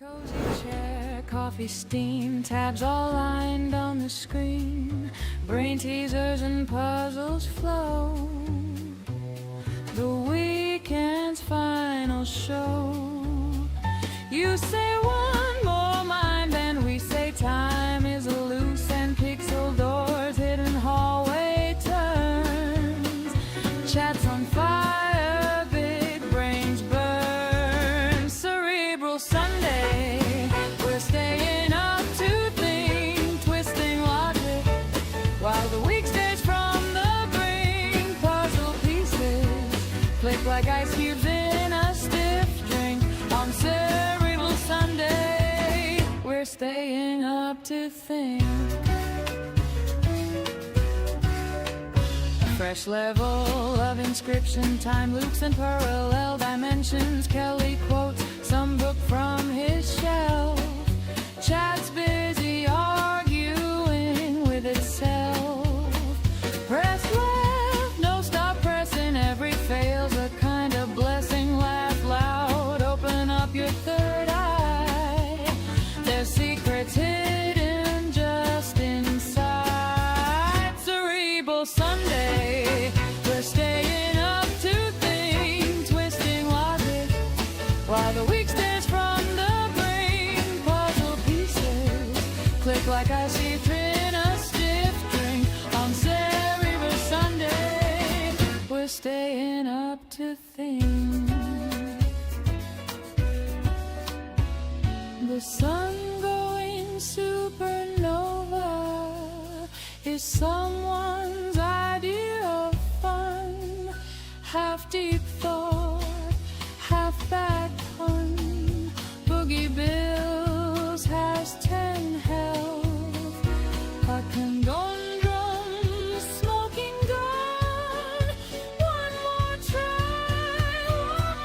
Cozy chair, coffee steam, tabs all lined on the screen. Brain teasers and puzzles flow. The weekend's final show. You say one more mind, and we say time is loose and pixel doors, hidden hallway turns. Chats on fire, big brains burn. Cerebral Sunday, we're staying up to think, twisting logic while the week stays from the brink. Puzzle pieces click like ice cubes in a stiff drink. On Cerebral Sunday, we're staying up to think. A fresh level of inscription, time loops and parallel dimensions. Kelly quotes some book from his shelf. Chat's busy arguing with itself. Press left, no stop pressing. Every fail's a kind of blessing. Laugh loud, open up your third eye. There's secrets hidden just inside. Cerebral Sunday, we're staying up to think, twisting logic while the week stays from the brain. Puzzle pieces click like ice cubes in a stiff drink. On Cerebral Sunday, we're staying up to think. The sun going supernova is someone's idea of fun. Half deep thought, half bad pun. Boogie Bills has 10 health. A conundrum, smoking gun. One more try, one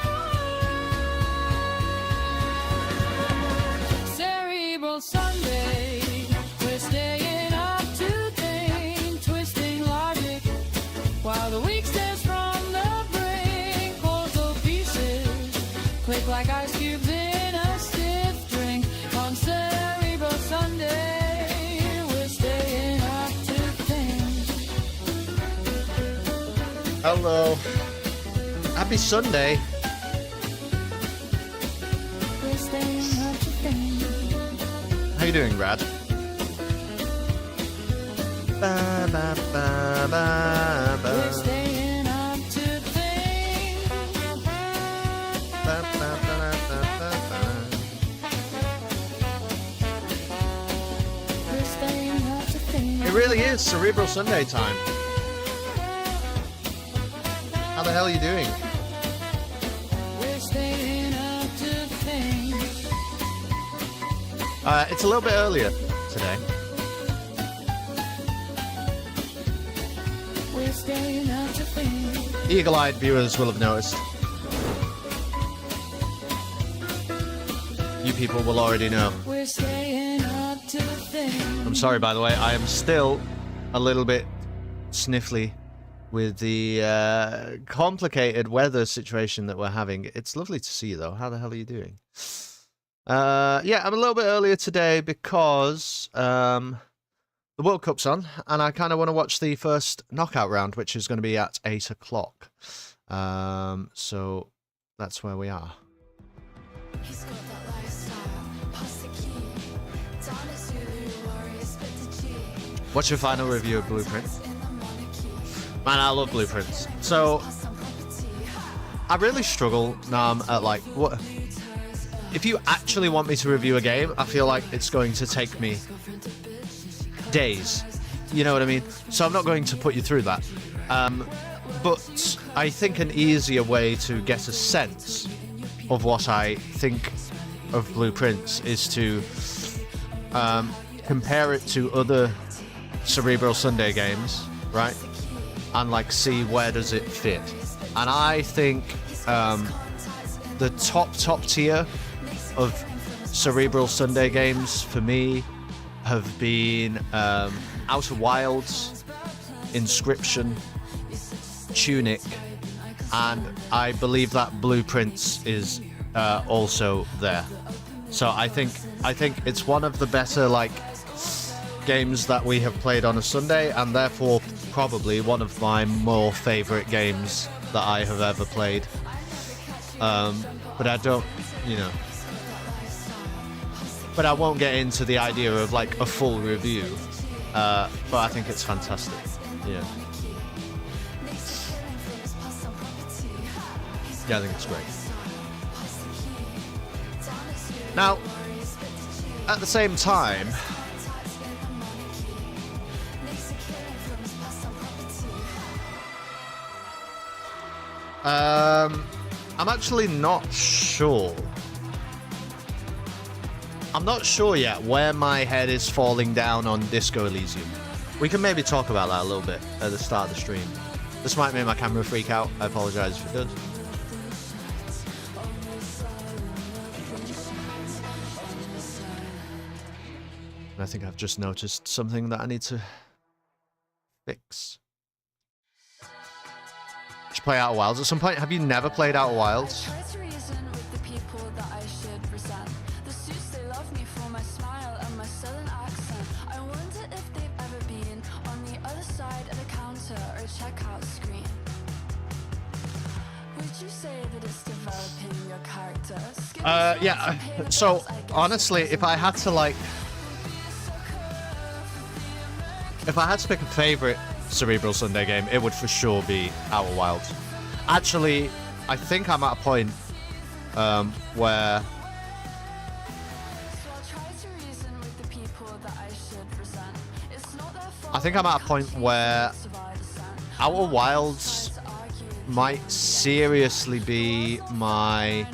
more. Cerebral Sunday, we're staying up to think, twisting logic while the week stays from the brink. Puzzle pieces click like ice cubes in a stiff drink. On Cerebral Sunday, we're staying up to think. Hello. Happy Sunday. We're staying up to think. How you doing, Rad? Ba, ba, ba, ba, ba. We're staying up to think. Ba, ba, ba, ba, ba, ba. We're staying up to think. It really is Cerebral Sunday time. How the hell are you doing? We're staying up to think. It's a little bit earlier today. We're staying up to think. Eagle-eyed viewers will have noticed. You people will already know. We're staying up to think. I'm sorry, by the way. I am still a little bit sniffly with the complicated weather situation that we're having. It's lovely to see you, though. How the hell are you doing? Yeah, I'm a little bit earlier today because the World Cup's on, and I kind of want to watch the first knockout round, which is going to be at 8 o'clock. So that's where we are. He's got that lifestyle, past the key. Donna Zulu, warriors, spit the G. What's your final review of Blueprint? Man, I love Blueprints. So I really struggle now at like what if you actually want me to review a game. I feel like it's going to take me days, you know what I mean? So I'm not going to put you through that, but I think an easier way to get a sense of what I think of Blueprints is to compare it to other Cerebral Sunday games, right? And like see where does it fit. And I think the top tier of Cerebral Sunday games for me have been Outer Wilds, Inscription, Tunic, and I believe that Blueprints is also there. So I think it's one of the better like games that we have played on a Sunday, and therefore probably one of my more favorite games that I have ever played. But I don't, you know. But I won't get into the idea of like a full review. But I think it's fantastic. Yeah. Yeah, I think it's great. Now, at the same time, I'm actually not sure. I'm not sure yet where my head is falling down on Disco Elysium. We can maybe talk about that a little bit at the start of the stream. This might make my camera freak out. I apologize if it does. I think I've just noticed something that I need to fix. Should play Outer Wilds at some point. Have you never played Outer Wilds? Yeah. So honestly, if I had to like, if I had to pick a favorite Cerebral Sunday game, it would for sure be Outer Wilds. Actually, I think I'm at a point where Outer Wilds might seriously be my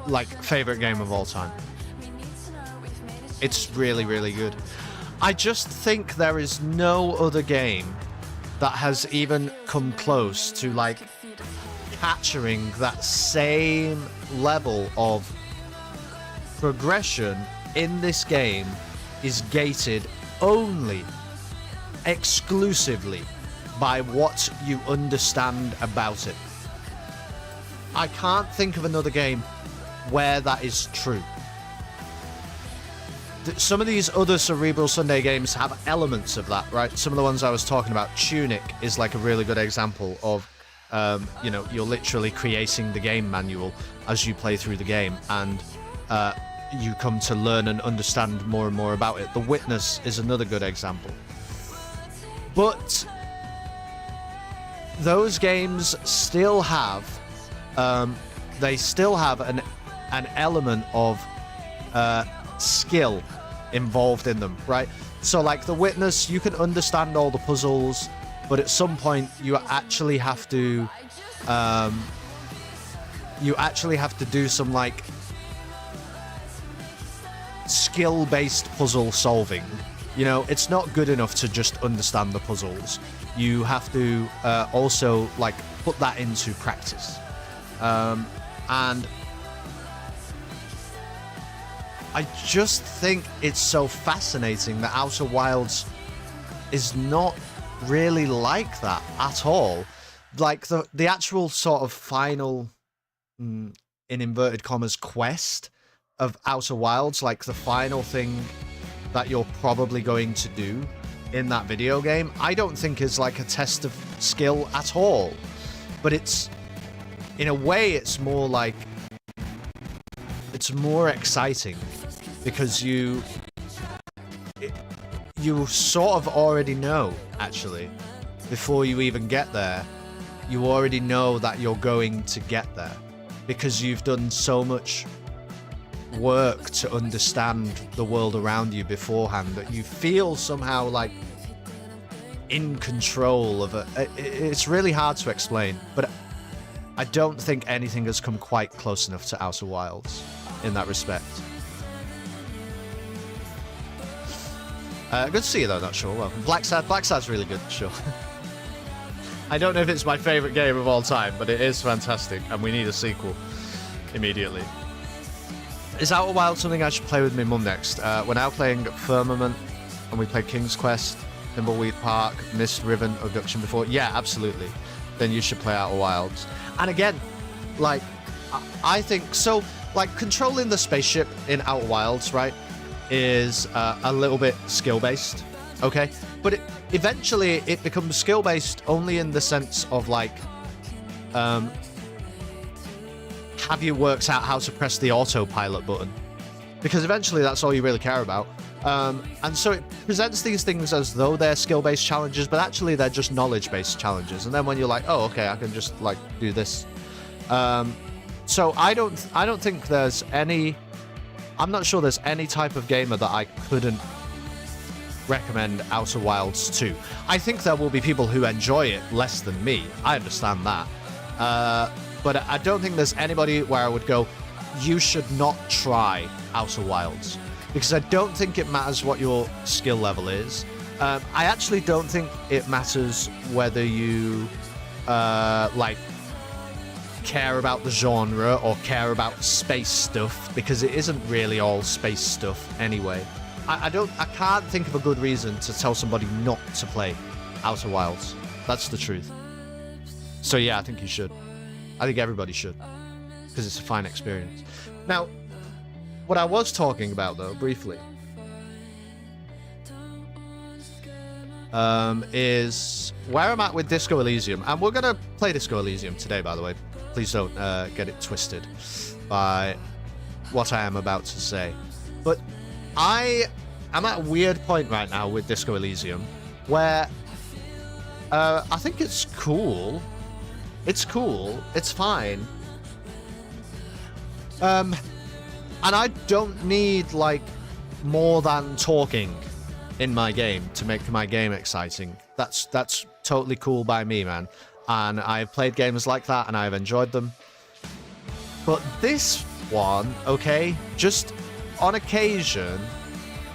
like favorite game of all time. It's really, really good. I just think there is no other game that has even come close to like capturing that same level of progression in this game is gated only exclusively by what you understand about it. I can't think of another game where that is true. Some of these other Cerebral Sunday games have elements of that, right? Some of the ones I was talking about, Tunic is like a really good example of, you know, you're literally creating the game manual as you play through the game, and you come to learn and understand more and more about it. The Witness is another good example. But those games still have, they still have an element of skill involved in them, right? So like The Witness, you can understand all the puzzles, but at some point you actually have to do some like skill-based puzzle solving. You know, it's not good enough to just understand the puzzles. You have to also like put that into practice. And I just think it's so fascinating that Outer Wilds is not really like that at all. Like the actual sort of final, in inverted commas, quest of Outer Wilds, like the final thing that you're probably going to do in that video game, I don't think is like a test of skill at all. But it's, in a way, it's more like, it's more exciting because you sort of already know, actually, before you even get there, you already know that you're going to get there because you've done so much work to understand the world around you beforehand that you feel somehow like in control of it. It's really hard to explain, but I don't think anything has come quite close enough to Outer Wilds in that respect. Good to see you though, not sure. Welcome. Blacksad's really good, sure. I don't know if it's my favourite game of all time, but it is fantastic, and we need a sequel immediately. Is Outer Wilds something I should play with my mum next? We're now playing Firmament, and we played King's Quest, Thimbleweed Park, Mist Riven, Abduction before. Yeah, absolutely. Then you should play Outer Wilds. And again, like, I think so. Like controlling the spaceship in Outer Wilds, right, is a little bit skill based, okay, but eventually it becomes skill based only in the sense of like, have you worked out how to press the autopilot button? Because eventually that's all you really care about. And so it presents these things as though they're skill-based challenges, but actually they're just knowledge-based challenges. And then when you're like, oh, okay, I can just like do this. So I don't think there's any. I'm not sure there's any type of gamer that I couldn't recommend Outer Wilds to. I think there will be people who enjoy it less than me. I understand that. But I don't think there's anybody where I would go, you should not try Outer Wilds. Because I don't think it matters what your skill level is. I actually don't think it matters whether you like care about the genre or care about space stuff, because it isn't really all space stuff anyway. I can't think of a good reason to tell somebody not to play Outer Wilds. That's the truth. So yeah, I think you should. I think everybody should, because it's a fine experience. Now, what I was talking about, though, briefly, is where I'm at with Disco Elysium. And we're going to play Disco Elysium today, by the way. Please don't get it twisted by what I am about to say. But I'm at a weird point right now with Disco Elysium, where I think it's cool. It's cool. It's fine. And I don't need, like, more than talking in my game to make my game exciting. That's totally cool by me, man. And I've played games like that, and I've enjoyed them. But this one, okay, just on occasion,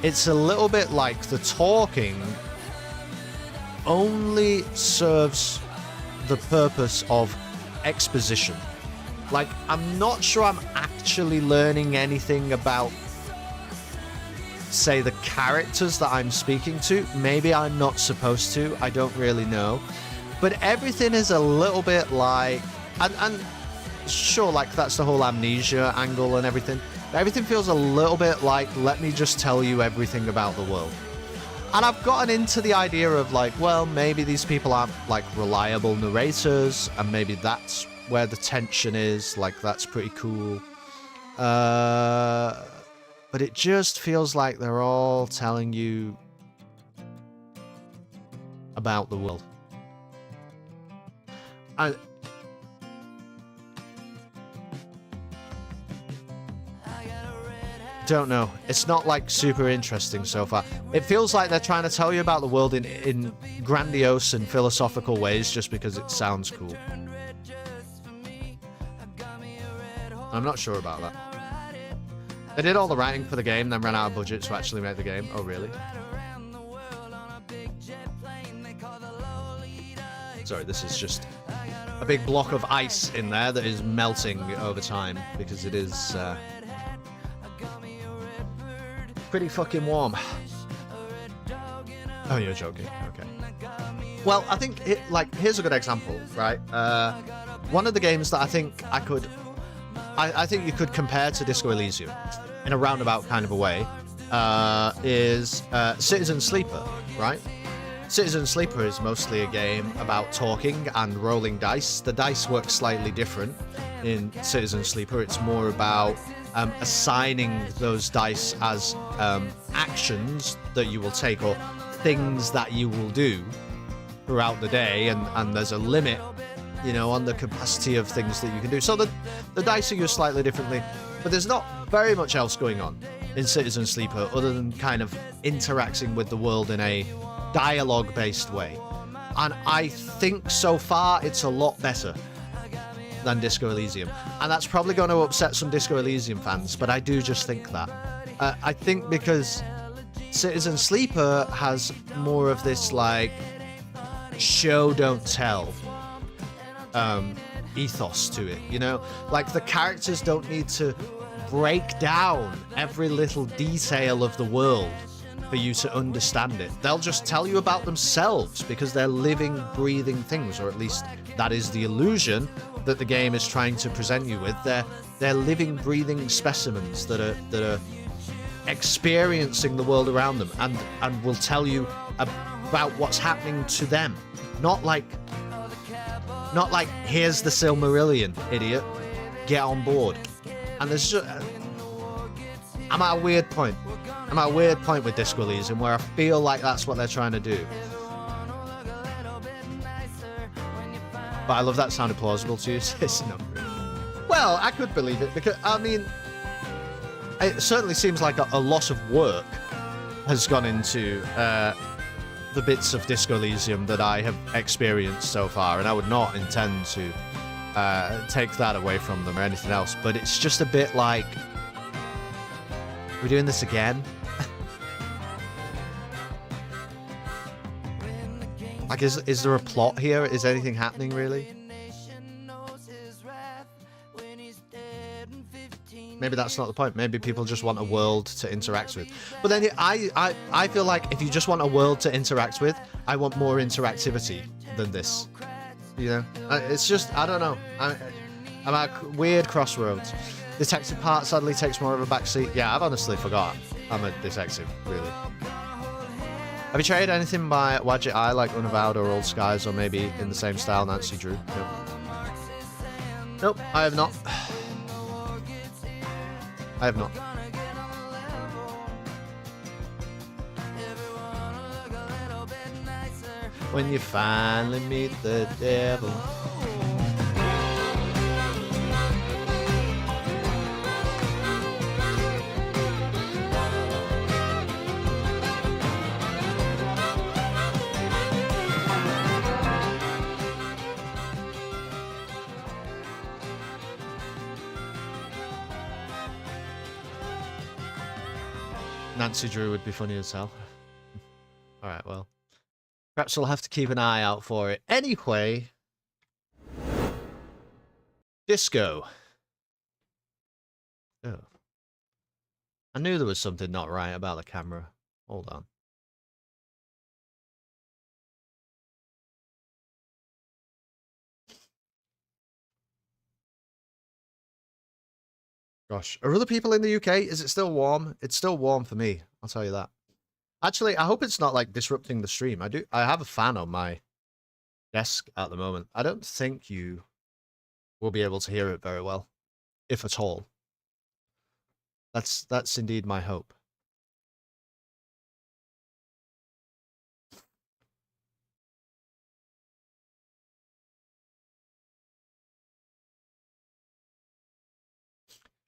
it's a little bit like the talking only serves the purpose of exposition. Like, I'm not sure I'm actually learning anything about, say, the characters that I'm speaking to. Maybe I'm not supposed to. I don't really know. But everything is a little bit like... And sure, like, that's the whole amnesia angle and everything. But everything feels a little bit like, let me just tell you everything about the world. And I've gotten into the idea of, like, well, maybe these people aren't, like, reliable narrators, and maybe that's where the tension is. Like, that's pretty cool. But it just feels like they're all telling you about the world. I don't know. It's not, like, super interesting so far. It feels like they're trying to tell you about the world in grandiose and philosophical ways just because it sounds cool. I'm not sure about that. They did all the writing for the game, then ran out of budget to actually make the game. Oh, really? Sorry, this is just a big block of ice in there that is melting over time because it is pretty fucking warm. Oh, you're joking. Okay. Well, I think here's a good example, right? One of the games that I think I think you could compare to Disco Elysium in a roundabout kind of a way is Citizen Sleeper, right? Citizen Sleeper is mostly a game about talking and rolling dice. The dice work slightly different in Citizen Sleeper. It's more about assigning those dice as actions that you will take or things that you will do throughout the day, and there's a limit, you know, on the capacity of things that you can do. So the dice are used slightly differently, but there's not very much else going on in Citizen Sleeper other than kind of interacting with the world in a dialogue-based way. And I think so far it's a lot better than Disco Elysium. And that's probably going to upset some Disco Elysium fans, but I do just think that. I think because Citizen Sleeper has more of this, like, show don't tell ethos to it, you know? Like, the characters don't need to break down every little detail of the world for you to understand it. They'll just tell you about themselves because they're living, breathing things, or at least that is the illusion that the game is trying to present you with. They're living, breathing specimens that are experiencing the world around them and will tell you about what's happening to them. Not like here's the Silmarillion, idiot. Get on board. And there's just I'm at a weird point. I'm at a weird point with Disco Elysium where I feel like that's what they're trying to do. But I love that sounded plausible to you. It's not really. Well, I could believe it because, I mean, it certainly seems like a lot of work has gone into the bits of Disco Elysium that I have experienced so far, and I would not intend to take that away from them or anything else, but it's just a bit like, we're doing this again? Like, is there a plot here? Is anything happening, really? Maybe that's not the point. Maybe people just want a world to interact with. But then I feel like if you just want a world to interact with, I want more interactivity than this. You know? It's just, I don't know. I'm at weird crossroads. Detective part sadly takes more of a backseat. Yeah, I've honestly forgot I'm a detective, really. Have you traded anything by Wadget Eye like Unavowed or Old Skies, or maybe in the same style Nancy Drew? Nope. Nope, I have not. I have not. When you finally meet the devil. Nancy Drew would be funny as hell. Alright, well. Perhaps we'll have to keep an eye out for it. Anyway. Disco. Oh. I knew there was something not right about the camera. Hold on. Gosh, are other people in the UK? Is it still warm? It's still warm for me, I'll tell you that. Actually, I hope it's not like disrupting the stream. I have a fan on my desk at the moment. I don't think you will be able to hear it very well, if at all. That's indeed my hope.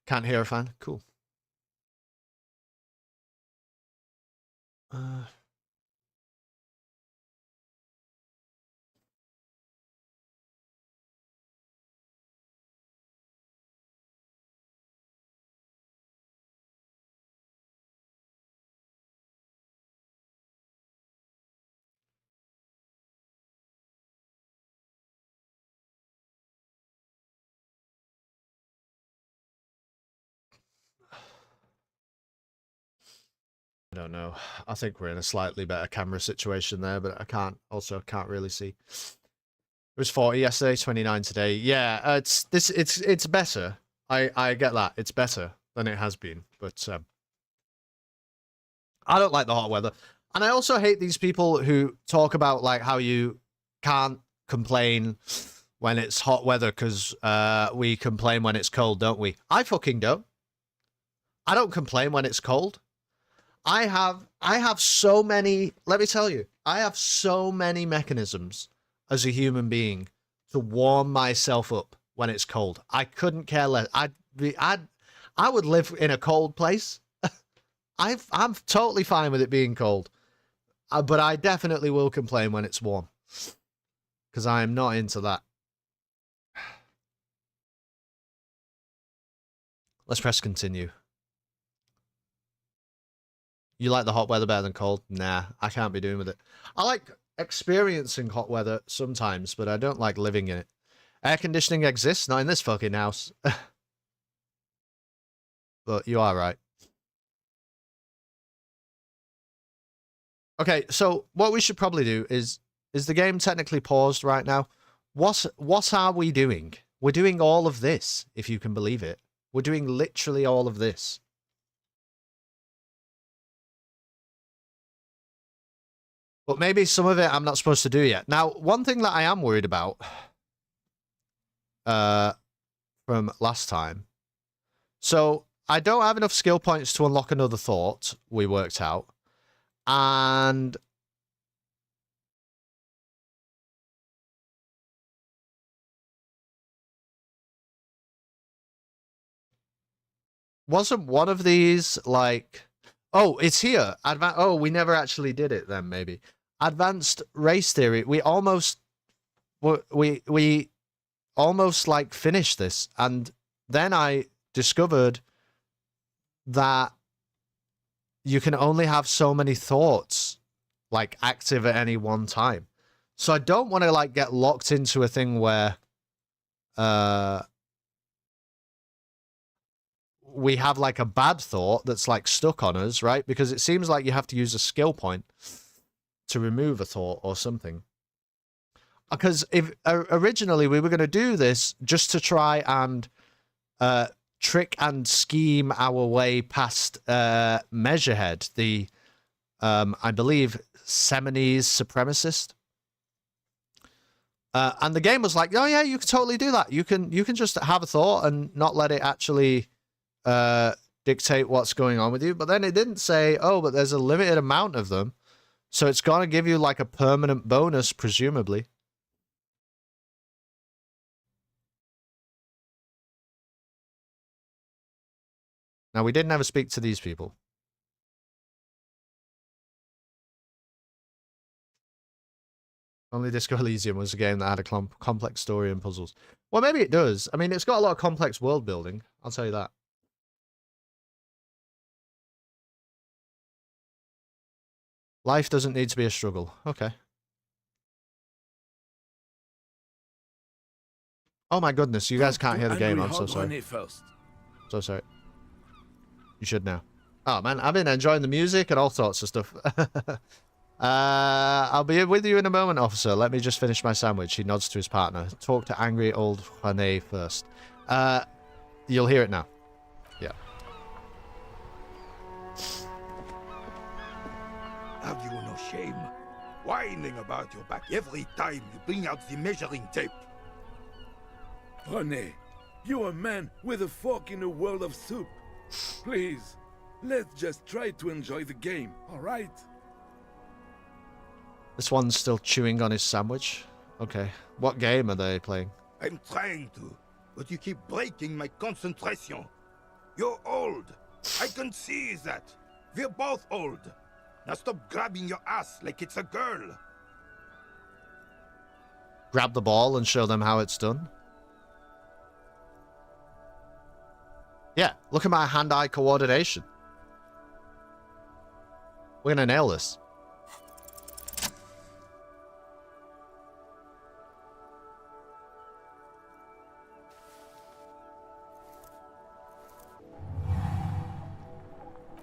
Can't hear a fan? Cool. I don't know. I think we're in a slightly better camera situation there, but I can't really see. It was 40 yesterday, 29 today. Yeah, it's better. I get that. It's better than it has been, but I don't like the hot weather. And I also hate these people who talk about like how you can't complain when it's hot weather because we complain when it's cold, don't we? I fucking don't. I don't complain when it's cold. I have so many, let me tell you, I have so many mechanisms as a human being to warm myself up when it's cold. I couldn't care less. I would live in a cold place. I'm totally fine with it being cold. But I definitely will complain when it's warm. Because I am not into that. Let's press continue. You like the hot weather better than cold? Nah, I can't be doing with it. I like experiencing hot weather sometimes, but I don't like living in it. Air conditioning exists, not in this fucking house. But you are right. Okay, so what we should probably do is the game technically paused right now? What are we doing? We're doing all of this, if you can believe it. We're doing literally all of this. But maybe some of it I'm not supposed to do yet. Now, one thing that I am worried about from last time. So, I don't have enough skill points to unlock another thought, we worked out. And wasn't one of these like, oh, it's here. Oh, we never actually did it then, maybe. Advanced race theory. We almost like finished this, and then I discovered that you can only have so many thoughts like active at any one time. So I don't want to like get locked into a thing where we have like a bad thought that's like stuck on us, right? Because it seems like you have to use a skill point to remove a thought or something. Because if originally we were going to do this just to try and trick and scheme our way past Measurehead, the I believe Seminese supremacist. And the game was like, oh yeah, you can totally do that. You can just have a thought and not let it actually dictate what's going on with you. But then it didn't say, oh, but there's a limited amount of them, so it's gonna give you like a permanent bonus, presumably. Now, we did never speak to these people. Only Disco Elysium was a game that had a complex story and puzzles. Well, maybe it does. I mean, it's got a lot of complex world building. I'll tell you that. Life doesn't need to be a struggle. Okay. Oh my goodness, you guys can't hear the game. I'm so sorry. So sorry. You should now. Oh man, I've been enjoying the music and all sorts of stuff. I'll be with you in a moment, officer. Let me just finish my sandwich. He nods to his partner. Talk to angry old Juané first. You'll hear it now. Yeah. Have you no shame? Whining about your back every time you bring out the measuring tape. René, you're a man with a fork in a world of soup. Please, let's just try to enjoy the game, alright? This one's still chewing on his sandwich. Okay. What game are they playing? I'm trying to, but you keep breaking my concentration. You're old. I can see that. We're both old. Now stop grabbing your ass like it's a girl. Grab the ball and show them how it's done. Yeah, look at my hand-eye coordination. We're gonna nail this.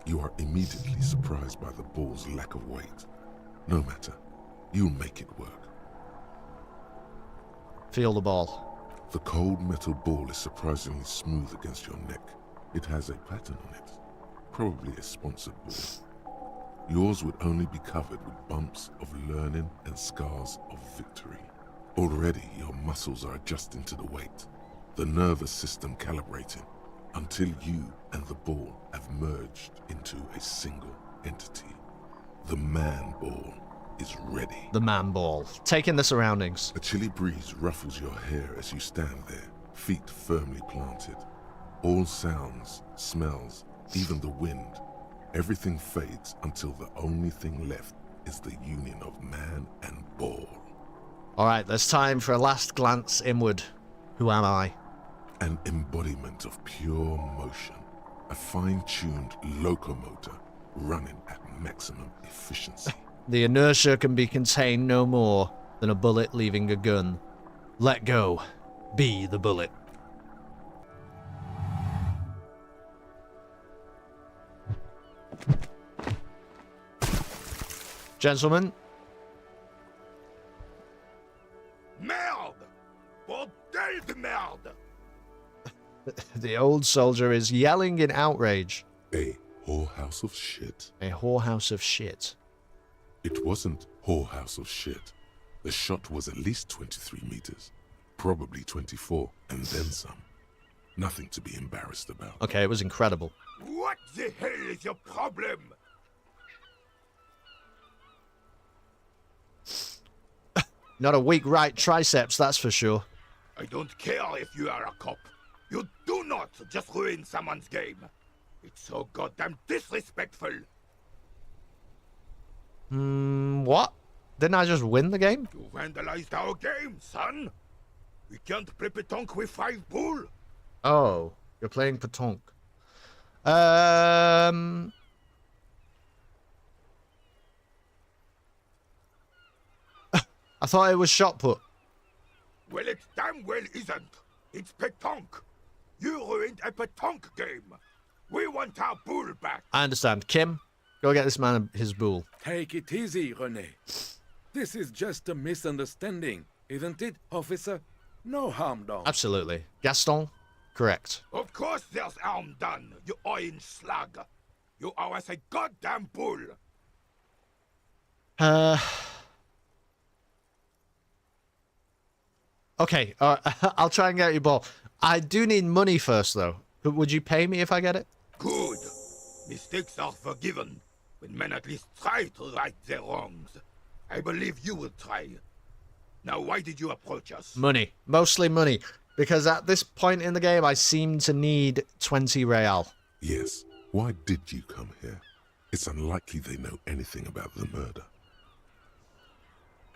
You are immediately surprised by the ball's lack of weight. No matter, you'll make it work. Feel the ball. The cold metal ball is surprisingly smooth against your neck. It has a pattern on it, probably a sponsored ball. Yours would only be covered with bumps of learning and scars of victory. Already your muscles are adjusting to the weight, the nervous system calibrating, until you and the ball have merged into a single entity. The man ball is ready. The man ball. Taking the surroundings. A chilly breeze ruffles your hair as you stand there, feet firmly planted. All sounds, smells, even the wind, everything fades until the only thing left is the union of man and ball. Alright, there's time for a last glance inward. Who am I? An embodiment of pure motion. A fine-tuned locomotor running at maximum efficiency. The inertia can be contained no more than a bullet leaving a gun. Let go. Be the bullet. Gentlemen, Merde! Bordel de merde! the old soldier is yelling in outrage. A whorehouse of shit. A whorehouse of shit. It wasn't whorehouse of shit. The shot was at least 23 meters. Probably 24, and then some. Nothing to be embarrassed about. Okay, it was incredible. What the hell is your problem? Not a weak right triceps, that's for sure. I don't care if you are a cop. You do not just ruin someone's game. It's so goddamn disrespectful. What? Didn't I just win the game? You vandalized our game, son. We can't play pétanque with 5 bull. Oh, you're playing pétanque. I thought it was shot put. Well, it damn well isn't. It's pétanque. You ruined a pétanque game. We want our bull back. I understand. Kim, go get this man his bull. Take it easy, René. This is just a misunderstanding, isn't it, officer? No harm done. Absolutely. Gaston, correct. Of course there's harm done, you orange slug. You owe us a goddamn bull. Okay, I'll try and get your ball. I do need money first, though. Would you pay me if I get it? Good. Mistakes are forgiven when men at least try to right their wrongs. I believe you will try. Now, why did you approach us? Money. Mostly money. Because at this point in the game, I seem to need 20 real. Yes. Why did you come here? It's unlikely they know anything about the murder.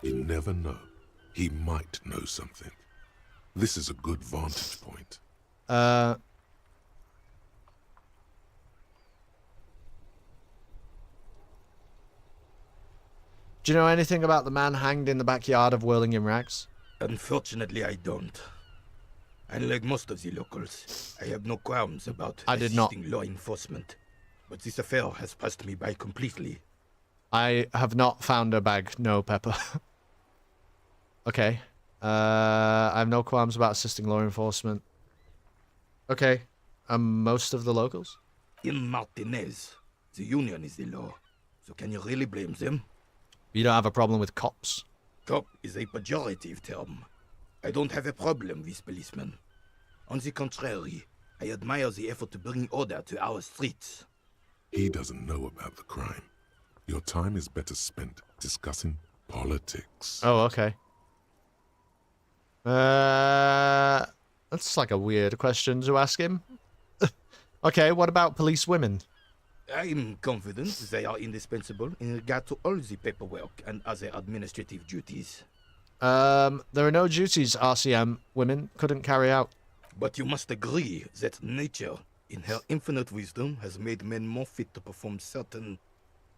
You never know. He might know something. This is a good vantage point. Do you know anything about the man hanged in the backyard of Whirling in Rags? Unfortunately, I don't. Unlike most of the locals, I have no qualms about I did not. assisting law enforcement. But this affair has passed me by completely. I have not found a bag. No, Pepper. Okay. I have no qualms about assisting law enforcement. Okay. Most of the locals? In Martinez, the union is the law. So can you really blame them? You don't have a problem with cops? Cop is a pejorative term. I don't have a problem with policemen. On the contrary, I admire the effort to bring order to our streets. He doesn't know about the crime. Your time is better spent discussing politics. Oh, okay. That's like a weird question to ask him. Okay, what about police women? I'm confident they are indispensable in regard to all the paperwork and other administrative duties. There are no duties RCM women couldn't carry out. But you must agree that nature, in her infinite wisdom, has made men more fit to perform certain,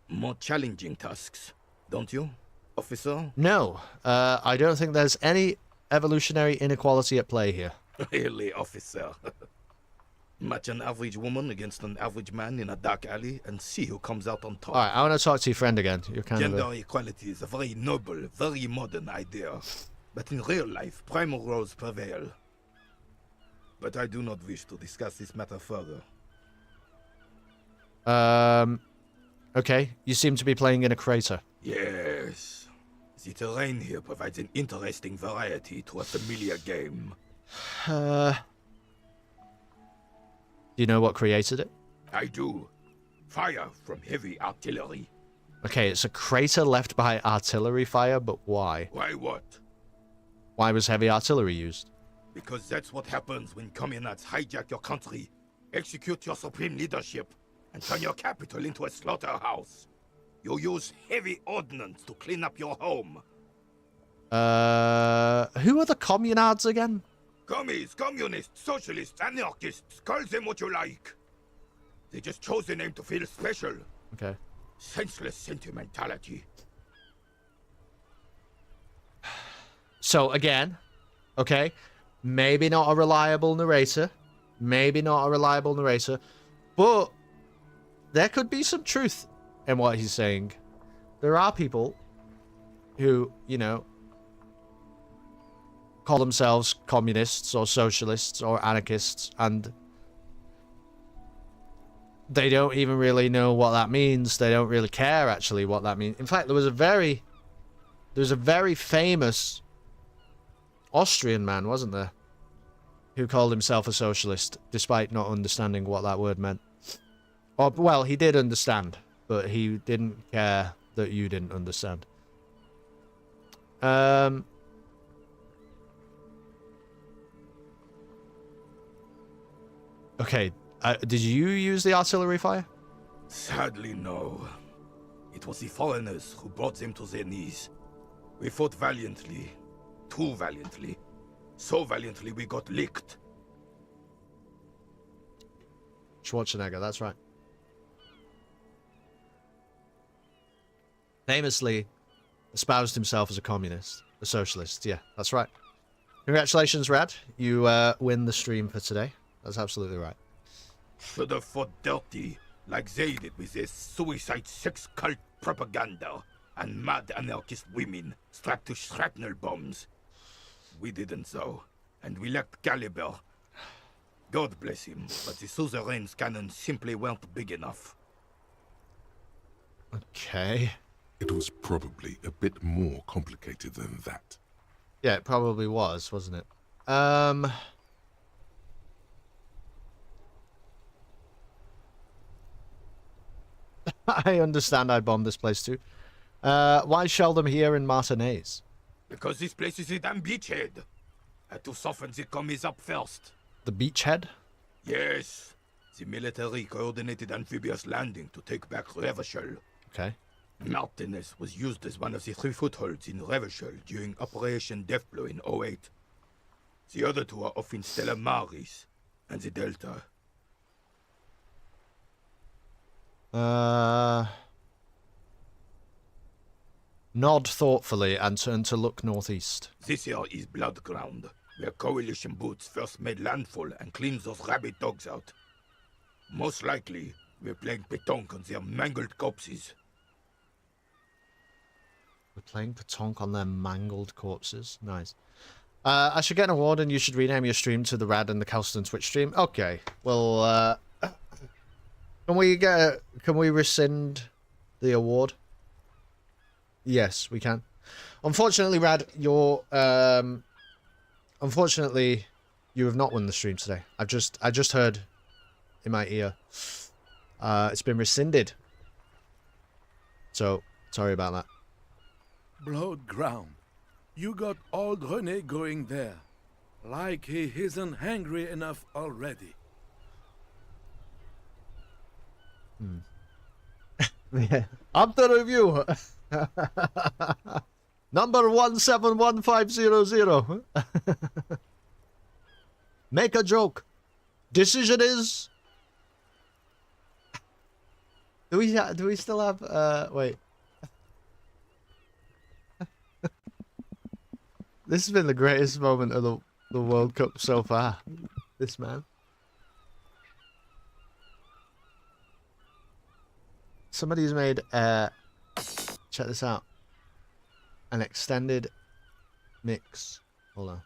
more challenging tasks. Don't you, officer? No, I don't think there's any evolutionary inequality at play here. Really, officer. Match an average woman against an average man in a dark alley and see who comes out on top. Alright, I want to talk to your friend again. You're kind Gender of equality is a very noble, very modern idea. But in real life, primal roles prevail. But I do not wish to discuss this matter further. Okay, you seem to be playing in a crater. Yes. The terrain here provides an interesting variety to a familiar game. Do you know what created it? I do. Fire from heavy artillery. Okay, it's a crater left by artillery fire, but why? Why what? Why was heavy artillery used? Because that's what happens when communards hijack your country, execute your supreme leadership, and turn your capital into a slaughterhouse. You use heavy ordnance to clean up your home. Who are the communards again? Commies, communists, socialists, anarchists, call them what you like. They just chose the name to feel special. Okay. Senseless sentimentality. So, again, okay, maybe not a reliable narrator. Maybe not a reliable narrator. But there could be some truth in what he's saying. there are people who, you know, call themselves communists or socialists or anarchists, and they don't even really know what that means. They don't really care actually what that means. In fact, there was a very famous Austrian man, wasn't there, who called himself a socialist despite not understanding what that word meant. Or, well, he did understand, but he didn't care that you didn't understand. Okay, did you use the artillery fire? Sadly, no. It was the foreigners who brought them to their knees. We fought valiantly. Too valiantly. So valiantly we got licked. Schwarzenegger, that's right. Famously espoused himself as a communist, a socialist. Yeah, that's right. Congratulations, Rad. You win the stream for today. That's absolutely right. Should have fought dirty, like they did with their suicide sex cult propaganda and mad anarchist women strapped to shrapnel bombs. We didn't though, and we lacked caliber. God bless him, but the suzerain's cannons simply weren't big enough. Okay. It was probably a bit more complicated than that. Yeah, it probably was, wasn't it? I understand I bombed this place too. Why shell them here in Martinez? Because this place is a damn beachhead. Had to soften the commies up first. The beachhead? Yes. The military coordinated amphibious landing to take back Revachol. Okay. Martinez was used as one of the 3 footholds in Revachol during Operation Deathblow in 08. The other 2 are off in Stella Maris and the Delta. Nod thoughtfully and turn to look northeast. This here is Blood Ground, where coalition boots first made landfall and cleaned those rabid dogs out. Most likely, we're playing pétanque on their mangled corpses. We're playing pétanque on their mangled corpses. Nice. I should get an award and you should rename your stream to the Rad and the Calston Twitch stream. Okay. Well, can we rescind the award? Yes, we can. Unfortunately, Rad, unfortunately, you have not won the stream today. I just heard in my ear. It's been rescinded. So, sorry about that. Blood ground. You got old René going there. Like he isn't hungry enough already. Yeah. Up the review. Number 171500. Make a joke. Decision is. Do we still have wait. This has been the greatest moment of the World Cup so far. This man. Somebody's made check this out. An extended mix. Hold on.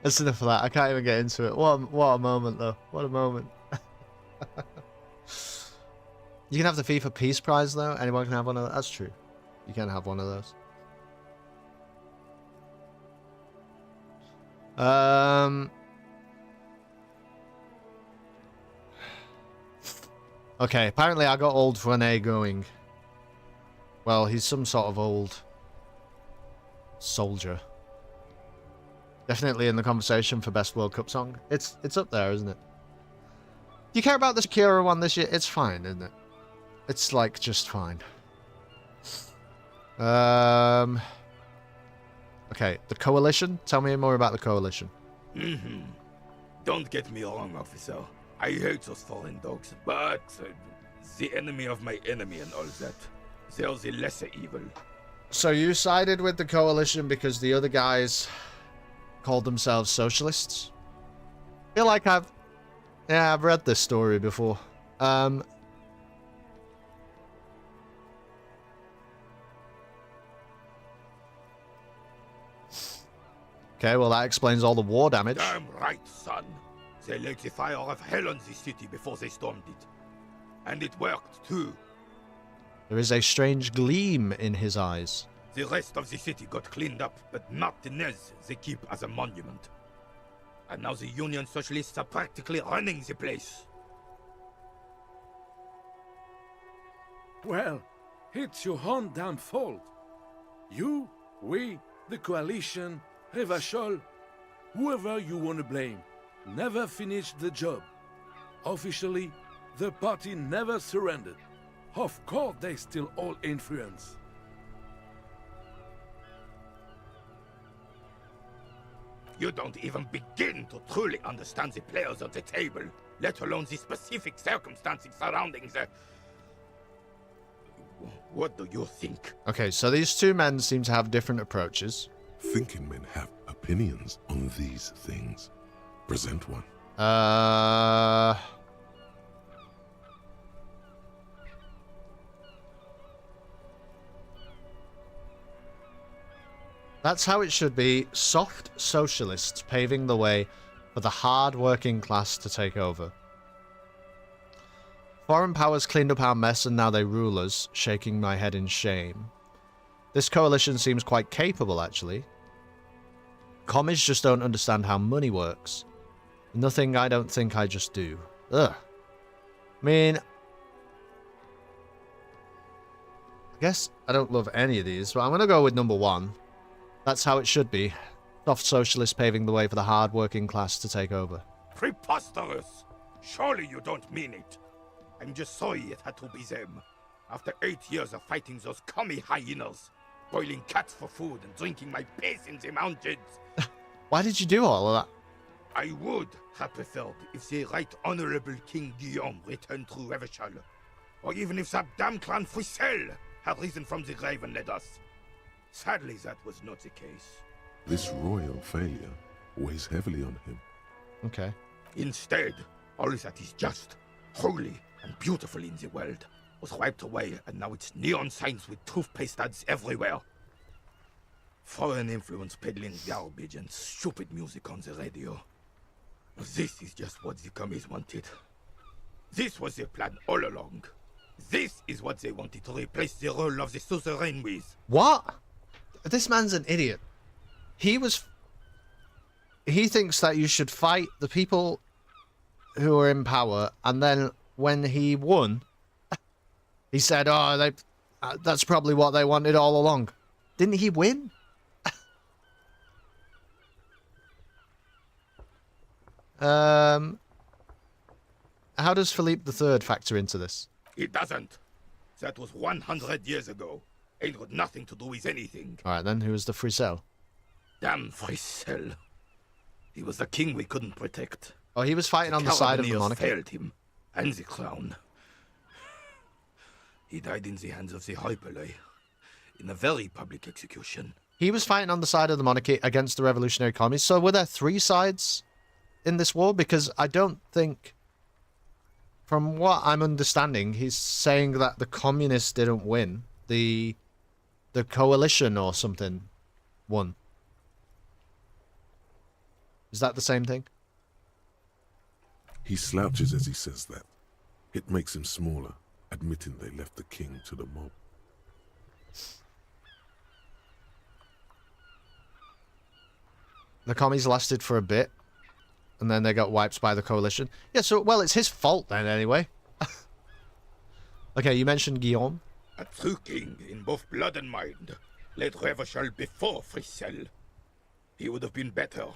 That's enough of that. I can't even get into it. What a moment, though. What a moment. You can have the FIFA Peace Prize, though. Anyone can have one of those. That's true. You can have one of those. Okay, apparently I got old Rene going. Well, he's some sort of old soldier. Definitely in the conversation for best World Cup song. It's up there, isn't it? Do you care about the Shakira one this year? It's fine, isn't it? It's like just fine. Okay, the Coalition. Tell me more about the Coalition. Don't get me wrong, officer. I hate those foreign dogs, but the enemy of my enemy and all that. They're the lesser evil. So you sided with the Coalition because the other guys called themselves socialists? I feel like I've read this story before. Okay, well that explains all the war damage. Damn right, son. They lit the fire of hell on the city before they stormed it. And it worked, too. There is a strange gleam in his eyes. The rest of the city got cleaned up, but Martinez they keep as a monument. And now the Union Socialists are practically running the place. Well, it's your own damn fault. You, we, the Coalition, Revachol, whoever you want to blame, never finished the job. Officially, the party never surrendered. Of course, they still all influence. You don't even begin to truly understand the players at the table, let alone the specific circumstances surrounding the... What do you think? Okay, so these two men seem to have different approaches. Thinking men have opinions on these things. Present one. That's how it should be. Soft socialists paving the way for the hard working class to take over. Foreign powers cleaned up our mess and now they rule us, shaking my head in shame. This coalition seems quite capable, actually. Commies just don't understand how money works. Nothing I don't think I just do. Ugh. I mean, I guess I don't love any of these, but I'm going to go with number one. That's how it should be. Soft socialists paving the way for the hard-working class to take over. Preposterous! Surely you don't mean it. I'm just sorry it had to be them. After 8 years of fighting those commie hyenas, boiling cats for food and drinking my piss in the mountains. Why did you do all of that? I would have preferred if the Right Honorable King Guillaume returned through Revachol, or even if that damn clan Frisell had risen from the grave and led us. Sadly, that was not the case. This royal failure weighs heavily on him. Okay. Instead, all that is just, holy, and beautiful in the world was wiped away, and now it's neon signs with toothpaste ads everywhere. Foreign influence peddling garbage and stupid music on the radio. This is just what the commies wanted. This was their plan all along. This is what they wanted to replace the role of the suzerain with. What? This man's an idiot. He thinks that you should fight the people who are in power, and then when he won, he said, oh, that's probably what they wanted all along. Didn't he win? How does Philippe III factor into this? It doesn't. That was 100 years ago. Ain't got nothing to do with anything. Alright then, who was the Frisell? Damn Frisell. He was the king we couldn't protect. Oh, he was fighting on the side of the monarchy. Failed him, and the crown. He died in the hands of the Hyperlay, in a very public execution. He was fighting on the side of the monarchy against the revolutionary commies. So were there three sides in this war? Because I don't think, from what I'm understanding, he's saying that the communists didn't win. The coalition or something won. Is that the same thing? He slouches as he says that. It makes him smaller, admitting they left the king to the mob. The commies lasted for a bit, and then they got wiped by the coalition. Yeah, so, well, it's his fault then, anyway. Okay, you mentioned Guillaume. A true king in both blood and mind led Revachol before Fricelle. He would have been better,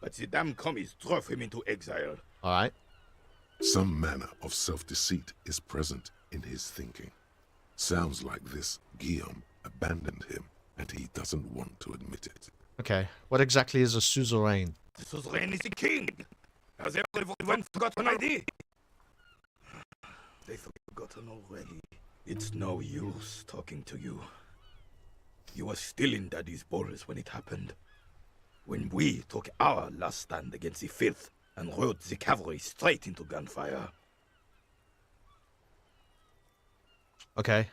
but the damn commies drove him into exile. Alright. Some manner of self-deceit is present in his thinking. Sounds like this Guillaume abandoned him, and he doesn't want to admit it. Okay, what exactly is a suzerain? The suzerain is the king! Has everyone forgotten ID? They've forgotten already. It's no use talking to you. You were still in Daddy's balls when it happened. When we took our last stand against the filth and rode the cavalry straight into gunfire. Okay.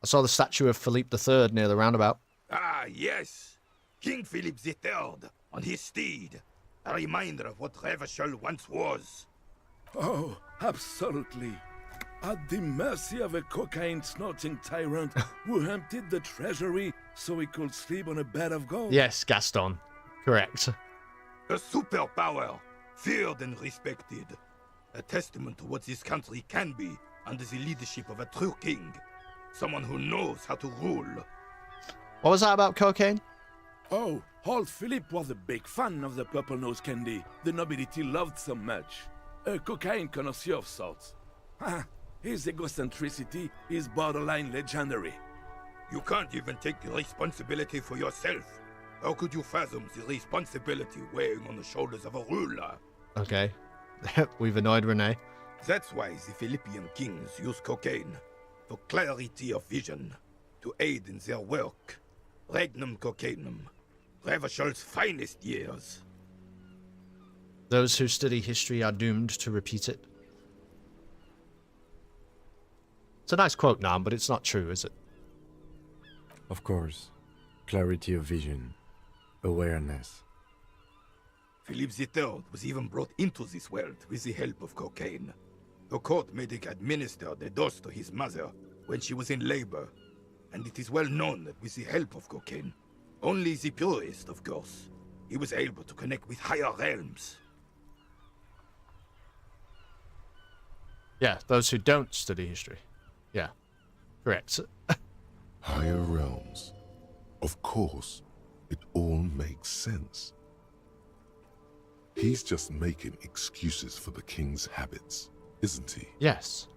I saw the statue of Philippe III near the roundabout. Ah, yes! King Philip III, on his steed. A reminder of what Revachol once was. Oh, absolutely. At the mercy of a cocaine-snorting tyrant who emptied the treasury so he could sleep on a bed of gold. Yes, Gaston. Correct. A superpower, feared and respected. A testament to what this country can be under the leadership of a true king. Someone who knows how to rule. What was that about cocaine? Oh, old Philip was a big fan of the purple nose candy the nobility loved so much. A cocaine connoisseur of sorts. His egocentricity is borderline legendary. You can't even take the responsibility for yourself. How could you fathom the responsibility weighing on the shoulders of a ruler? Okay. We've annoyed Renee. That's why the Philippian kings use cocaine. For clarity of vision. To aid in their work. Regnum cocainum. Revachol's finest years. Those who study history are doomed to repeat it. It's a nice quote, Nam, but it's not true, is it? Of course. Clarity of vision. Awareness. Philip III was even brought into this world with the help of cocaine. The court made him administer the dose to his mother when she was in labor. And it is well known that with the help of cocaine, only the purest, of course, he was able to connect with higher realms. Yeah, those who don't study history. Yeah, correct. Higher realms. Of course, it all makes sense. He's just making excuses for the king's habits, isn't he? Yes.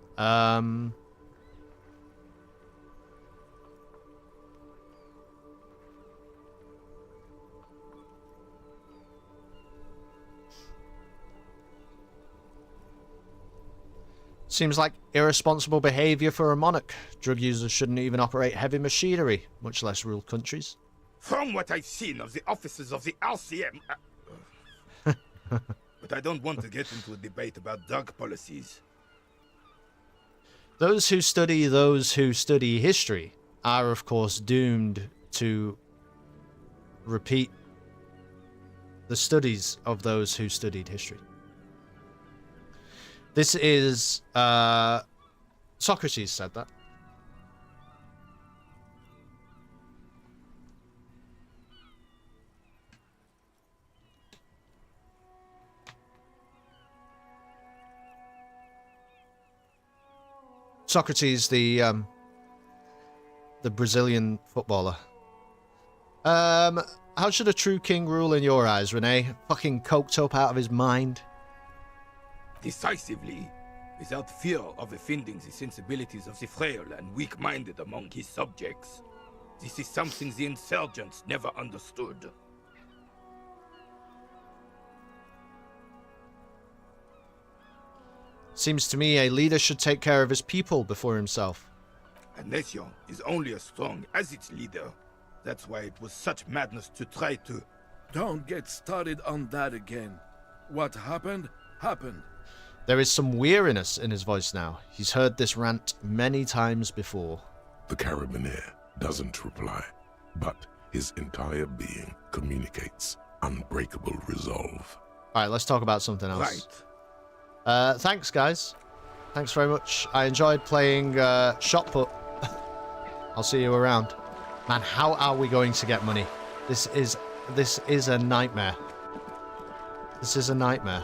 Seems like irresponsible behavior for a monarch. Drug users shouldn't even operate heavy machinery, much less rule countries. From what I've seen of the officers of the RCM... but I don't want to get into a debate about drug policies. Those who study history are, of course, doomed to repeat the studies of those who studied history. This is, Socrates said that. Socrates, the Brazilian footballer. How should a true king rule in your eyes, Renee? Fucking coked up out of his mind? Decisively, without fear of offending the sensibilities of the frail and weak-minded among his subjects. This is something the insurgents never understood. Seems to me a leader should take care of his people before himself. A nation is only as strong as its leader. That's why it was such madness to try to... Don't get started on that again. What happened, happened. There is some weariness in his voice now. He's heard this rant many times before. The Carabinier doesn't reply, but his entire being communicates unbreakable resolve. Alright, let's talk about something else. Right. Thanks, guys. Thanks very much. I enjoyed playing shot put. I'll see you around. Man, how are we going to get money? This is a nightmare. This is a nightmare.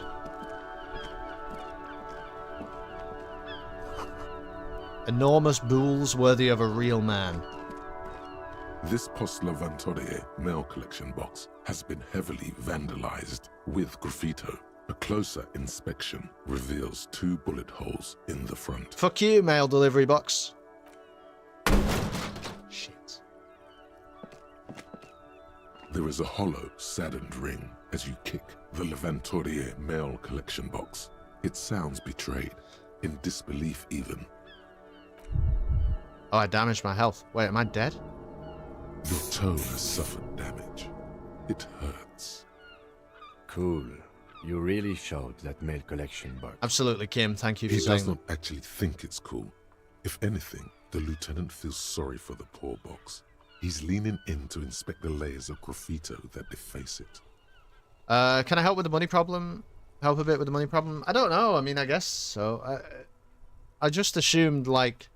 Enormous bulls worthy of a real man. This Post-Levantorie mail collection box has been heavily vandalized with graffito. A closer inspection reveals 2 bullet holes in the front. Fuck you, mail delivery box. Shit. There is a hollow, saddened ring as you kick the Levantorie mail collection box. It sounds betrayed, in disbelief even. Oh, I damaged my health. Wait, am I dead? Your toe has suffered damage. It hurts. Cool. You really showed that mail collection box. Absolutely, Kim. Thank you for He saying does not actually think it's cool. If anything, the lieutenant feels sorry for the poor box. He's leaning in to inspect the layers of graffito that deface it. Can I help with the money problem? Help a bit with the money problem? I don't know. I mean, I guess so. I just assumed, like...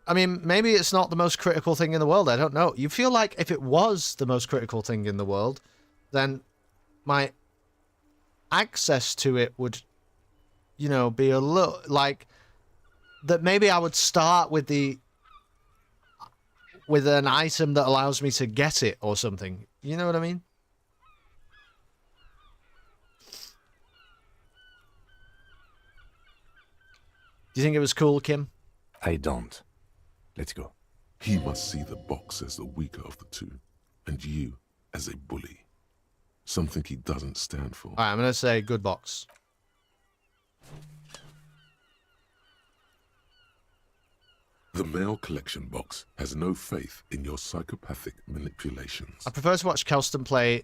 I mean, maybe it's not the most critical thing in the world. I don't know. You feel like if it was the most critical thing in the world, then my access to it would, you know, be a little... Like, that maybe I would start with the... with an item that allows me to get it or something. You know what I mean? Do you think it was cool, Kim? I don't. Let's go. He must see the box as the weaker of the two, and you as a bully. Something he doesn't stand for. Alright, I'm going to say good box. The mail collection box has no faith in your psychopathic manipulations. I prefer to watch Kelston play,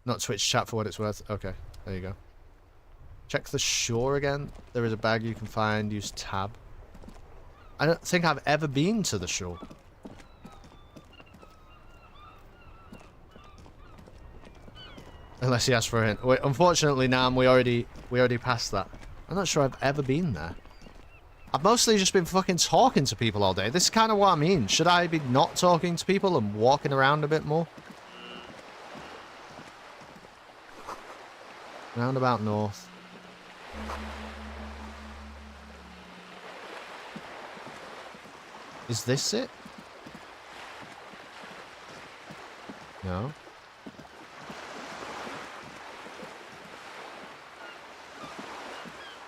not Twitch chat for what it's worth. Okay, there you go. Check the shore again. There is a bag you can find. Use tab. I don't think I've ever been to the shore. Unless he asks for a hint. Wait, unfortunately, Nam, we already passed that. I'm not sure I've ever been there. I've mostly just been fucking talking to people all day. This is kind of what I mean. Should I be not talking to people and walking around a bit more? Roundabout north. Is this it? No.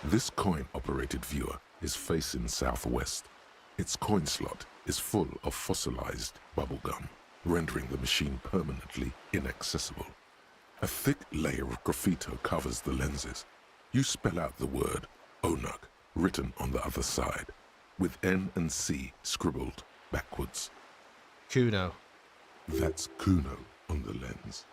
This coin-operated viewer is facing southwest. Its coin slot is full of fossilized bubblegum, rendering the machine permanently inaccessible. A thick layer of graffito covers the lenses. You spell out the word Onuk written on the other side, with N and C scribbled backwards. Kuno. That's Kuno on the lens.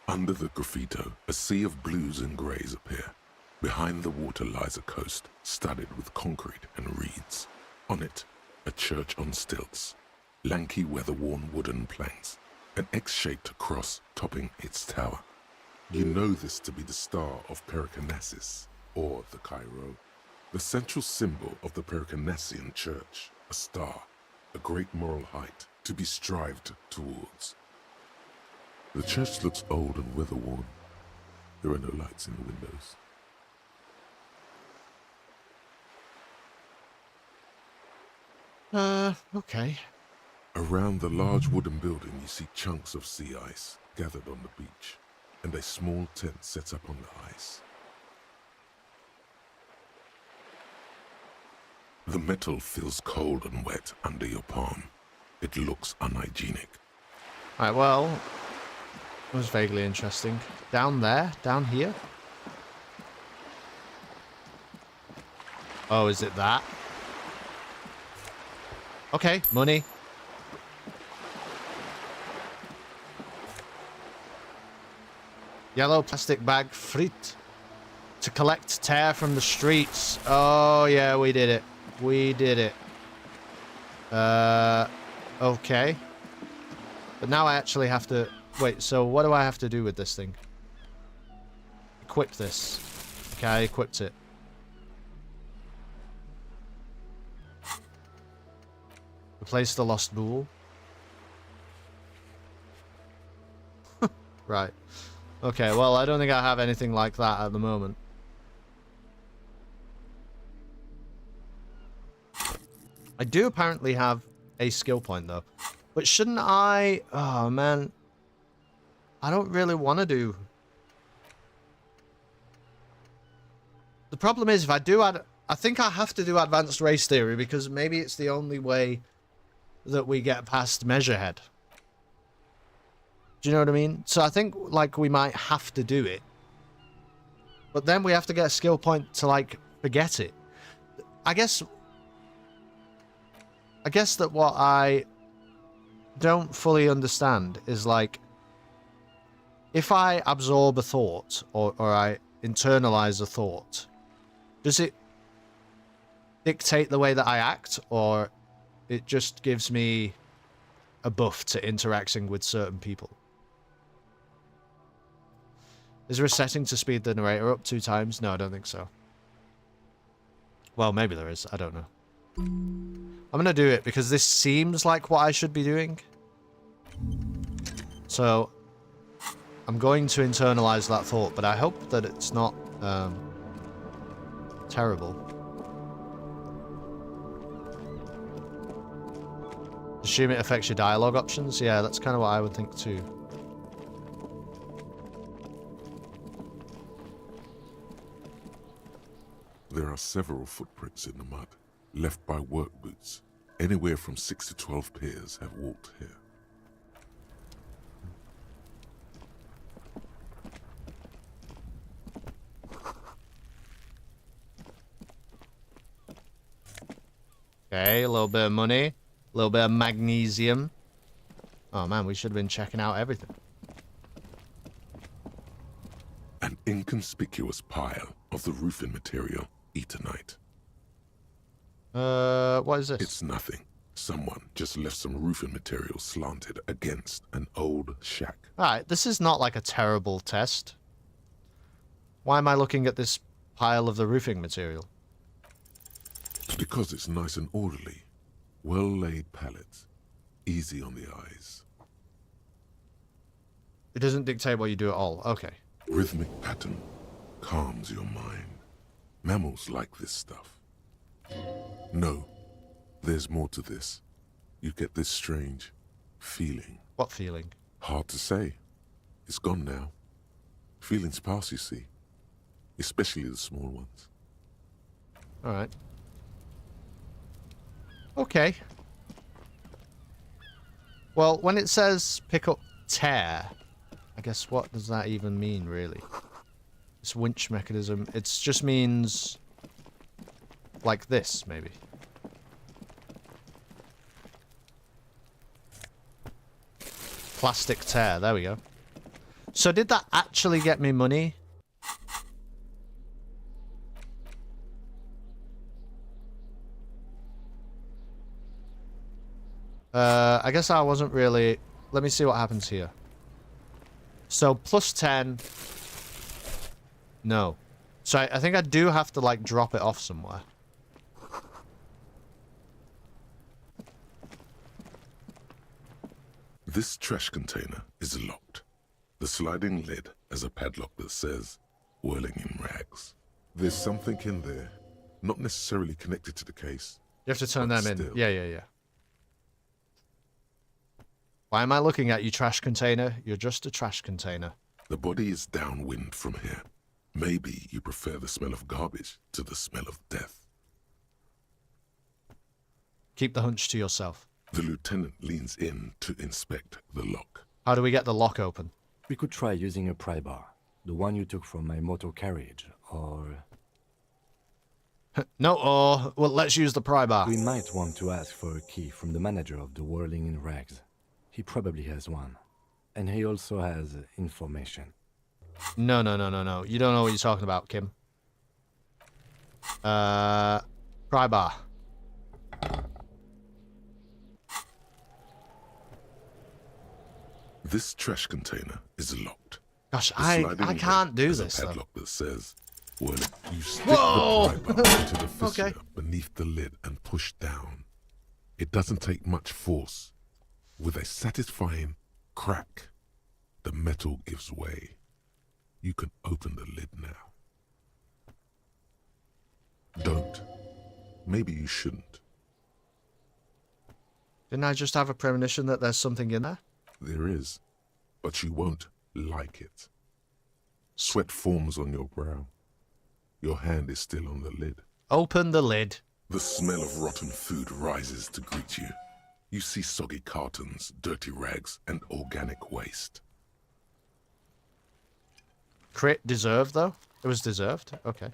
Under the graffito, a sea of blues and greys appear. Behind the water lies a coast studded with concrete and reeds. On it, a church on stilts, lanky weather-worn wooden planks, an X-shaped cross topping its tower. You know this to be the Star of Pericanasis, or the Cairo, the central symbol of the Pericanassian Church, a star, a great moral height to be strived towards. The church looks old and weather-worn. There are no lights in the windows. Okay. Around the large wooden building, you see chunks of sea ice gathered on the beach, and a small tent set up on the ice. The metal feels cold and wet under your palm. It looks unhygienic. Alright, well, it was vaguely interesting. Down there? Down here? Oh, is it that? Okay, money. Yellow plastic bag frit. To collect tear from the streets. Oh, yeah, we did it. We did it. Okay. But now I actually have to... Wait, so what do I have to do with this thing? equip this. Okay, I equipped it. Replace the lost bool. Right. Okay, well, I don't think I have anything like that at the moment. I do apparently have a skill point, though. But shouldn't I... Oh, man. I don't really want to do... The problem is, if I do add... I think I have to do advanced race theory, because maybe it's the only way that we get past Measurehead. Do you know what I mean? So I think, like, we might have to do it. But then we have to get a skill point to, like, forget it. I guess that what I don't fully understand is, like, if I absorb a thought, or I internalize a thought, does it dictate the way that I act, or it just gives me a buff to interacting with certain people? Is there a setting to speed the narrator up 2 times? No, I don't think so. Well, maybe there is. I don't know. I'm going to do it because this seems like what I should be doing. So, I'm going to internalize that thought, but I hope that it's not terrible. Assume it affects your dialogue options? Yeah, that's kind of what I would think too. There are several footprints in the mud, left by work boots. Anywhere from 6 to 12 pairs have walked here. Okay, a little bit of money, a little bit of magnesium. Oh man, we should have been checking out everything. An inconspicuous pile of the roofing material, Eternite. What is this? It's nothing. Someone just left some roofing material slanted against an old shack. Alright, this is not like a terrible test. Why am I looking at this pile of the roofing material? Because it's nice and orderly. Well-laid pallets. Easy on the eyes. It doesn't dictate what you do at all. Okay. Rhythmic pattern calms your mind. Mammals like this stuff. No, there's more to this. You get this strange feeling. What feeling? Hard to say. It's gone now. Feelings pass, you see. Especially the small ones. Alright. Okay. Well, when it says pick up tear, I guess what does that even mean, really? This winch mechanism, it just means like this, maybe. Plastic tear, there we go. So did that actually get me money? I guess I wasn't really... Let me see what happens here. So, plus 10. No. So, I think I do have to, like, drop it off somewhere. This trash container is locked. The sliding lid has a padlock that says, whirling in rags. There's something in there, not necessarily connected to the case. You have to turn them in. Still. Yeah. Why am I looking at you, trash container? You're just a trash container. The body is downwind from here. Maybe you prefer the smell of garbage to the smell of death. Keep the hunch to yourself. The lieutenant leans in to inspect the lock. How do we get the lock open? We could try using a pry bar, the one you took from my motor carriage, or... No, or... Well, let's use the pry bar. We might want to ask for a key from the manager of the Whirling in Rags. He probably has one. And he also has information. No. You don't know what you're talking about, Kim. Pry bar. This trash container is locked. Gosh, The I sliding can't lid do has this a though. padlock that says, well, you stick Whoa! the pry bar into the fissure Okay. beneath the lid and push down. It doesn't take much force. With a satisfying crack, the metal gives way. You can open the lid now. Don't. Maybe you shouldn't. Didn't I just have a premonition that there's something in there? There is, but you won't like it. Sweat forms on your brow. Your hand is still on the lid. Open the lid. The smell of rotten food rises to greet you. You see soggy cartons, dirty rags, and organic waste. Crit deserved though? It was deserved? Okay.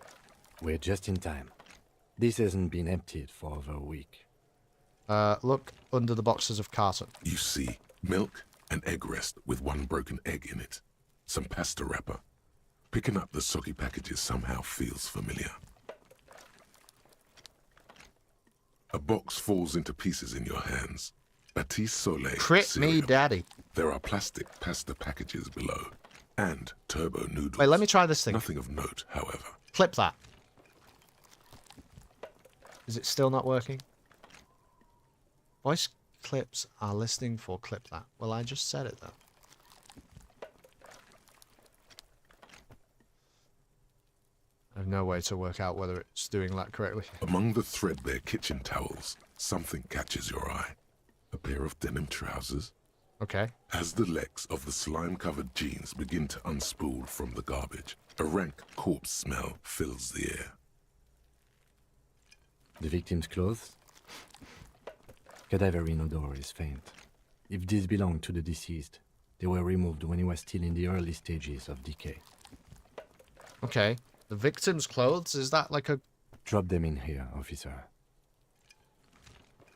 We're just in time. This hasn't been emptied for over a week. Look under the boxes of carton. You see milk and egg rest with one broken egg in it. Some pasta wrapper. Picking up the soggy packages somehow feels familiar. A box falls into pieces in your hands. Batiste Soleil Crit me cereal. daddy. There are plastic pasta packages below. And turbo noodles. Wait, let me try this thing. Nothing of note, however. Clip that. Is it still not working? Voice clips are listening for clip that. Well, I just said it though. I have no way to work out whether it's doing that correctly. Among the threadbare kitchen towels, something catches your eye. A pair of denim trousers. Okay. As the legs of the slime-covered jeans begin to unspool from the garbage, a rank corpse smell fills the air. The victim's clothes? Cadaverine odor is faint. If these belong to the deceased, they were removed when he was still in the early stages of decay. Okay. The victim's clothes, is that like a... Drop them in here, officer.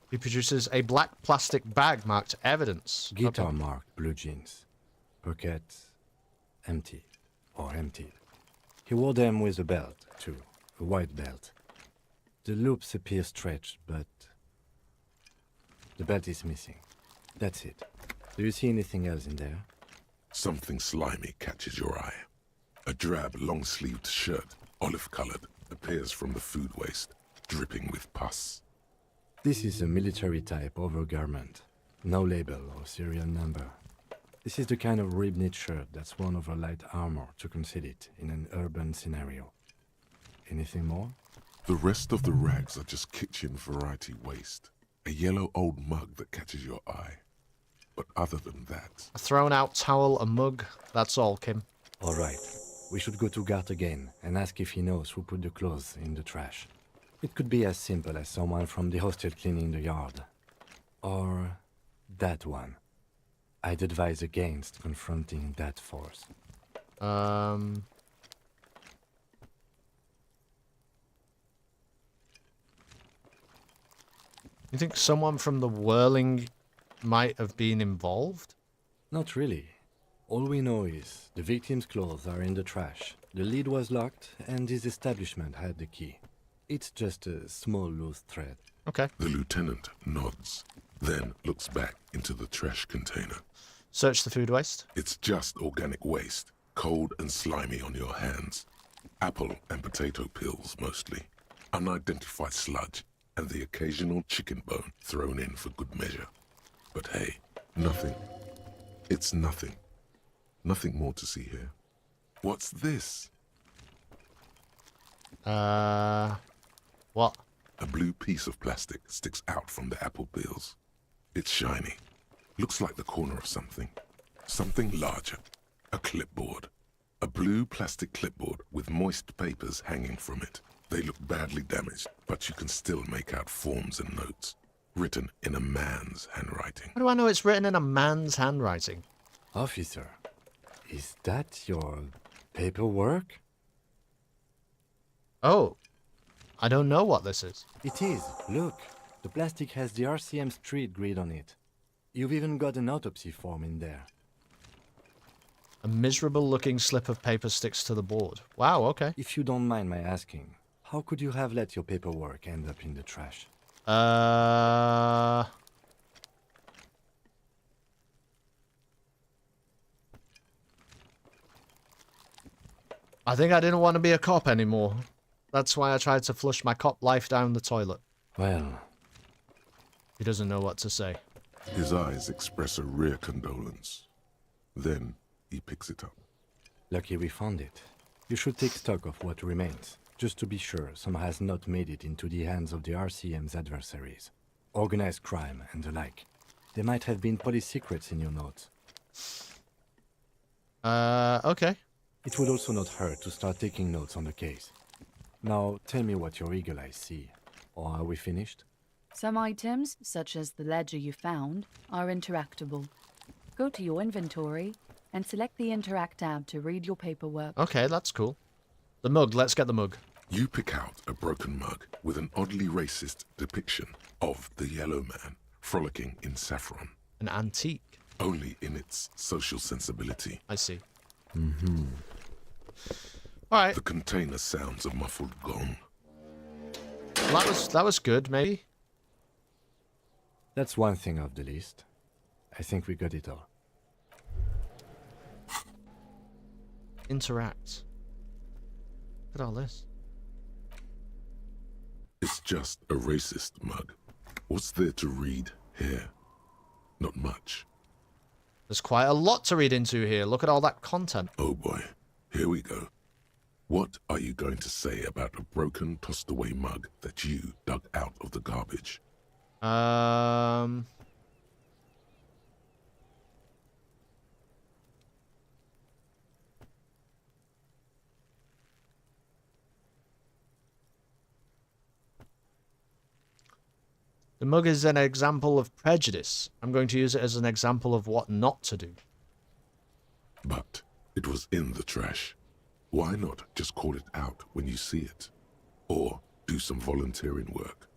He produces a black plastic bag marked evidence. Guitar Okay. marked blue jeans. Pockets empty or emptied. He wore them with a belt, too. A white belt. The loops appear stretched, but the belt is missing. That's it. Do you see anything else in there? Something slimy catches your eye. A drab, long-sleeved shirt, olive-colored, appears from the food waste, dripping with pus. This is a military-type overgarment. No label or serial number. This is the kind of rib-knit shirt that's worn over light armor to conceal it in an urban scenario. Anything more? The rest of the rags are just kitchen variety waste. A yellow old mug that catches your eye. But other than that, A thrown out towel, a mug. That's all, Kim. All right. We should go to Gart again and ask if he knows who put the clothes in the trash. It could be as simple as someone from the hostel cleaning the yard. Or that one. I'd advise against confronting that force. You think someone from the whirling might have been involved? Not really. All we know is the victim's clothes are in the trash. The lid was locked and his establishment had the key. It's just a small loose thread. Okay. the lieutenant nods, then looks back into the trash container. Search the food waste. It's just organic waste, cold and slimy on your hands. Apple and potato peels, mostly. Unidentified sludge, and the occasional chicken bone thrown in for good measure. But hey, nothing. It's nothing. Nothing more to see here. What's this? What? A blue piece of plastic sticks out from the apple peels. It's shiny. Looks like the corner of something. Something larger. A clipboard. A blue plastic clipboard with moist papers hanging from it. They look badly damaged, but you can still make out forms and notes. Written in a man's handwriting. How do I know it's written in a man's handwriting? Officer, is that your paperwork? Oh. I don't know what this is. It is. Look, the plastic has the RCM street grid on it. You've even got an autopsy form in there. A miserable looking slip of paper sticks to the board. Wow, okay. If you don't mind my asking, how could you have let your paperwork end up in the trash? I think I didn't want to be a cop anymore. That's why I tried to flush my cop life down the toilet. Well, He doesn't know what to say. His eyes express a rare condolence. Then he picks it up. lucky we found it. You should take stock of what remains, just to be sure some has not made it into the hands of the RCM's adversaries. Organized crime and the like. There might have been police secrets in your notes. Okay. It would also not hurt to start taking notes on the case. Now, tell me what your eagle eyes see. Or are we finished? Some items, such as the ledger you found, are interactable. Go to your inventory and select the Interact tab to read your paperwork. Okay, that's cool. The mug, let's get the mug. You pick out a broken mug with an oddly racist depiction of the Yellow Man frolicking in saffron, An antique. only in its social sensibility. I see. Alright, The container sounds a muffled gong. that was good, maybe. That's one thing off the list. I think we got it all. Interact. Look at all this. It's just a racist mug. What's there to read here? Not much. There's quite a lot to read into here. Look at all that content. Oh boy, here we go. What are you going to say about a broken, tossed away mug that you dug out of the garbage? The mug is an example of prejudice. I'm going to use it as an example of what not to do. But it was in the trash. Why not just call it out when you see it? Or do some volunteering work?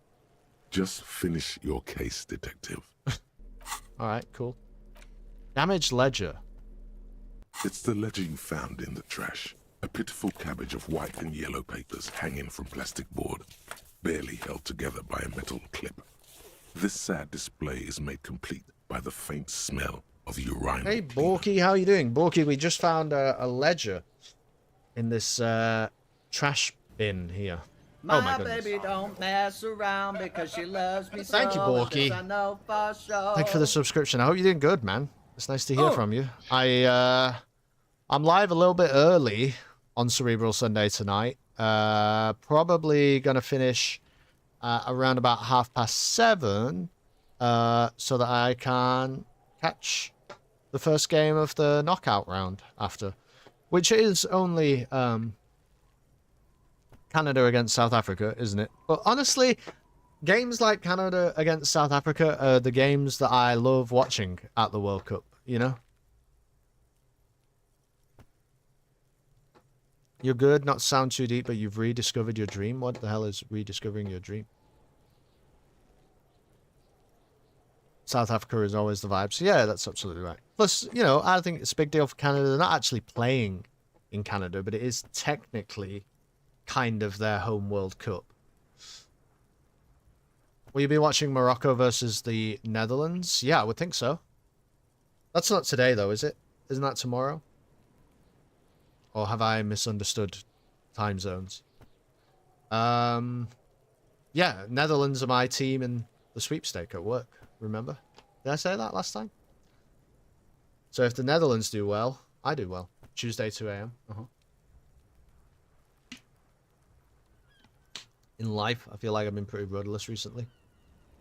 Just finish your case, detective. Alright, cool. Damaged ledger. It's the ledger you found in the trash. A pitiful cabbage of white and yellow papers hanging from plastic board, barely held together by a metal clip. This sad display is made complete by the faint smell of urinal. Hey, Borky, how you doing? Borky, we just found a ledger in this trash bin here. Oh my goodness. Baby don't mess around because she loves me so. Thank you, Borky. This I know for sure. Thank you for the subscription. I hope you're doing good, man. It's nice to hear from you. I'm live a little bit early on Cerebral Sunday tonight. Probably gonna finish around about 7:30, so that I can catch the first game of the knockout round after, which is only Canada against South Africa, isn't it? But honestly, games like Canada against South Africa are the games that I love watching at the World Cup, you know? You're good, not to sound too deep, but you've rediscovered your dream? What the hell is rediscovering your dream? South Africa is always the vibe. So yeah, that's absolutely right. Plus, you know, I think it's a big deal for Canada. They're not actually playing in Canada, but it is technically kind of their home World Cup. Will you be watching Morocco versus the Netherlands? Yeah, I would think so. That's not today, though, is it? Isn't that tomorrow? Or have I misunderstood time zones? Yeah, Netherlands are my team in the sweepstake at work, remember? Did I say that last time? So if the Netherlands do well, I do well. Tuesday, 2 a.m. In life, I feel like I've been pretty rudderless recently.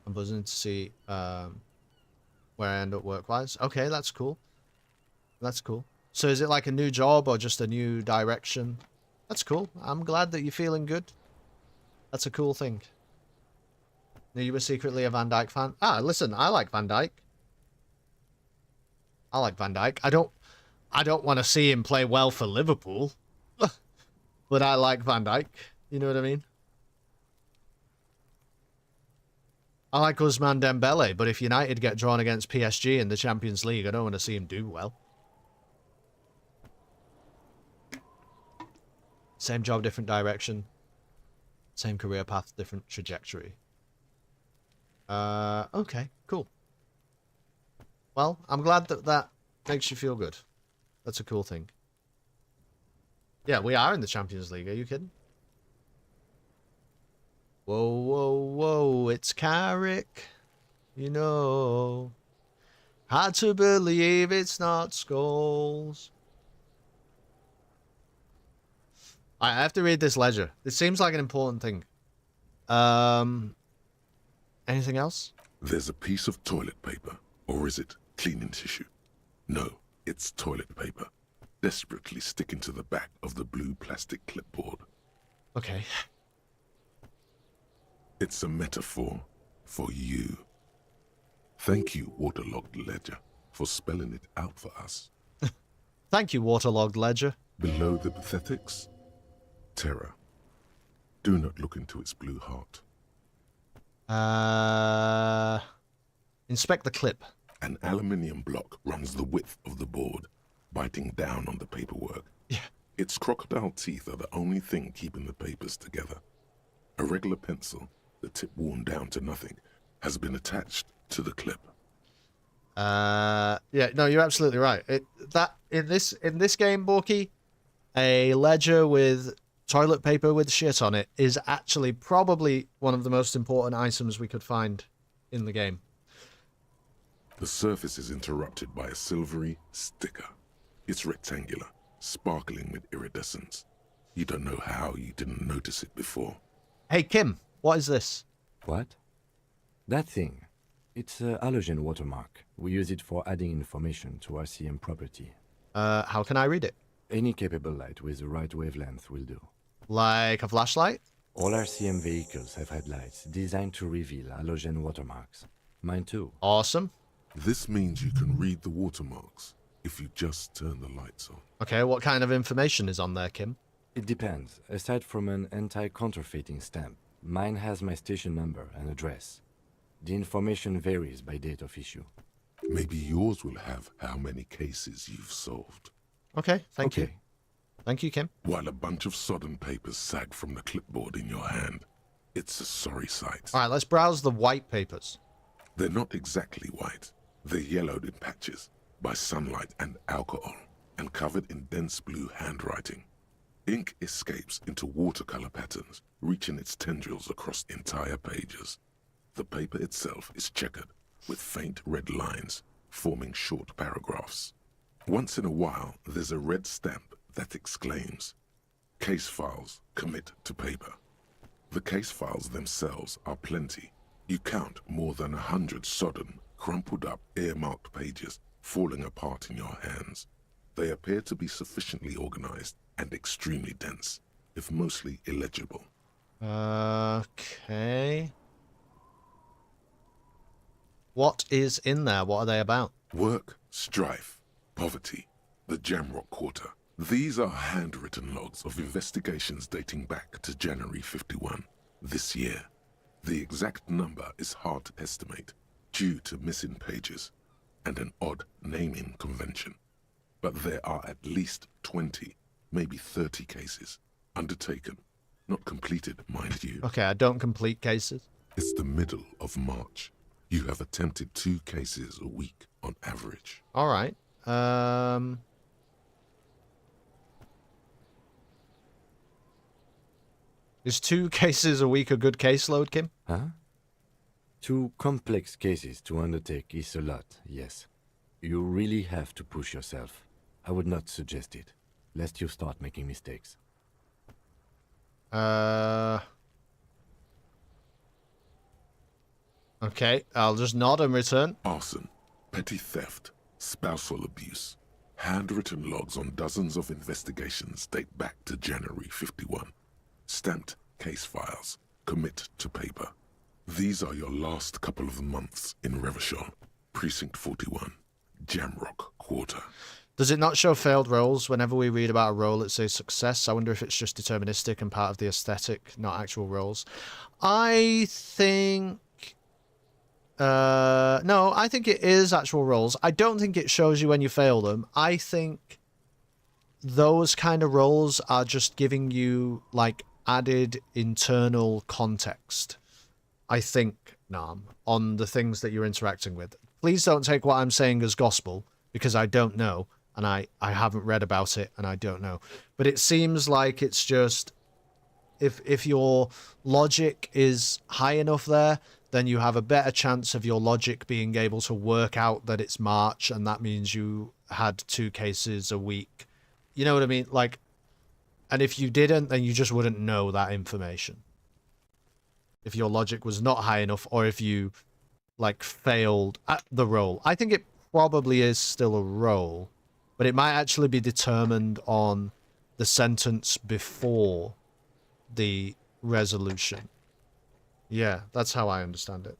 I'm buzzing to see where I end up work-wise. Okay, that's cool. That's cool. So is it like a new job or just a new direction? That's cool. I'm glad that you're feeling good. That's a cool thing. Knew you were secretly a Van Dijk fan. Ah, listen, I like Van Dijk. I like Van Dijk. I don't want to see him play well for Liverpool. But I like Van Dijk. You know what I mean? I like Ousmane Dembele, but if United get drawn against PSG in the Champions League, I don't want to see him do well. Same job, different direction. Same career path, different trajectory. Okay, cool. Well, I'm glad that that makes you feel good. That's a cool thing. Yeah, we are in the Champions League. Are you kidding? Whoa, whoa, whoa. It's Carrick. You know. Hard to believe it's not Skulls. I have to read this ledger. This seems like an important thing. Anything else? There's a piece of toilet paper, or is it cleaning tissue? No, it's toilet paper, desperately sticking to the back of the blue plastic clipboard. Okay. It's a metaphor for you. Thank you, Waterlogged Ledger, for spelling it out for us. Thank you, Waterlogged Ledger. Below the pathetics, terror. Do not look into its blue heart. Inspect the clip. An aluminium block runs the width of the board, biting down on the paperwork. Yeah. Its crocodile teeth are the only thing keeping the papers together. A regular pencil, the tip worn down to nothing, has been attached to the clip. Yeah, no, you're absolutely right. In this game, Borky, a ledger with toilet paper with shit on it is actually probably one of the most important items we could find in the game. The surface is interrupted by a silvery sticker. It's rectangular, sparkling with iridescence. You don't know how you didn't notice it before. Hey, Kim, what is this? What? That thing. It's a halogen watermark. We use it for adding information to RCM property. How can I read it? Any capable light with the right wavelength will do. Like a flashlight? All RCM vehicles have headlights designed to reveal halogen watermarks. Mine too. Awesome. This means you can read the watermarks if you just turn the lights on. Okay, what kind of information is on there, Kim? It depends. Aside from an anti-counterfeiting stamp, mine has my station number and address. The information varies by date of issue. Maybe yours will have how many cases you've solved. Okay, thank you. Thank you, Kim. While a bunch of sodden papers sag from the clipboard in your hand, it's a sorry sight. All right, let's browse the white papers. They're not exactly white. They're yellowed in patches by sunlight and alcohol, and covered in dense blue handwriting. Ink escapes into watercolor patterns, reaching its tendrils across entire pages. The paper itself is checkered, with faint red lines, forming short paragraphs. Once in a while, there's a red stamp that exclaims, "Case files, commit to paper." The case files themselves are plenty. You count more than 100 sodden, crumpled up, earmarked pages falling apart in your hands. They appear to be sufficiently organized and extremely dense, if mostly illegible. Okay. What is in there? What are they about? Work, strife, poverty, the Jamrock Quarter. These are handwritten logs of investigations dating back to January 51, this year. The exact number is hard to estimate, due to missing pages and an odd naming convention. But there are at least 20, maybe 30 cases, undertaken, not completed, mind you. Okay, I don't complete cases. It's the middle of March. You have attempted 2 cases a week on average. All right. Is 2 cases a week a good caseload, Kim? Huh? 2 complex cases to undertake is a lot, yes. You really have to push yourself. I would not suggest it, lest you start making mistakes. Okay, I'll just nod and return. Arson, petty theft, spousal abuse. Handwritten logs on dozens of investigations date back to January 51. Stamped case files. Commit to paper. These are your last couple of months in Revachol, Precinct 41, Jamrock Quarter. Does it not show failed rolls? Whenever we read about a roll, it says success. I wonder if it's just deterministic and part of the aesthetic, not actual rolls. I think... no, I think it is actual rolls. I don't think it shows you when you fail them. I think those kind of rolls are just giving you, like, added internal context. I think, Nam, on the things that you're interacting with. Please don't take what I'm saying as gospel, because I don't know. and I haven't read about it, and I don't know. But it seems like it's just, if your logic is high enough there, then you have a better chance of your logic being able to work out that it's March, and that means you had 2 cases a week. You know what I mean? Like, and if you didn't, then you just wouldn't know that information. If your logic was not high enough, or if you, like, failed at the roll. I think it probably is still a roll, but it might actually be determined on the sentence before the resolution. Yeah, that's how I understand it.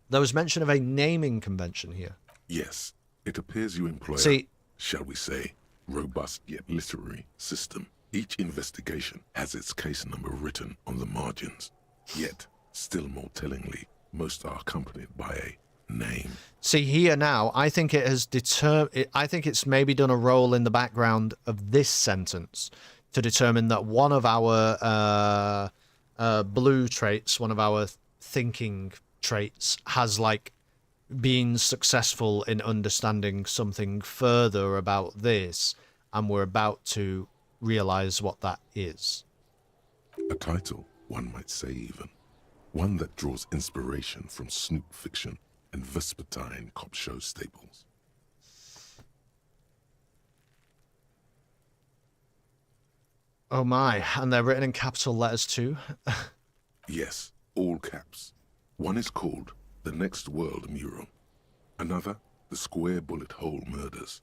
There was mention of a naming convention here. Yes, it appears you employ See, shall we say, robust yet literary system. Each investigation has its case number written on the margins. Yet, still more tellingly, most are accompanied by a name. see here now, I think it has I think it's maybe done a roll in the background of this sentence to determine that one of our blue traits, one of our thinking traits, has, like, been successful in understanding something further about this, and we're about to realize what that is. A title, one might say even. One that draws inspiration from snoop fiction and vespertine cop show staples. Oh my, and they're written in capital letters too? Yes, all caps. One is called The Next World Mural. Another, The Square Bullet Hole Murders.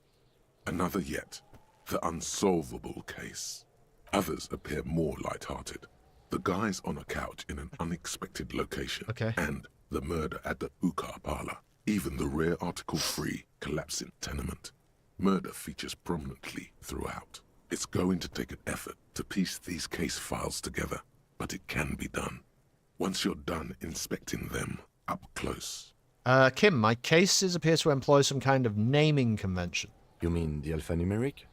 Another yet, The Unsolvable Case. Others appear more light-hearted. The guys on a couch in an unexpected location. Okay. And the murder at the hookah parlor. Even the rare article-free collapsing tenement. Murder features prominently throughout. It's going to take an effort to piece these case files together, but it can be done. Once you're done inspecting them up close. Kim, my cases appear to employ some kind of naming convention. You mean the alphanumeric?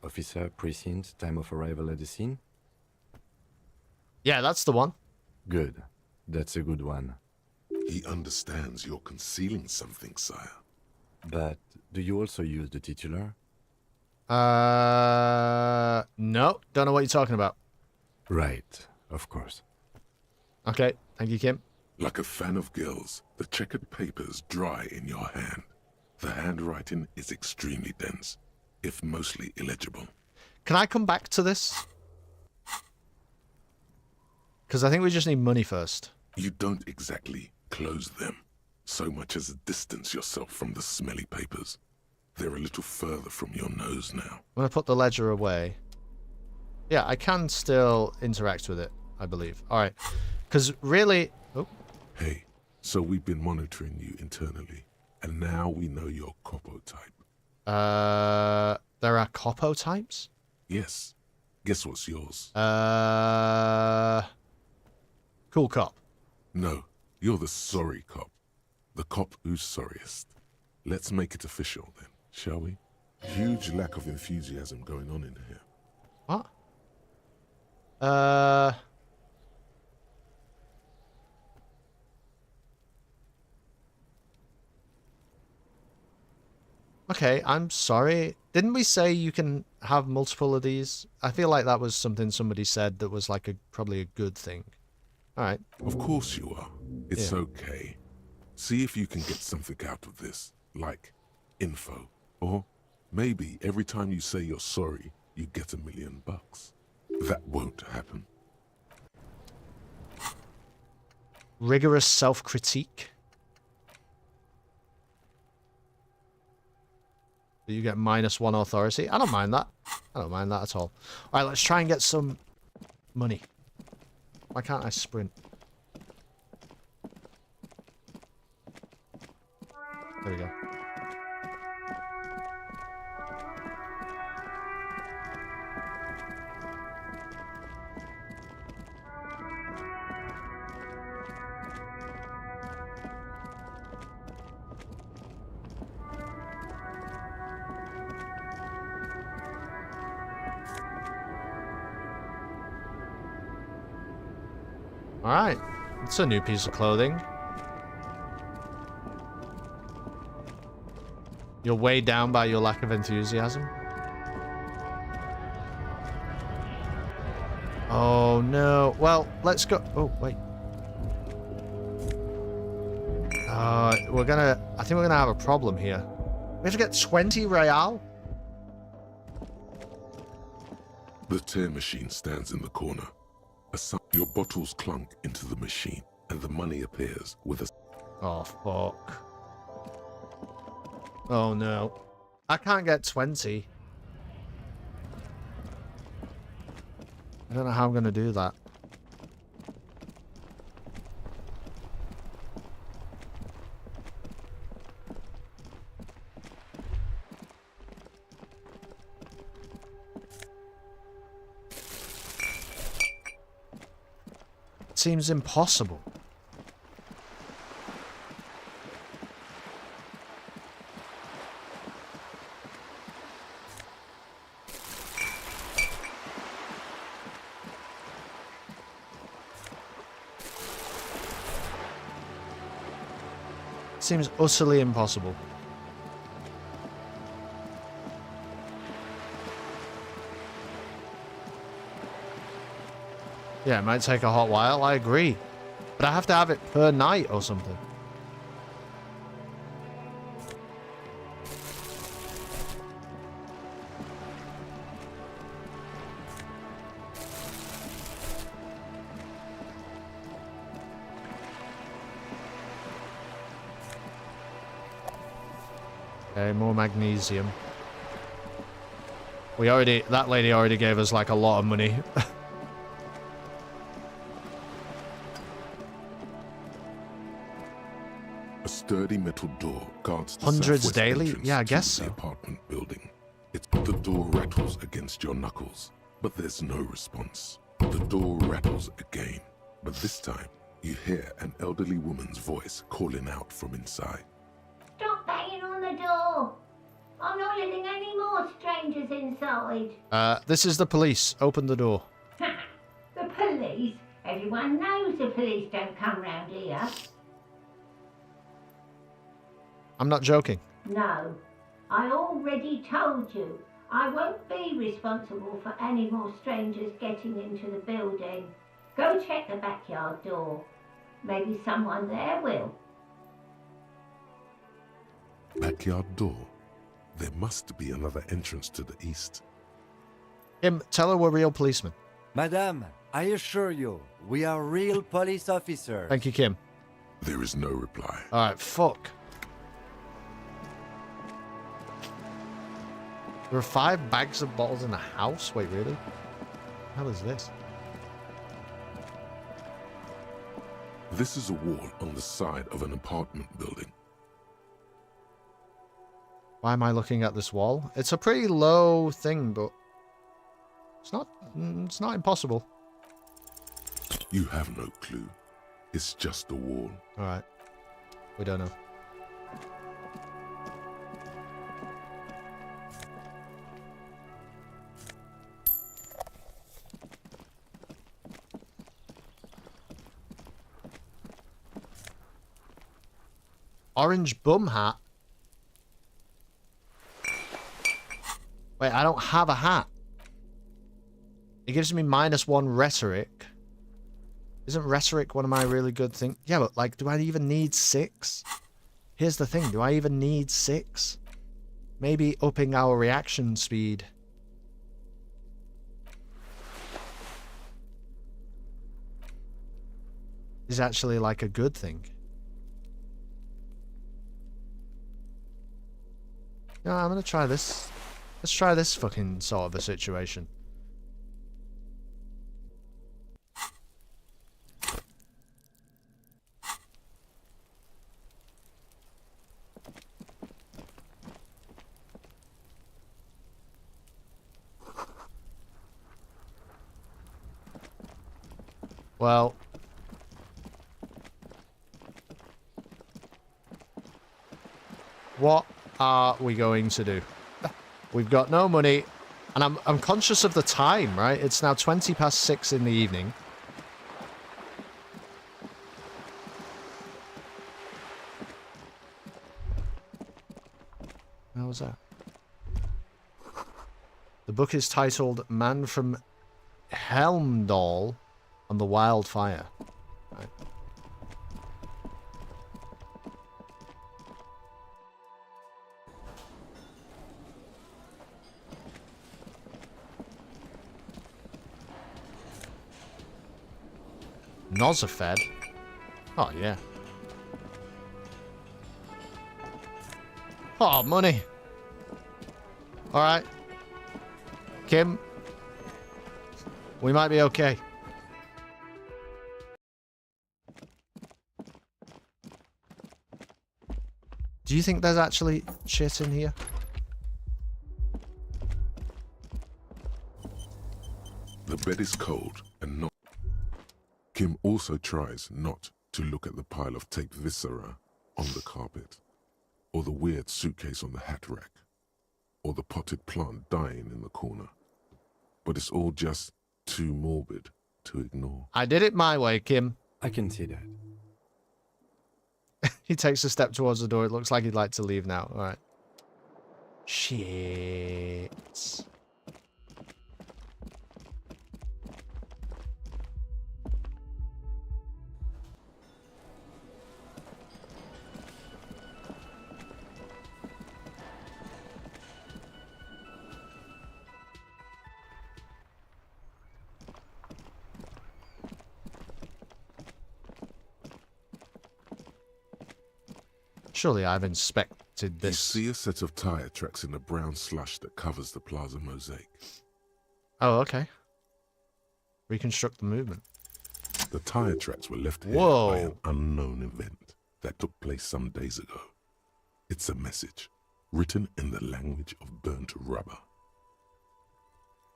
Officer, precinct, time of arrival at the scene? Yeah, that's the one. Good. That's a good one. He understands you're concealing something, sire. But do you also use the titular? No, don't know what you're talking about. Right, of course. Okay, thank you, Kim. Like a fan of girls, the checkered papers dry in your hand. The handwriting is extremely dense, if mostly illegible. Can I come back to this? Because I think we just need money first. You don't exactly close them, so much as distance yourself from the smelly papers. They're a little further from your nose now. I'm going to put the ledger away. Yeah, I can still interact with it, I believe. Alright. Because really... Oh. Hey, so we've been monitoring you internally, and now we know your copo type. There are copo types? Yes. Guess what's yours? Cool cop. No, you're the sorry cop. The cop who's sorriest. Let's make it official then, shall we? Huge lack of enthusiasm going on in here. What? Okay, I'm sorry. Didn't we say you can have multiple of these? I feel like that was something somebody said that was like probably a good thing. Alright. Of course you are. It's Yeah. okay. See if you can get something out of this, like info. Or maybe every time you say you're sorry, you get $1 million. That won't happen. Rigorous self-critique. You get -1 authority. I don't mind that. I don't mind that at all. Alright, let's try and get some money. Why can't I sprint? There we go. Alright. It's a new piece of clothing. You're weighed down by your lack of enthusiasm. Oh no. Well, let's go. Oh, wait. I think we're gonna have a problem here. We have to get 20 real? The tear machine stands in the corner. Your bottles clunk into the machine, and the money appears with a... Oh, fuck. Oh, no. I can't get 20. I don't know how I'm going to do that. Seems impossible. Seems utterly impossible. Yeah, it might take a hot while, I agree. But I have to have it per night or something. Okay, more magnesium. That lady already gave us like a lot of money. A sturdy metal door guards the Hundreds southwest daily? entrance Yeah, I to guess the so. apartment building. The door rattles against your knuckles, but there's no response. The door rattles again, but this time you hear an elderly woman's voice calling out from inside. Stop banging on the door! I'm not letting any more strangers inside. This is the police. Open the door. The police? Everyone knows the police don't come round here. I'm not joking. No, I already told you. I won't be responsible for any more strangers getting into the building. Go check the backyard door. Maybe someone there will. Backyard door? There must be another entrance to the east. Kim, tell her we're real policemen. Madame, I assure you, we are real police officers. Thank you, Kim. There is no reply. Alright, fuck. There are 5 bags of bottles in the house? Wait, really? What the hell is this? This is a wall on the side of an apartment building. Why am I looking at this wall? It's a pretty low thing, but it's not impossible. You have no clue. It's just a wall. Alright. We don't know. Orange bum hat? Wait, I don't have a hat. It gives me -1 rhetoric. Isn't rhetoric one of my really good things? Yeah, but like, do I even need 6? Here's the thing, do I even need 6? Maybe upping our reaction speed. Is actually like a good thing. No, I'm gonna try this. Let's try this fucking sort of a situation. Well, what are we going to do? We've got no money, and I'm conscious of the time, right? It's now 6:20 in the evening. How was that? The book is titled Man from Helmdall on the Wildfire. Right. Nosafed? Oh, yeah. Oh, money. Alright. Kim. We might be okay. Do you think there's actually shit in here? The bed is cold and not. Kim also tries not to look at the pile of taped viscera on the carpet, or the weird suitcase on the hat rack, or the potted plant dying in the corner. But it's all just too morbid to ignore. I did it my way, Kim. I can see that. He takes a step towards the door. It looks like he'd like to leave now. All right. Shit. Surely I've inspected this. You see a set of tire tracks in the brown slush that covers the plaza mosaic. Oh, okay. Reconstruct the movement. The tire tracks were left here Whoa. by an unknown event that took place some days ago. It's a message, written in the language of burnt rubber.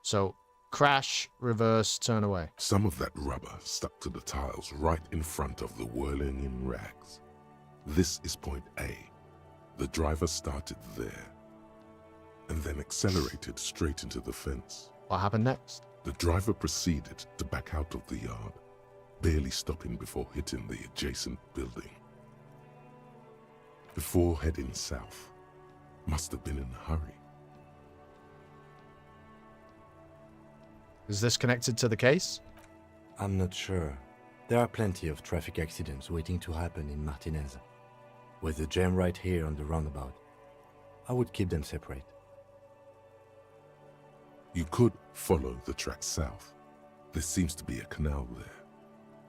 So, crash, reverse, turn away. Some of that rubber stuck to the tiles right in front of the whirling in rags. This is point A. The driver started there and then accelerated straight into the fence. What happened next? The driver proceeded to back out of the yard, barely stopping before hitting the adjacent building. Before heading south, must have been in a hurry. Is this connected to the case? I'm not sure. There are plenty of traffic accidents waiting to happen in Martinez. With the jam right here on the roundabout, I would keep them separate. You could follow the track south. There seems to be a canal there.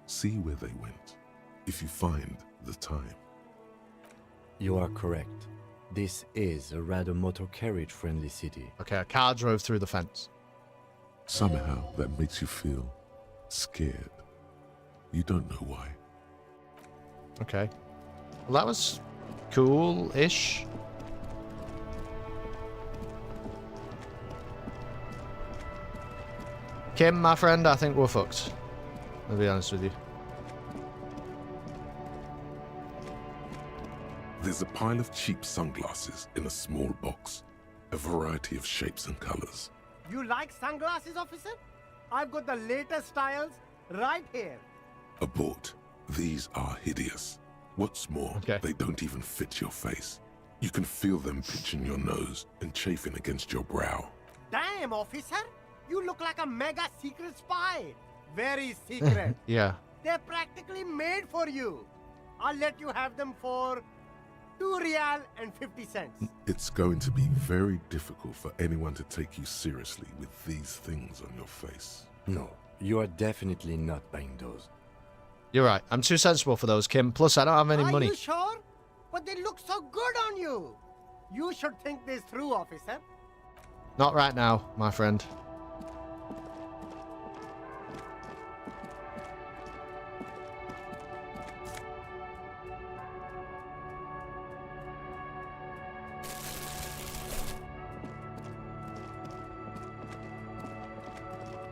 See where they went, if you find the time. You are correct. This is a rather motor carriage friendly city. Okay, a car drove through the fence. Somehow that makes you feel scared. You don't know why. Okay. Well, that was cool-ish. Kim, my friend, I think we're fucked. I'll be honest with you. There's a pile of cheap sunglasses in a small box, a variety of shapes and colors. You like sunglasses, officer? I've got the latest styles right here. Abort. These are hideous. What's more, they don't even fit your face. You can feel them pinching your nose and chafing against your brow. Damn, officer! You look like a mega secret spy. Very secret. Yeah. They're practically made for you. I'll let you have them for 2 real and 50 cents. It's going to be very difficult for anyone to take you seriously with these things on your face. No, you are definitely not buying those. You're right. I'm too sensible for those, Kim. Plus, I don't have any money. Are you sure? But they look so good on you. You should think this through, officer. Not right now, my friend.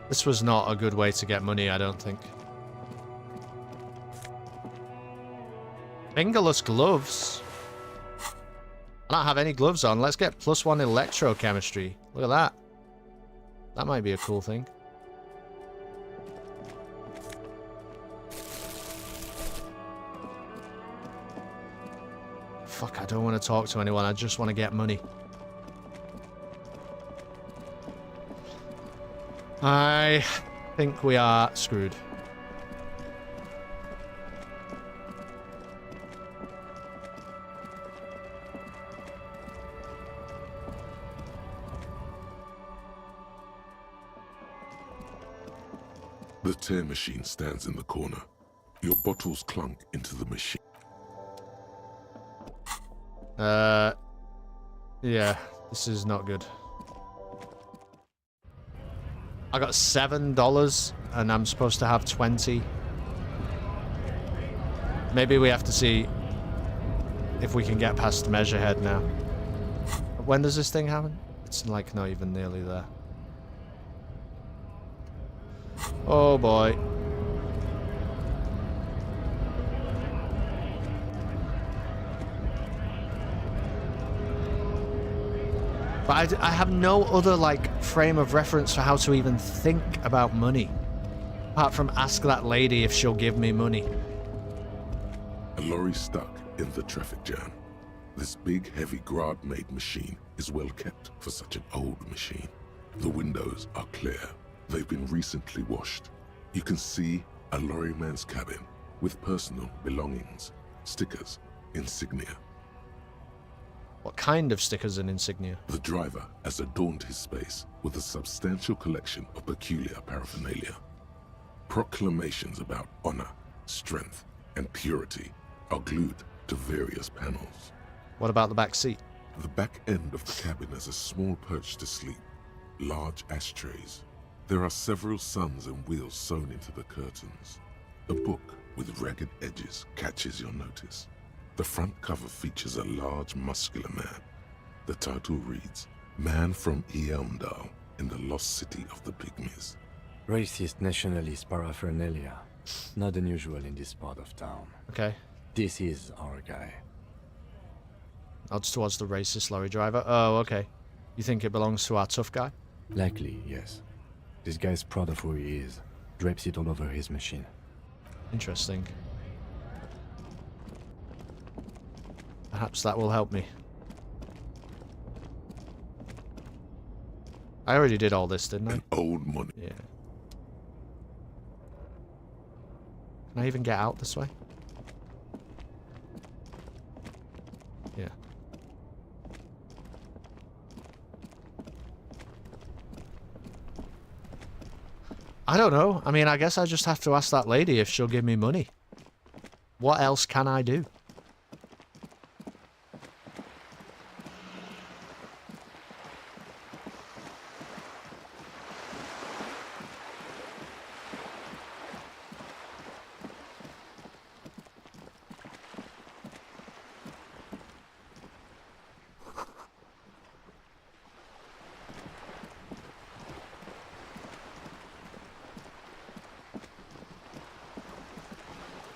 This was not a good way to get money, I don't think. Fingerless gloves. I don't have any gloves on. Let's get +1 electrochemistry. Look at that. That might be a cool thing. Fuck, I don't want to talk to anyone. I just want to get money. I think we are screwed. The tear machine stands in the corner. Your bottles clunk into the machine. Yeah, this is not good. I got $7 and I'm supposed to have 20. Maybe we have to see if we can get past Measurehead now. When does this thing happen? It's like not even nearly there. Oh boy. But I have no other, like, frame of reference for how to even think about money. Apart from ask that lady if she'll give me money. A lorry stuck in the traffic jam. This big, heavy Grad-made machine is well kept for such an old machine. The windows are clear. They've been recently washed. You can see a lorryman's cabin with personal belongings, stickers, insignia. What kind of stickers and insignia? The driver has adorned his space with a substantial collection of peculiar paraphernalia. Proclamations about honor, strength, and purity are glued to various panels. What about the back seat? The back end of the cabin has a small perch to sleep, large ashtrays. There are several suns and wheels sewn into the curtains. A book with ragged edges catches your notice. The front cover features a large, muscular man. The title reads, Man from Eamdal in the Lost City of the Pygmies. Racist nationalist paraphernalia. Not unusual in this part of town. Okay. This is our guy. Odds towards the racist lorry driver. Oh, okay. You think it belongs to our tough guy? Likely, yes. This guy's proud of who he is. Drapes it all over his machine. Interesting. Perhaps that will help me. I already did all this, didn't I? An old money. Yeah. Can I even get out this way? Yeah. I don't know. I mean, I guess I just have to ask that lady if she'll give me money. What else can I do?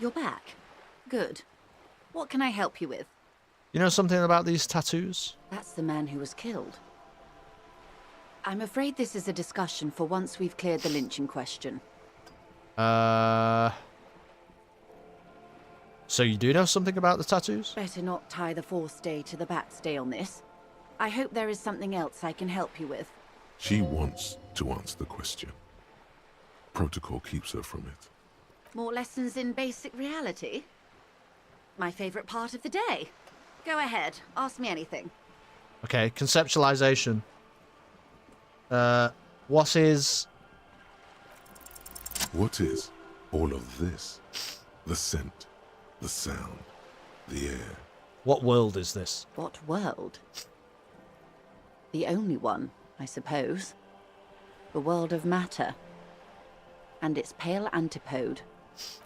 You're back. Good. What can I help you with? You know something about these tattoos? That's the man who was killed. I'm afraid this is a discussion for once we've cleared the lynching question. So you do know something about the tattoos? Better not tie the fourth day to the bat's day on this. I hope there is something else I can help you with. She wants to answer the question. Protocol keeps her from it. More lessons in basic reality? My favorite part of the day. Go ahead, ask me anything. Okay, conceptualization. What is all of this? The scent, the sound, the air. What world is this? What world? The only one, I suppose. The world of matter. And its pale antipode.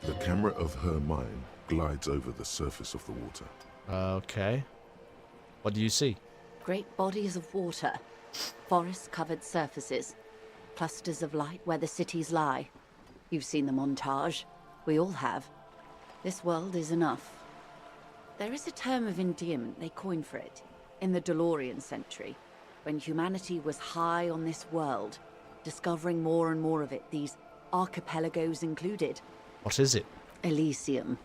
The camera of her mind glides over the surface of the water. Okay. What do you see? Great bodies of water. Forest-covered surfaces. Clusters of light where the cities lie. You've seen the montage. We all have. This world is enough. There is a term of endearment they coined for it. In the DeLorean century. When humanity was high on this world. Discovering more and more of it. These archipelagos included. What is it? Elysium.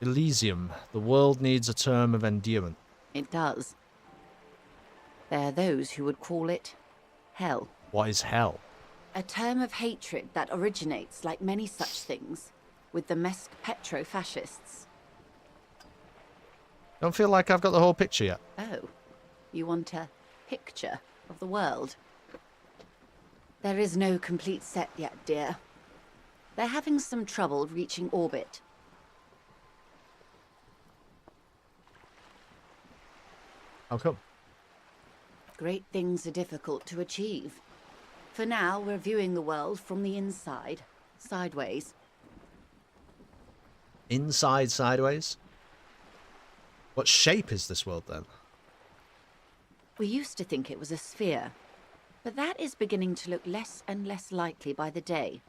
Elysium. The world needs a term of endearment. It does. There are those who would call it hell. What is hell? A term of hatred that originates, like many such things, with the Mesk petro-fascists. Don't feel like I've got the whole picture yet. Oh, you want a picture of the world? There is no complete set yet, dear. They're having some trouble reaching orbit. How come? Great things are difficult to achieve. For now, we're viewing the world from the inside, sideways. Inside, sideways? What shape is this world then? We used to think it was a sphere, but that is beginning to look less and less likely by the day.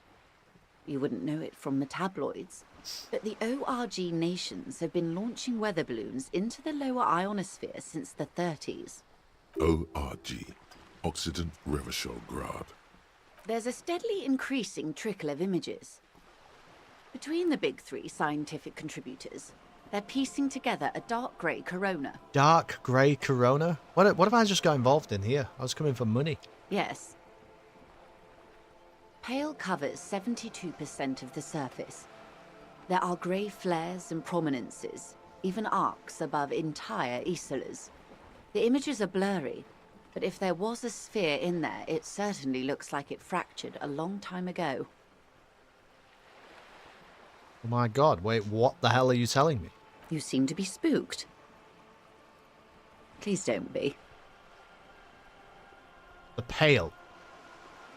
You wouldn't know it from the tabloids, but the ORG nations have been launching weather balloons into the lower ionosphere since the 30s. ORG, Occident Revachol Grad. There's a steadily increasing trickle of images. Between the big three scientific contributors, they're piecing together a dark grey corona. Dark grey corona? What have I just got involved in here? I was coming for money. Yes. Pale covers 72% of the surface. There are grey flares and prominences, even arcs above entire isolas. The images are blurry, but if there was a sphere in there, it certainly looks like it fractured a long time ago. Oh my god, wait, what the hell are you telling me? You seem to be spooked. Please don't be. The pale.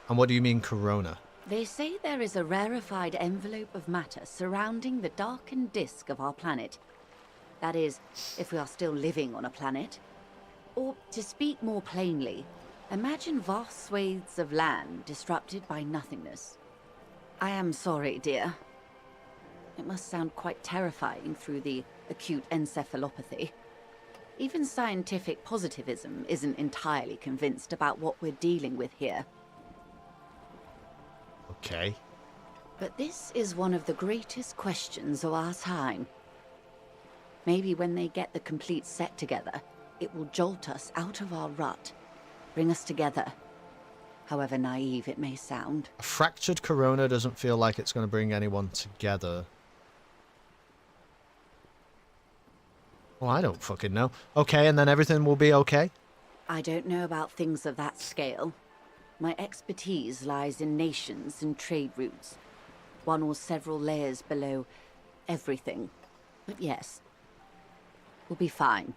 And what do you mean corona? They say there is a rarefied envelope of matter surrounding the darkened disk of our planet. That is, if we are still living on a planet. Or, to speak more plainly, imagine vast swathes of land disrupted by nothingness. I am sorry, dear. It must sound quite terrifying through the acute encephalopathy. Even scientific positivism isn't entirely convinced about what we're dealing with here. Okay. But this is one of the greatest questions of our time. Maybe when they get the complete set together, it will jolt us out of our rut, bring us together, however naive it may sound. A fractured corona doesn't feel like it's going to bring anyone together. Well, I don't fucking know. Okay, and then everything will be okay? I don't know about things of that scale. My expertise lies in nations and trade routes, one or several layers below everything. But yes, we'll be fine.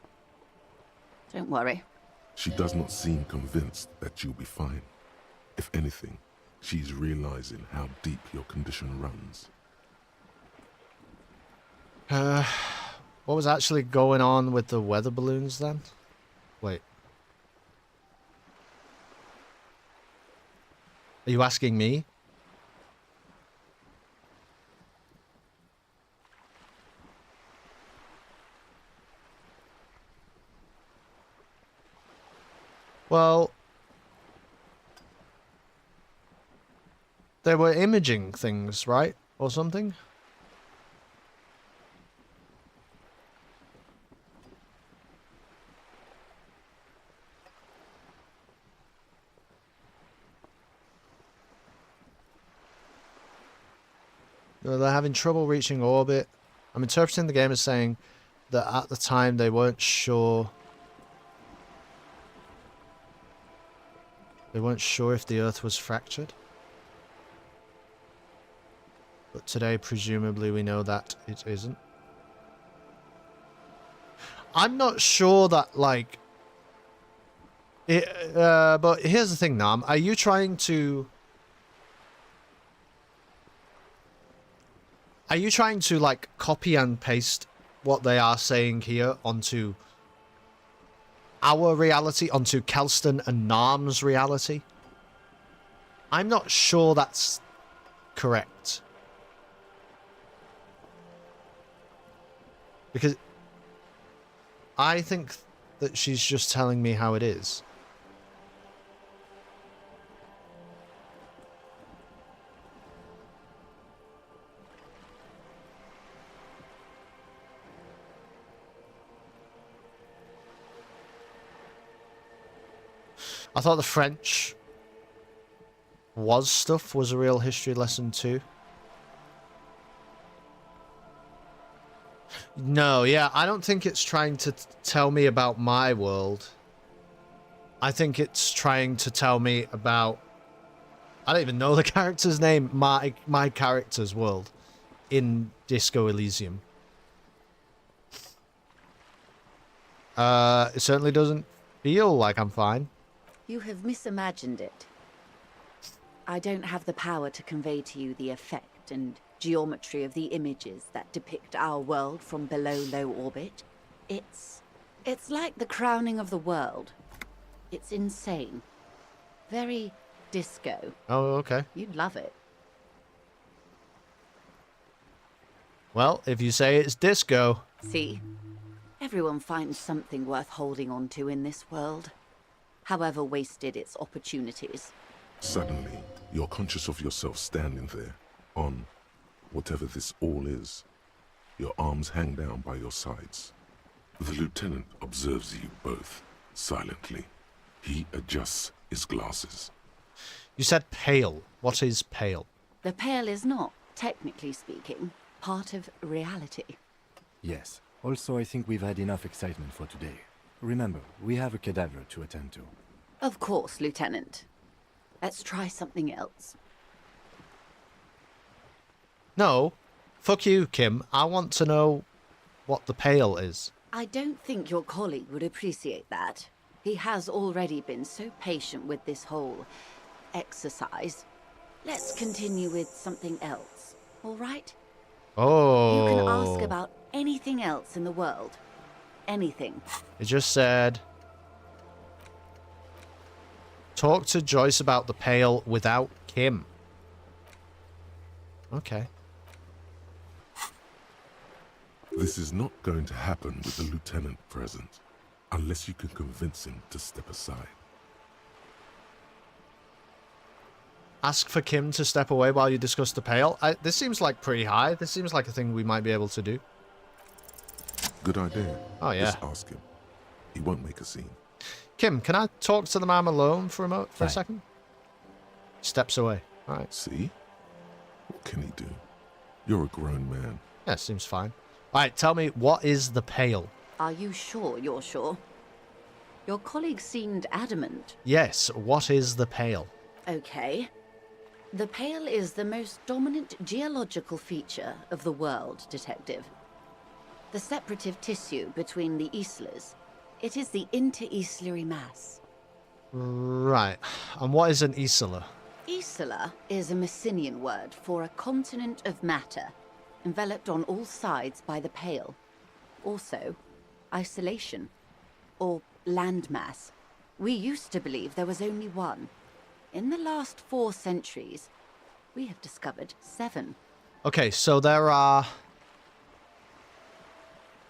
Don't worry. She does not seem convinced that you'll be fine. If anything, she's realizing how deep your condition runs. What was actually going on with the weather balloons then? Wait. Are you asking me? Well, they were imaging things, right? Or something? They're having trouble reaching orbit. I'm interpreting the game as saying that at the time they weren't sure. They weren't sure if the Earth was fractured. But today, presumably, we know that it isn't. I'm not sure that, like... but here's the thing, Nam. Are you trying to... Are you trying to, like, copy and paste what they are saying here onto our reality, onto Kelston and Nam's reality? I'm not sure that's correct. Because I think that she's just telling me how it is. I thought the French was a real history lesson too. No, yeah, I don't think it's trying to tell me about my world. I think it's trying to tell me about... I don't even know the character's name. My character's world in Disco Elysium. It certainly doesn't feel like I'm fine. You have misimagined it. I don't have the power to convey to you the effect and geometry of the images that depict our world from below low orbit. It's like the crowning of the world. It's insane. Very disco. Oh, okay. You'd love it. Well, if you say it's disco... See? Everyone finds something worth holding on to in this world, however wasted its opportunities. Suddenly, you're conscious of yourself standing there, on whatever this all is. Your arms hang down by your sides. The lieutenant observes you both, silently. He adjusts his glasses. You said pale. What is pale? The pale is not, technically speaking, part of reality. Yes. Also, I think we've had enough excitement for today. Remember, we have a cadaver to attend to. Of course, Lieutenant. Let's try something else. No. Fuck you, Kim. I want to know what the pale is. I don't think your colleague would appreciate that. He has already been so patient with this whole exercise. Let's continue with something else, all right? Oh. You can ask about anything else in the world. Anything. It just said... Talk to Joyce about the pale without Kim. Okay. This is not going to happen with the lieutenant present, unless you can convince him to step aside. Ask for Kim to step away while you discuss the pale. This seems like pretty high. This seems like a thing we might be able to do. Good idea. Oh, yeah. Just ask him. He won't make a scene. Kim, can I talk to the man alone for a second? Steps away. All right. See? What can he do? You're a grown man. Yeah, seems fine. All right, tell me, what is the pale? Are you sure you're sure? Your colleague seemed adamant. Yes, what is the pale? Okay. The pale is the most dominant geological feature of the world, Detective. The separative tissue between the islas. It is the inter-islary mass. Right. And what is an isla? Isla is a Messinian word for a continent of matter, enveloped on all sides by the pale. Also, isolation, or landmass. We used to believe there was only one. In the last 4 centuries, we have discovered 7. Okay, so there are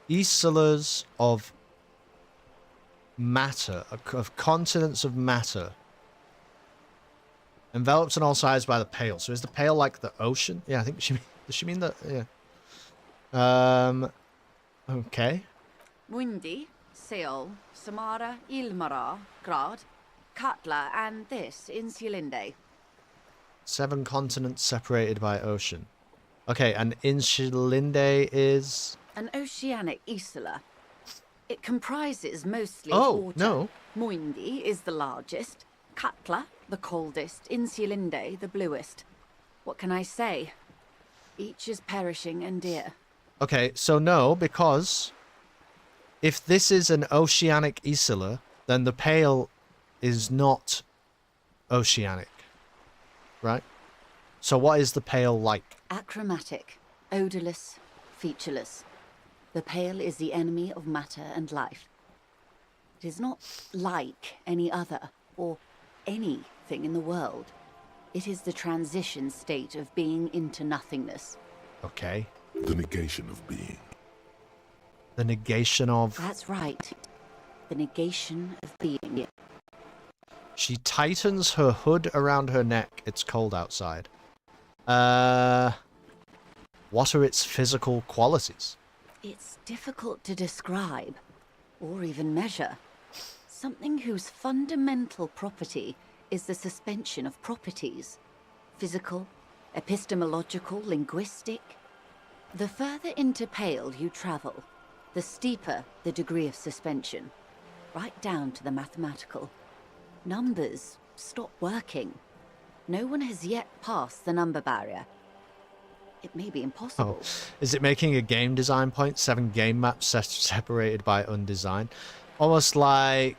islas of matter, of continents of matter, enveloped on all sides by the pale. So is the pale like the ocean? Yeah, I think does she mean that? Yeah. Okay. Mundi, Seol, Samara, Ilmara, Grad, Katla, and this, Insulinde. 7 continents separated by ocean. Okay, and Insulinde is... An oceanic isla. It comprises mostly Oh, water. no. Muindi is the largest, Katla the coldest, Insulinde the bluest. What can I say? Each is perishing and dear. Okay, so no, because if this is an oceanic isla, then the pale is not oceanic, right? So what is the pale like? Achromatic, odorless, featureless. The pale is the enemy of matter and life. It is not like any other, or anything in the world. It is the transition state of being into nothingness. Okay. The negation of being. The negation of... That's right. The negation of being. She tightens her hood around her neck. It's cold outside. What are its physical qualities? It's difficult to describe, or even measure. something whose fundamental property is the suspension of properties. Physical, epistemological, linguistic. The further into Pale you travel, the steeper the degree of suspension, right down to the mathematical. Numbers stop working. No one has yet passed the number barrier. It may be impossible. Oh. Is it making a game design point? 7 game maps separated by undesign? Almost like...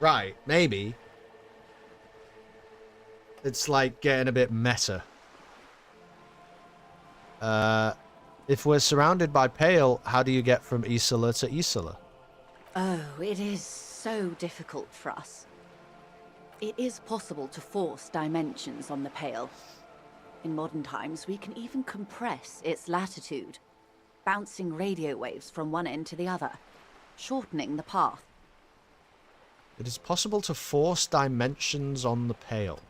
Right, maybe. It's like getting a bit meta. If we're surrounded by Pale, how do you get from Isola to Isola? Oh, it is so difficult for us. It is possible to force dimensions on the Pale. In modern times, we can even compress its latitude, bouncing radio waves from one end to the other, shortening the path. It is possible to force dimensions on the Pale.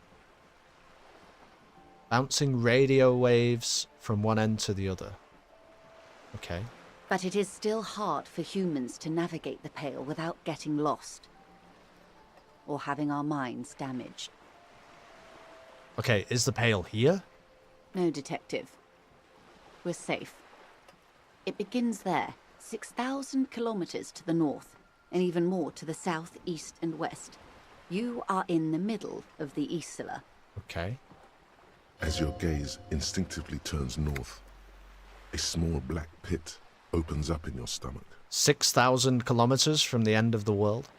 Bouncing radio waves from one end to the other. Okay. But it is still hard for humans to navigate the Pale without getting lost. Or having our minds damaged. Okay, is the Pale here? No, Detective. We're safe. It begins there, 6,000 kilometers to the north, and even more to the south, east, and west. You are in the middle of the Isola. Okay. As your gaze instinctively turns north, a small black pit opens up in your stomach. 6,000 kilometers from the end of the world?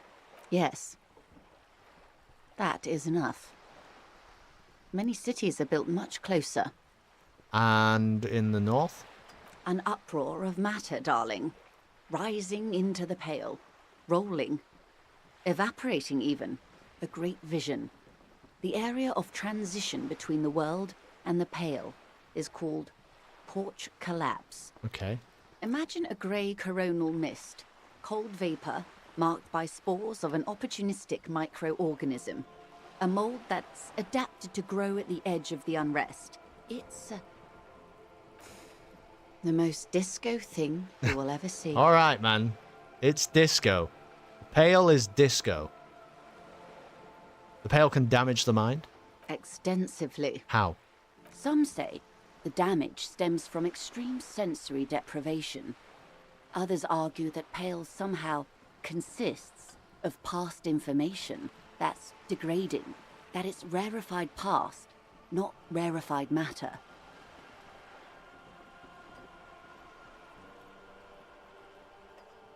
Yes. That is enough. Many cities are built much closer. And in the north? An uproar of matter, darling. Rising into the Pale. Rolling. Evaporating even. A great vision. The area of transition between the world and the Pale is called Porch Collapse. Okay. Imagine a grey coronal mist. Cold vapor marked by spores of an opportunistic microorganism. A mold that's adapted to grow at the edge of the unrest. It's the most disco thing you will ever see. All right, man. It's disco. Pale is disco. The Pale can damage the mind? Extensively. How? Some say the damage stems from extreme sensory deprivation. Others argue that Pale somehow consists of past information that's degrading, that it's rarefied past, not rarefied matter.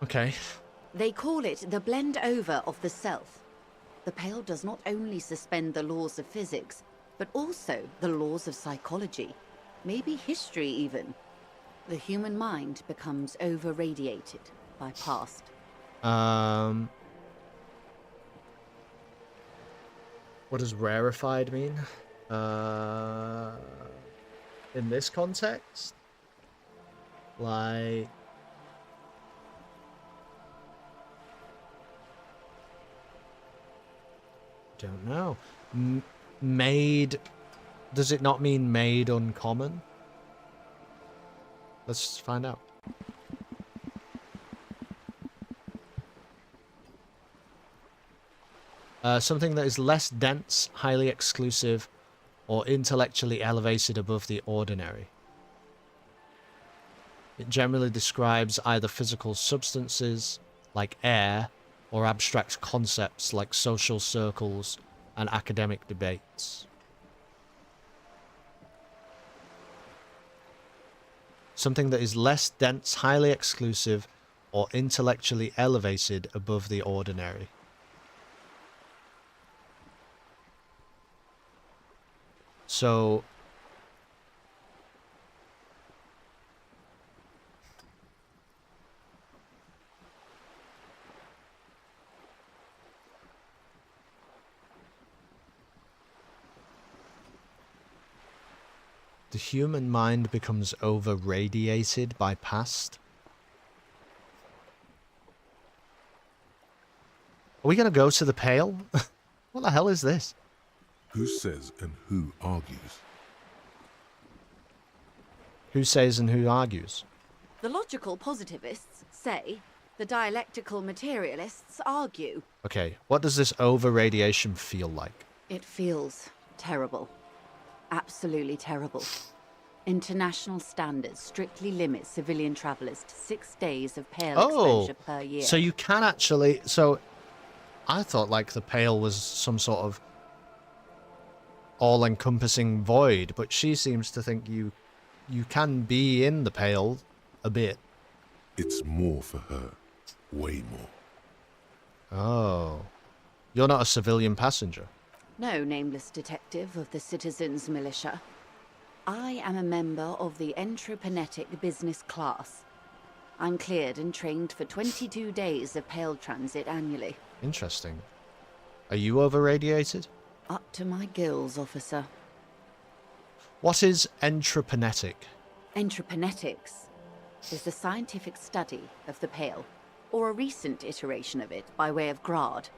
Okay. They call it the blend over of the self. The Pale does not only suspend the laws of physics, but also the laws of psychology, maybe history even. The human mind becomes over-radiated by past. What does rarefied mean? In this context? Like... Don't know. Made... Does it not mean made uncommon? Let's find out. Something that is less dense, highly exclusive, or intellectually elevated above the ordinary. It generally describes either physical substances, like air, or abstract concepts like social circles and academic debates. Something that is less dense, highly exclusive, or intellectually elevated above the ordinary. So... The human mind becomes over-radiated by past. Are we going to go to the Pale? What the hell is this? Who says and who argues? Who says and who argues? The logical positivists say, the dialectical materialists argue. Okay, what does this over-radiation feel like? It feels terrible. Absolutely terrible. International standards strictly limit civilian travelers to 6 days of pale exposure per year. So you can actually... So I thought like the pale was some sort of all-encompassing void, but she seems to think you can be in the pale a bit. It's more for her. Way more. Oh. You're not a civilian passenger? No, nameless detective of the Citizens Militia. I am a member of the Entropanetic Business Class. I'm cleared and trained for 22 days of pale transit annually. Interesting. Are you over-radiated? Up to my gills, officer. What is entropanetic? Entropanetics is the scientific study of the pale, or a recent iteration of it by way of grad.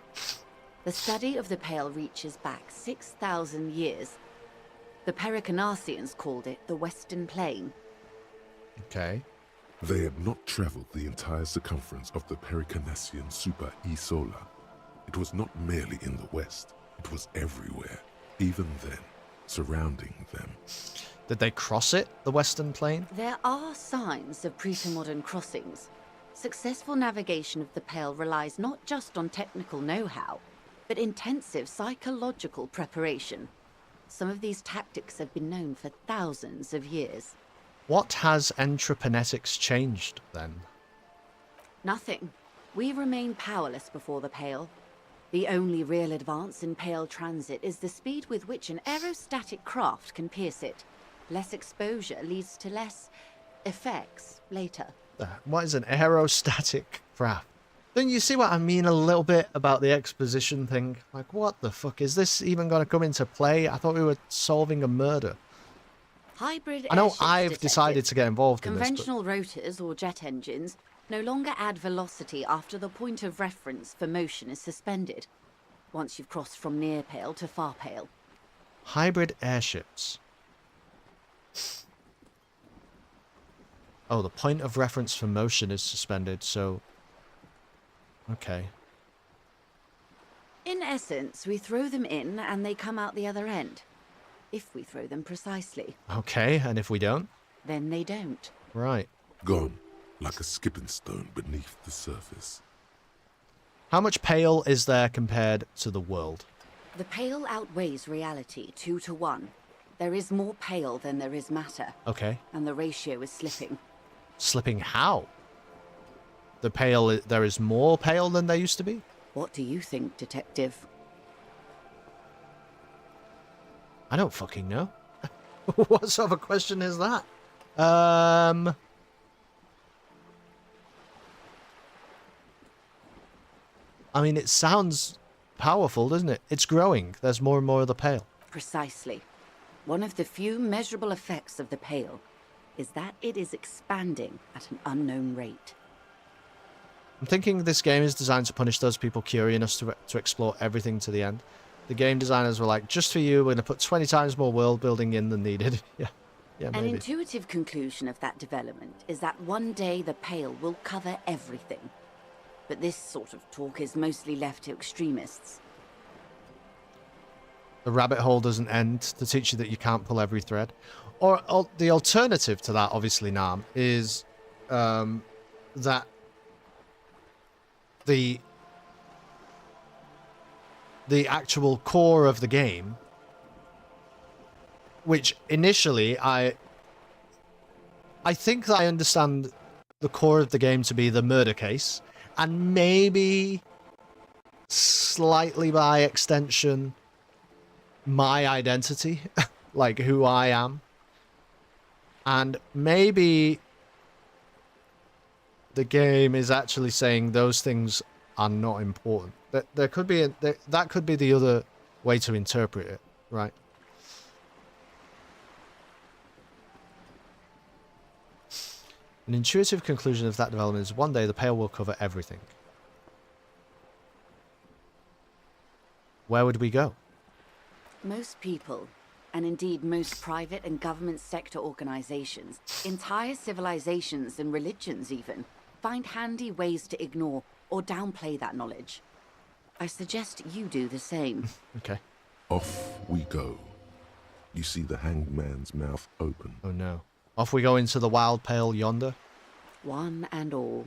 The study of the pale reaches back 6,000 years. The Pericarnassians called it the Western Plain. Okay. They had not traveled the entire circumference of the Pericarnassian Super E-Solar. It was not merely in the west, it was everywhere, even then, surrounding them. Did they cross it, the Western Plain? There are signs of pre-modern crossings. Successful navigation of the pale relies not just on technical know-how, but intensive psychological preparation. Some of these tactics have been known for thousands of years. What has entropanetics changed, then? Nothing. We remain powerless before the pale. The only real advance in pale transit is the speed with which an aerostatic craft can pierce it. Less exposure leads to less effects later. What is an aerostatic craft? Don't you see what I mean a little bit about the exposition thing? Like, what the fuck? Is this even going to come into play? I thought we were solving a murder. Hybrid I know airships, I've detective. decided to get involved in this, Conventional rotors or jet engines no longer add velocity after the point of reference for motion is suspended, once you've crossed from near pale to far pale. Hybrid airships. Oh, the point of reference for motion is suspended, so... Okay. In essence, we throw them in and they come out the other end. If we throw them precisely. Okay, and if we don't? Then they don't. Right. Gone, like a skipping stone beneath the surface. How much pale is there compared to the world? The pale outweighs reality 2 to 1. There is more pale than there is matter. Okay. And the ratio is slipping. Slipping how? The pale, there is more pale than there used to be? What do you think, detective? I don't fucking know. What sort of a question is that? I mean, it sounds powerful, doesn't it? It's growing. There's more and more of the pale. Precisely. One of the few measurable effects of the pale is that it is expanding at an unknown rate. I'm thinking this game is designed to punish those people curious to explore everything to the end. The game designers were like, just for you, we're going to put 20 times more world building in than needed. Yeah, An maybe. intuitive conclusion of that development is that one day the pale will cover everything. But this sort of talk is mostly left to extremists. The rabbit hole doesn't end to teach you that you can't pull every thread. Or the alternative to that, obviously, Nam, is that the actual core of the game, which initially I think that I understand the core of the game to be the murder case, and maybe slightly by extension my identity, like who I am, and maybe the game is actually saying those things are not important. There could be that could be the other way to interpret it, right? An intuitive conclusion of that development is one day the pale will cover everything. Where would we go? Most people and indeed most private and government sector organizations, entire civilizations and religions even, find handy ways to ignore or downplay that knowledge. I suggest you do the same. Okay. Off we go. You see the hanged man's mouth open. Oh no. Off we go into the wild pale yonder. One and all.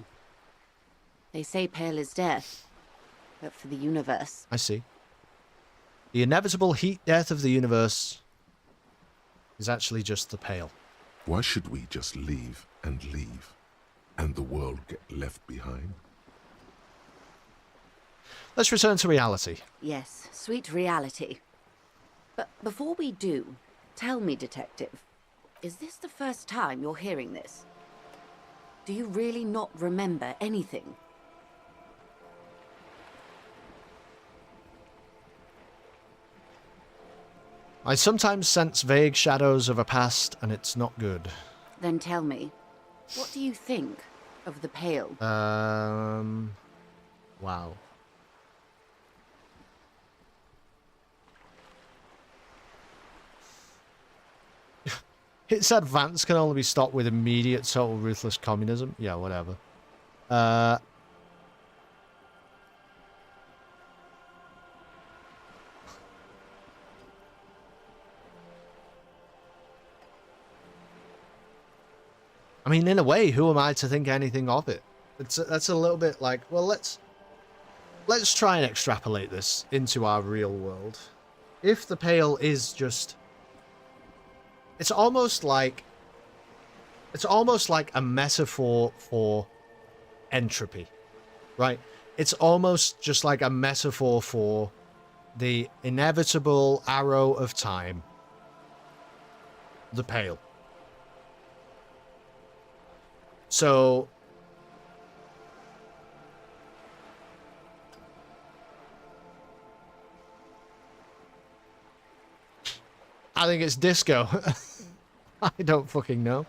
They say pale is death, but for the universe. I see. The inevitable heat death of the universe is actually just the pale. Why should we just leave, and the world get left behind? Let's return to reality. Yes, sweet reality. But before we do, tell me, Detective, is this the first time you're hearing this? Do you really not remember anything? I sometimes sense vague shadows of a past, and it's not good. Then tell me, what do you think of the Pale? Wow. Its advance can only be stopped with immediate, total, ruthless communism. Yeah, whatever. I mean, in a way, who am I to think anything of it? That's a little bit like, well, let's try and extrapolate this into our real world. If the Pale is just... It's almost like a metaphor for entropy, right? It's almost just like a metaphor for the inevitable arrow of time. The Pale. So... I think it's disco. I don't fucking know.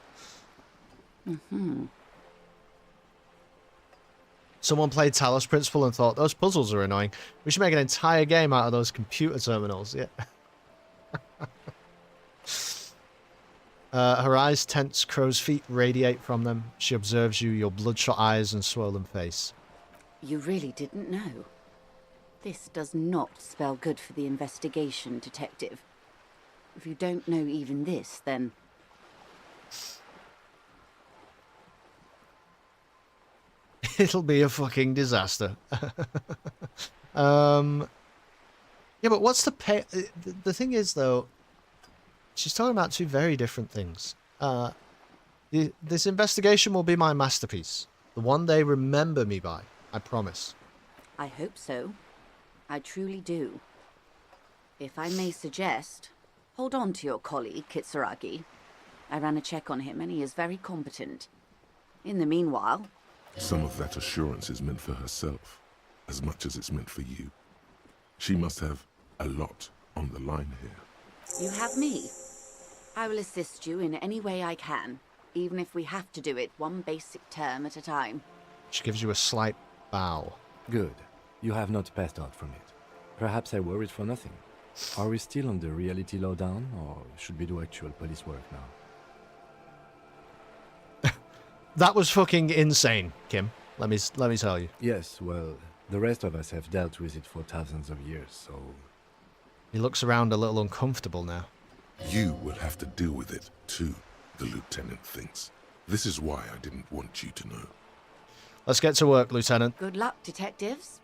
Someone played Talos Principle and thought, those puzzles are annoying. We should make an entire game out of those computer terminals. Yeah. Her eyes tense, crow's feet radiate from them. She observes you, your bloodshot eyes and swollen face. You really didn't know. This does not spell good for the investigation, Detective. If you don't know even this, then... It'll be a fucking disaster. Yeah, but what's the pay... The thing is, though, she's talking about two very different things. This investigation will be my masterpiece. The one they remember me by, I promise. I hope so. I truly do. If I may suggest... Hold on to your colleague, Kitsuragi. I ran a check on him and he is very competent. In the meanwhile... Some of that assurance is meant for herself, as much as it's meant for you. She must have a lot on the line here. You have me. I will assist you in any way I can, even if we have to do it one basic term at a time. She gives you a slight bow. Good. You have not passed out from it. Perhaps I worried for nothing. Are we still on the reality lowdown, or should we do actual police work now? That was fucking insane, Kim. Let me tell you. Yes, well, the rest of us have dealt with it for thousands of years, so... He looks around a little uncomfortable now. You will have to deal with it, too, the lieutenant thinks. This is why I didn't want you to know. Let's get to work, Lieutenant. Good luck, detectives.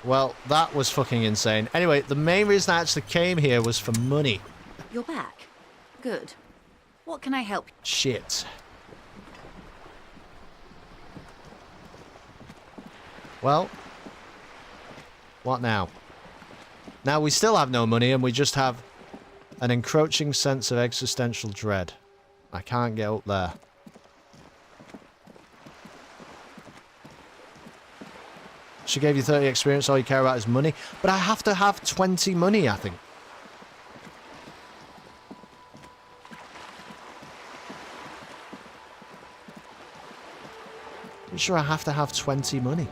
Well, that was fucking insane. Anyway, the main reason I actually came here was for money. You're back. Good. What can I help you? Shit. Well, what now? Now we still have no money and we just have an encroaching sense of existential dread. I can't get up there. She gave you 30 experience, all you care about is money. But I have to have 20 money, I think. I'm sure I have to have 20 money.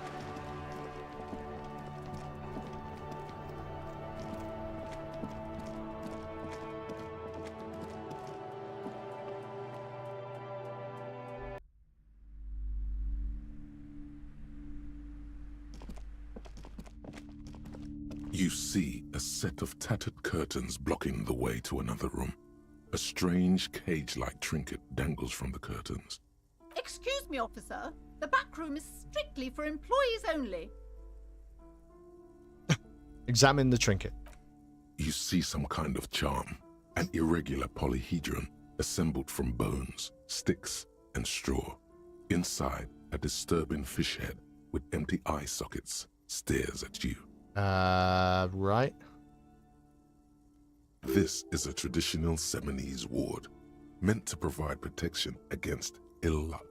You see a set of tattered curtains blocking the way to another room. A strange cage-like trinket dangles from the curtains. Excuse me, officer. The back room is strictly for employees only. Examine the trinket. You see some kind of charm, an irregular polyhedron assembled from bones, sticks, and straw. Inside, a disturbing fish head with empty eye sockets stares at you. Right. This is a traditional Seminese ward, meant to provide protection against ill luck,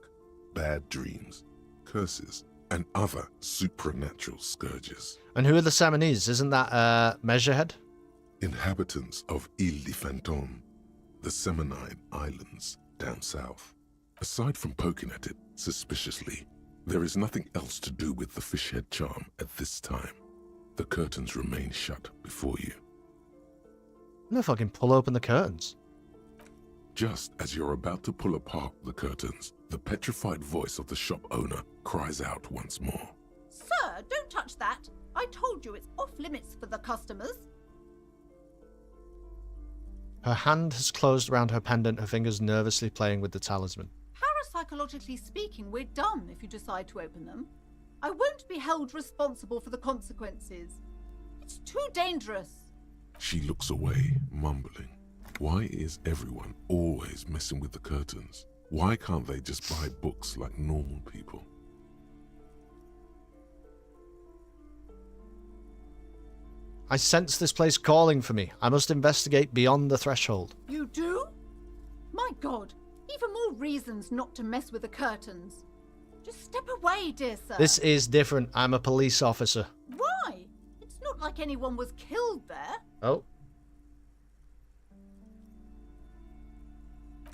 bad dreams, curses, and other supernatural scourges. And who are the Seminese? Isn't that Measurehead? Inhabitants of Ile de Fantôme, the Seminine Islands down south. Aside from poking at it suspiciously, there is nothing else to do with the fishhead charm at this time. The curtains remain shut before you. I'm gonna fucking pull open the curtains. Just as you're about to pull apart the curtains, the petrified voice of the shop owner cries out once more. Sir, don't touch that. I told you it's off limits for the customers. Her hand has closed around her pendant, her fingers nervously playing with the talisman. Parapsychologically speaking, we're done if you decide to open them. I won't be held responsible for the consequences. It's too dangerous. She looks away, mumbling. Why is everyone always messing with the curtains? Why can't they just buy books like normal people? I sense this place calling for me. I must investigate beyond the threshold. You do? My God, even more reasons not to mess with the curtains. Just step away, dear sir. This is different. I'm a police officer. Why? It's not like anyone was killed there. Oh.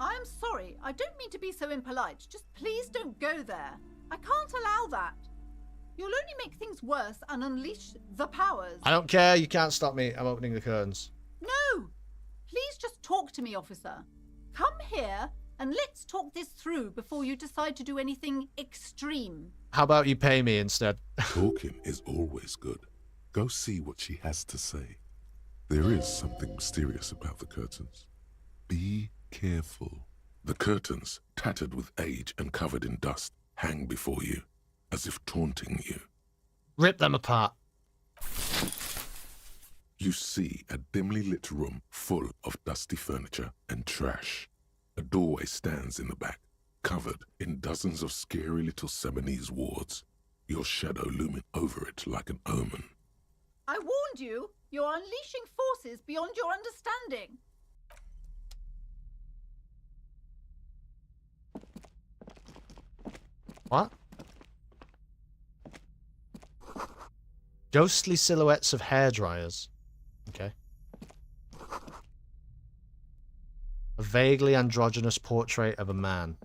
I am sorry. I don't mean to be so impolite. Just please don't go there. I can't allow that. You'll only make things worse and unleash the powers. I don't care. You can't stop me. I'm opening the curtains. No! Please just talk to me, officer. Come here and let's talk this through before you decide to do anything extreme. How about you pay me instead? Talking is always good. Go see what she has to say. There is something mysterious about the curtains. Be careful. The curtains, tattered with age and covered in dust, hang before you, as if taunting you. Rip them apart. You see a dimly lit room full of dusty furniture and trash. A doorway stands in the back, covered in dozens of scary little Seminese wards, your shadow looming over it like an omen. I warned you. You're unleashing forces beyond your understanding. What? Ghostly silhouettes of hairdryers. Okay. A vaguely androgynous portrait of a man.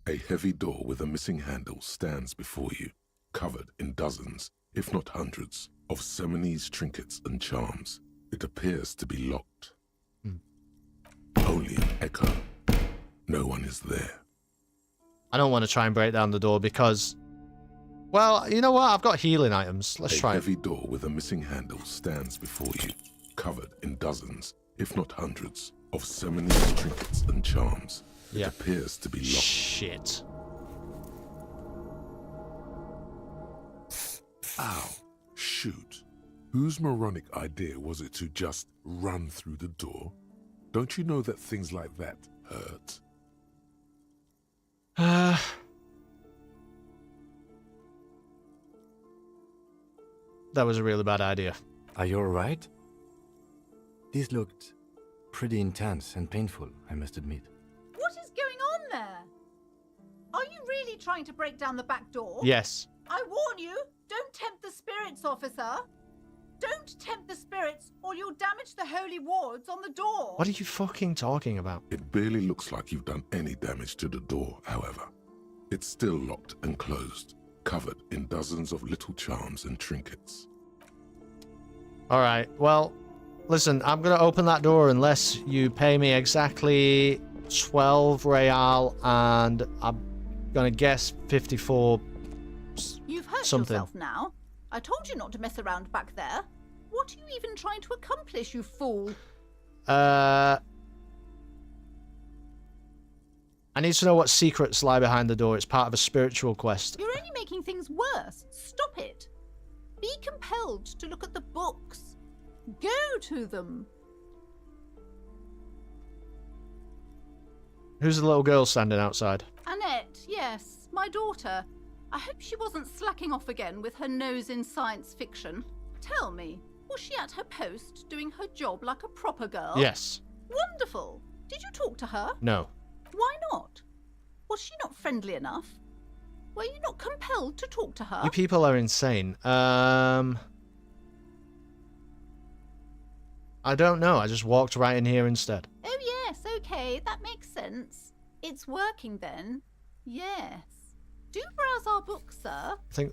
A heavy door with a missing handle stands before you, covered in dozens, if not hundreds, of Seminese trinkets and charms. It appears to be locked. Only an echo. No one is there. I don't want to try and break down the door because... Well, you know what? I've got healing items. Let's try A it. heavy door with a missing handle stands before you, covered in dozens, if not hundreds, of Seminese trinkets and charms. Yeah. It appears to be locked. Shit. Ow. Shoot. Whose moronic idea was it to just run through the door? Don't you know that things like that hurt? That was a really bad idea. Are you alright? This looked pretty intense and painful, I must admit. What is going on there? Are you really trying to break down the back door? Yes. I warn you, don't tempt the spirits, officer. Don't tempt the spirits or you'll damage the holy wards on the door. What are you fucking talking about? It barely looks like you've done any damage to the door, however. It's still locked and closed, covered in dozens of little charms and trinkets. Alright, well, listen, I'm going to open that door unless you pay me exactly 12 real and I'm going to guess 54 You've hurt something. yourself now. I told you not to mess around back there. What are you even trying to accomplish, you fool? I need to know what secrets lie behind the door. It's part of a spiritual quest. You're only making things worse. Stop it. Be compelled to look at the books. Go to them. Who's the little girl standing outside? Annette, yes, my daughter. I hope she wasn't slacking off again with her nose in science fiction. Tell me, was she at her post doing her job like a proper girl? Yes. Wonderful. Did you talk to her? No. Why not? Was she not friendly enough? Were you not compelled to talk to her? You people are insane. I don't know. I just walked right in here instead. Oh yes, okay, that makes sense. It's working then. Yes. Do browse our books, sir. I think...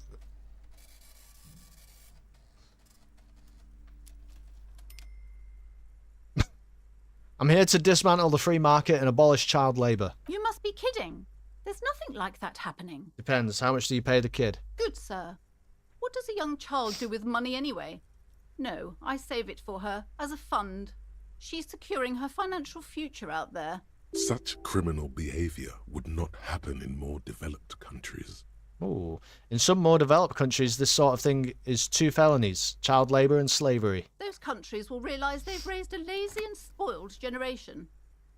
I'm here to dismantle the free market and abolish child labour. You must be kidding. There's nothing like that happening. Depends. How much do you pay the kid? Good, sir. What does a young child do with money anyway? No, I save it for her, as a fund. She's securing her financial future out there. Such criminal behavior would not happen in more developed countries. Ooh. In some more developed countries, this sort of thing is 2 felonies. Child labour and slavery. Those countries will realise they've raised a lazy and spoiled generation.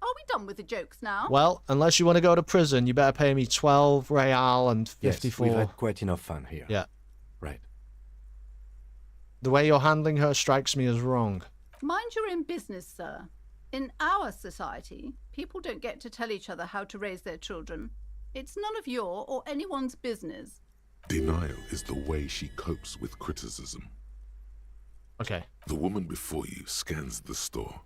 Are we done with the jokes now? Well, unless you want to go to prison, you better pay me 12 real and 54. Yes, we've had quite enough fun here. Yeah. Right. The way you're handling her strikes me as wrong. Mind your own business, sir. In our society, people don't get to tell each other how to raise their children. It's none of your or anyone's business. Denial is the way she copes with criticism. Okay. The woman before you scans the store,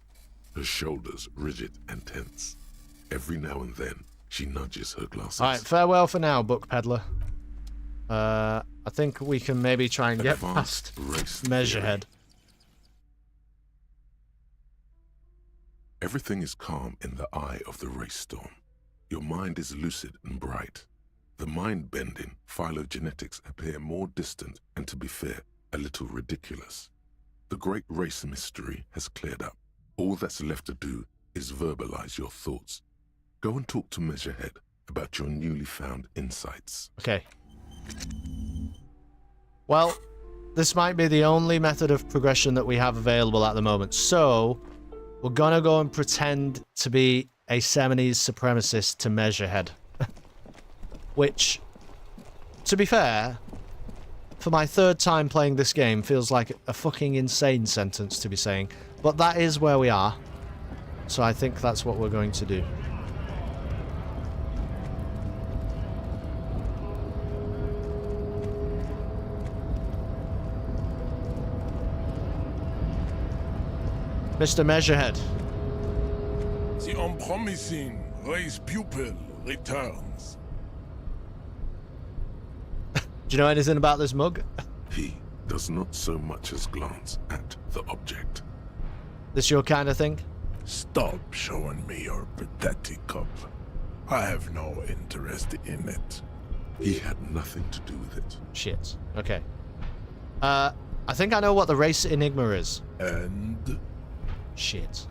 her shoulders rigid and tense. Every now and then, she nudges her glasses. Alright, farewell for now, book peddler. I think we can maybe try and get past Measurehead. Everything is calm in the eye of the race storm. Your mind is lucid and bright. The mind-bending phylogenetics appear more distant and, to be fair, a little ridiculous. The great race mystery has cleared up. All that's left to do is verbalize your thoughts. Go and talk to Measurehead about your newly found insights. Okay. Well, this might be the only method of progression that we have available at the moment. So, we're gonna go and pretend to be a Seminese supremacist to Measurehead. Which, to be fair, for my 3rd time playing this game, feels like a fucking insane sentence to be saying. But that is where we are. So I think that's what we're going to do. Mr. Measurehead. The unpromising race pupil returns. Do you know anything about this mug? He does not so much as glance at the object. This your kind of thing? Stop showing me your pathetic cup. I have no interest in it. He had nothing to do with it. Shit. Okay. I think I know what the race enigma is. And? Shit.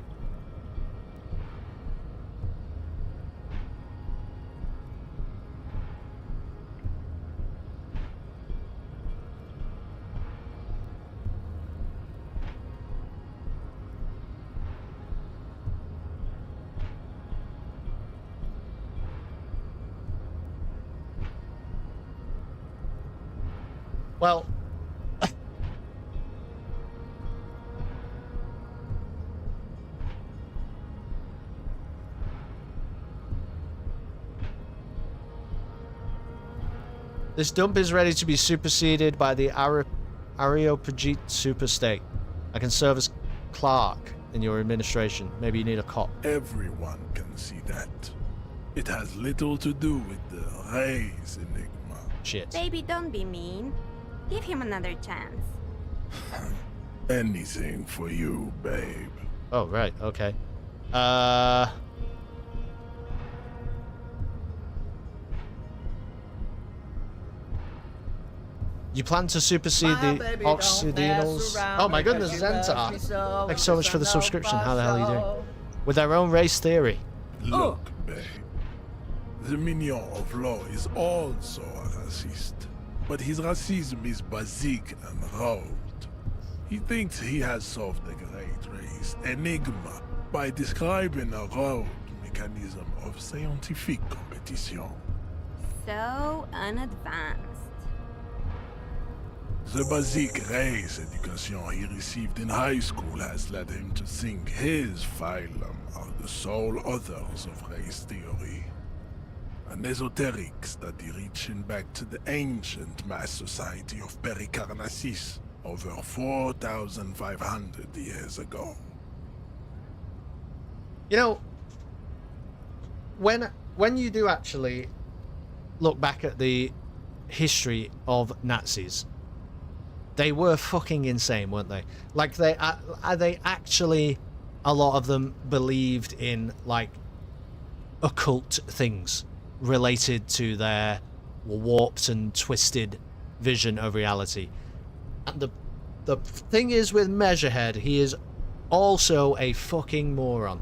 Well, this dump is ready to be superseded by the Areopagite Superstate. I can serve as clerk in your administration. Maybe you need a cop. Everyone can see that. It has little to do with the race enigma. Shit. Baby, don't be mean. Give him another chance. Anything for you, babe. Oh, right, okay. You plan to supersede the Occidentals? Oh my goodness, Zentar. Thanks so much for the subscription. How the hell are you doing? With their own race theory. Look, babe. The minion of law is also a racist. But his racism is basic and rote. He thinks he has solved the great race enigma by describing a rote mechanism of scientific competition. So unadvanced. The basic race education he received in high school has led him to think his phylum are the sole authors of race theory. An esoteric study reaching back to the ancient mass society of Pericarnassus over 4,500 years ago. You know, when you do actually look back at the history of Nazis, they were fucking insane, weren't they? Like, they actually, a lot of them believed in, like, occult things related to their warped and twisted vision of reality. And the thing is with Measurehead, he is also a fucking moron.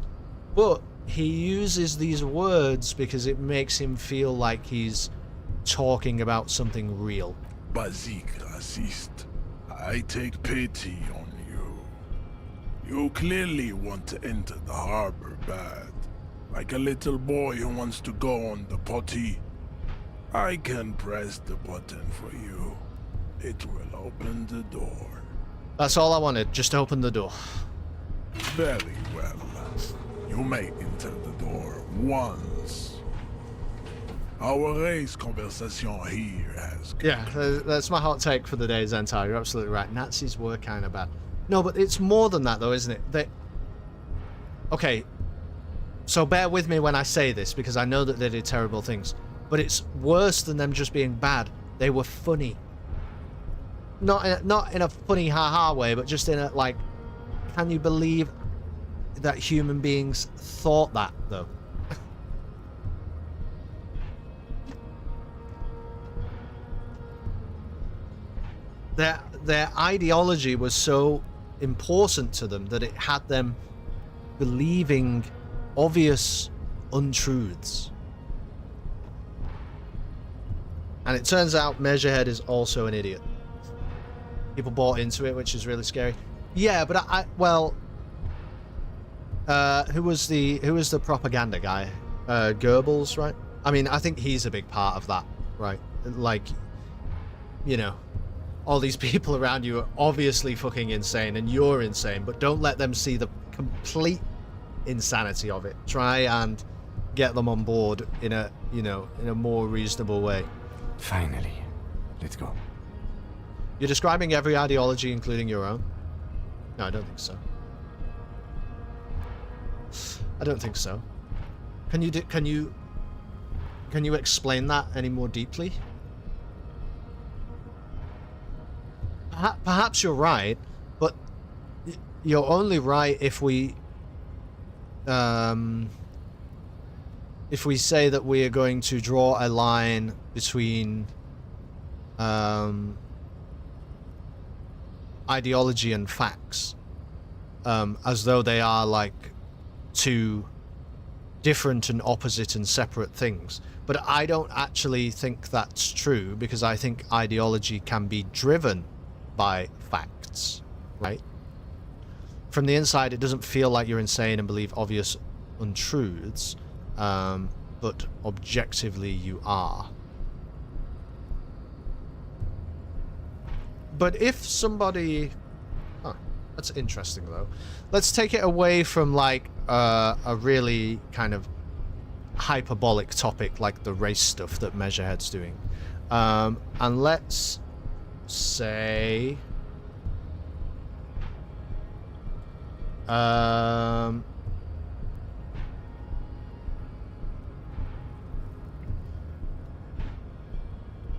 But he uses these words because it makes him feel like he's talking about something real. Basic racist. I take pity on you. You clearly want to enter the harbor bad. Like a little boy who wants to go on the potty. I can press the button for you. It will open the door. That's all I wanted, just open the door. Very well. You may enter the door once. Our race conversation here has... Yeah, that's my hot take for the day, Zentar. You're absolutely right. Nazis were kind of bad. No, but it's more than that, though, isn't it? Okay, so bear with me when I say this, because I know that they did terrible things. But it's worse than them just being bad. They were funny. Not in a funny ha-ha way, but just in a, like, can you believe that human beings thought that, though? Their ideology was so important to them that it had them believing obvious untruths. And it turns out Measurehead is also an idiot. People bought into it, which is really scary. Yeah, but who was the propaganda guy? Goebbels, right? I mean, I think he's a big part of that, right? Like, you know, all these people around you are obviously fucking insane, and you're insane, but don't let them see the complete insanity of it. Try and get them on board in a, you know, in a more reasonable way. Finally. Let's go. You're describing every ideology, including your own? No, I don't think so. I don't think so. Can you explain that any more deeply? Perhaps you're right, but you're only right if we say that we are going to draw a line between ideology and facts, as though they are like two different and opposite and separate things. But I don't actually think that's true, because I think ideology can be driven by facts, right? From the inside, it doesn't feel like you're insane and believe obvious untruths, but objectively you are. But if somebody... Huh, that's interesting, though. Let's take it away from, like, a really kind of hyperbolic topic like the race stuff that Measurehead's doing. And let's say...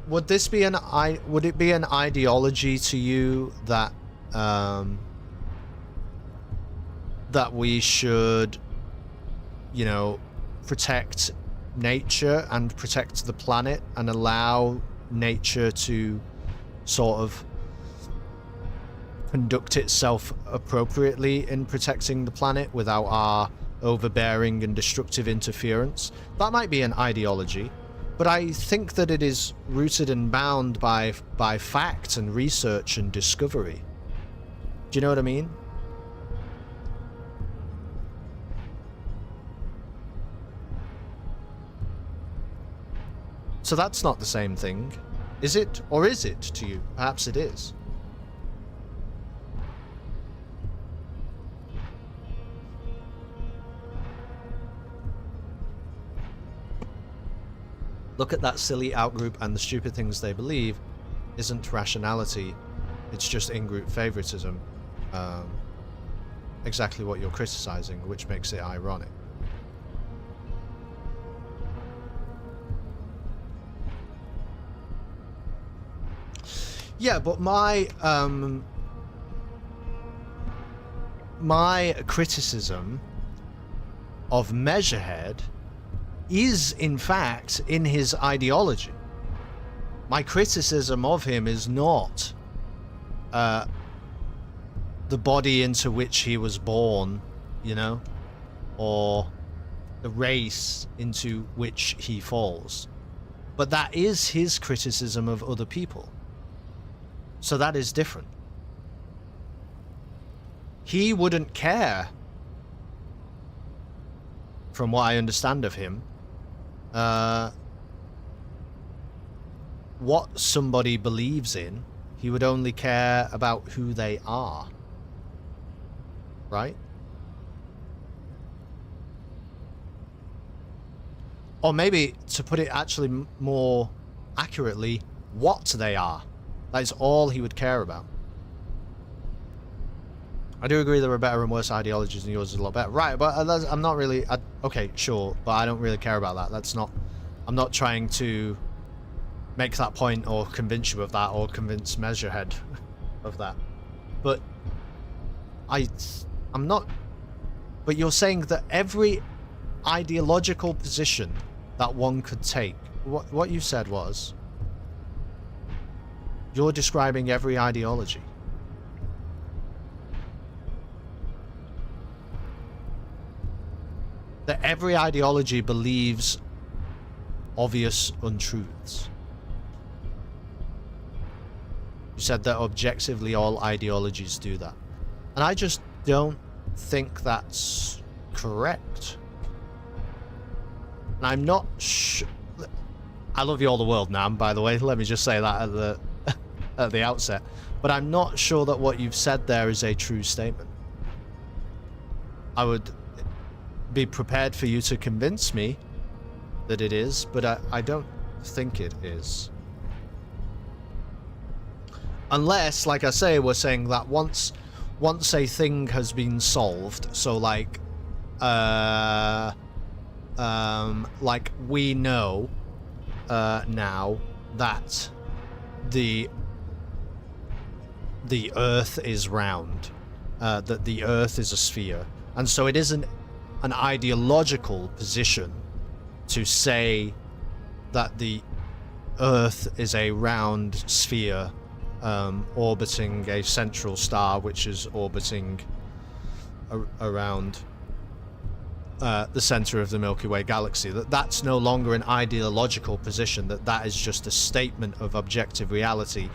would it be an ideology to you that that we should, you know, protect nature and protect the planet and allow nature to sort of conduct itself appropriately in protecting the planet without our overbearing and destructive interference. That might be an ideology, but I think that it is rooted and bound by fact and research and discovery. Do you know what I mean? So that's not the same thing, is it? Or is it to you? Perhaps it is. Look at that silly outgroup and the stupid things they believe isn't rationality, it's just in-group favoritism. Exactly what you're criticizing, which makes it ironic. Yeah, but my criticism of Measurehead is, in fact, in his ideology. My criticism of him is not the body into which he was born, you know, or the race into which he falls. But that is his criticism of other people. So that is different. He wouldn't care, from what I understand of him, what somebody believes in. He would only care about who they are. Right? Or maybe, to put it actually more accurately, what they are. That is all he would care about. I do agree there are better and worse ideologies, and yours is a lot better. Right, but I'm not really... okay, sure, but I don't really care about that. That's not... I'm not trying to make that point or convince you of that or convince Measurehead of that. But I'm not... But you're saying that every ideological position that one could take... What you said was... You're describing every ideology. That every ideology believes obvious untruths. You said that objectively all ideologies do that. And I just don't think that's correct. And I'm not sure... I love you all the world, Nam, by the way. Let me just say that at the outset. But I'm not sure that what you've said there is a true statement. I would be prepared for you to convince me that it is, but I don't think it is. Unless, like I say, we're saying that once a thing has been solved, so like we know now that the Earth is round, that the Earth is a sphere, and so it isn't an ideological position to say that the Earth is a round sphere orbiting a central star which is orbiting around the center of the Milky Way galaxy. That's no longer an ideological position, that is just a statement of objective reality,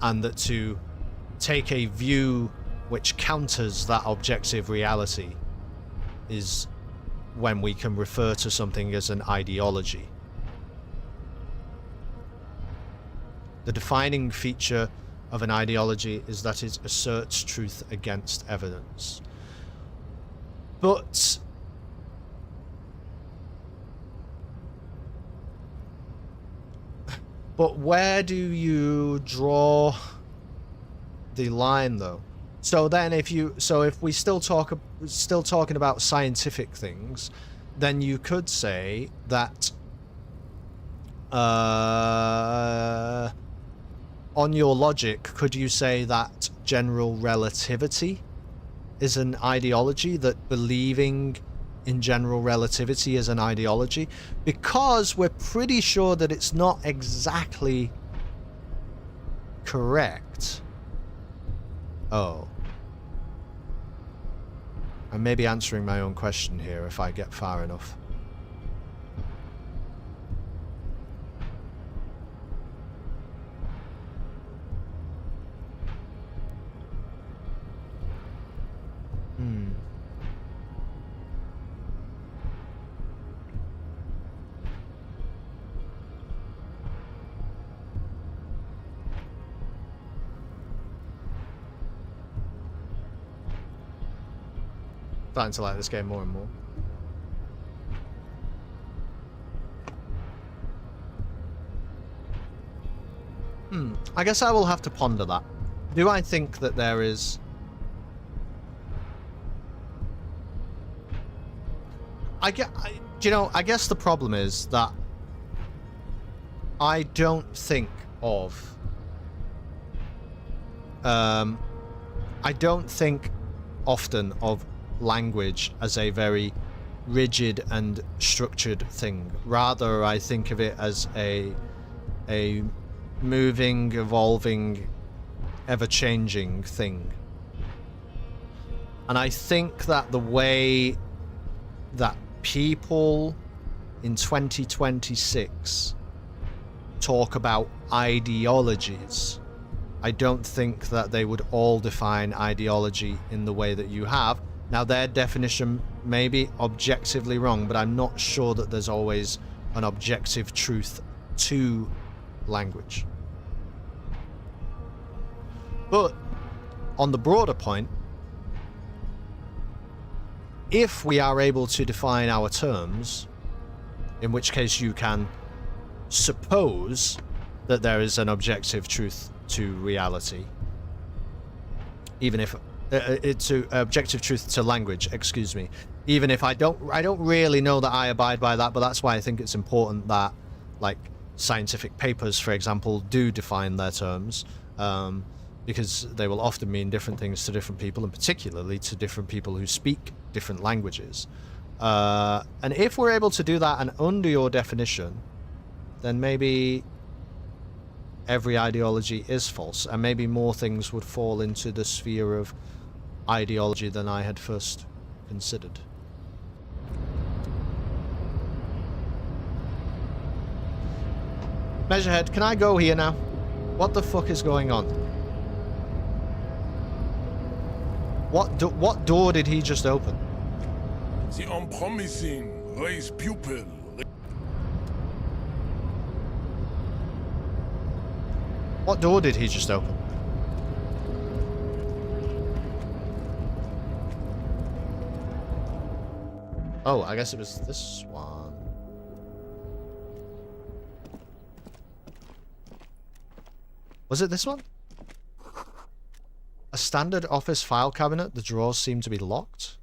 and that to take a view which counters that objective reality is when we can refer to something as an ideology. The defining feature of an ideology is that it asserts truth against evidence. But where do you draw the line, though? So then, if we still talking about scientific things, then you could say that on your logic, could you say that general relativity is an ideology, that believing in general relativity is an ideology? Because we're pretty sure that it's not exactly correct... Oh. I may be answering my own question here if I get far enough. Starting to like this game more and more. I guess I will have to ponder that. Do I think that there is... I guess the problem is that I don't think of... I don't think often of language as a very rigid and structured thing. Rather, I think of it as a moving, evolving, ever-changing thing. And I think that the way that people in 2026 talk about ideologies, I don't think that they would all define ideology in the way that you have. Now, their definition may be objectively wrong, but I'm not sure that there's always an objective truth to language. But on the broader point, if we are able to define our terms, in which case you can suppose that there is an objective truth to reality, even if to objective truth to language, excuse me, even if I don't really know that I abide by that, but that's why I think it's important that, like, scientific papers, for example, do define their terms, because they will often mean different things to different people, and particularly to different people who speak different languages. And if we're able to do that and under your definition, then maybe every ideology is false, and maybe more things would fall into the sphere of ideology than I had first considered. Measurehead, can I go here now? What the fuck is going on? What door did he just open? The unpromising raised pupil. What door did he just open? Oh, I guess it was this one. Was it this one? A standard office file cabinet. The drawers seem to be locked.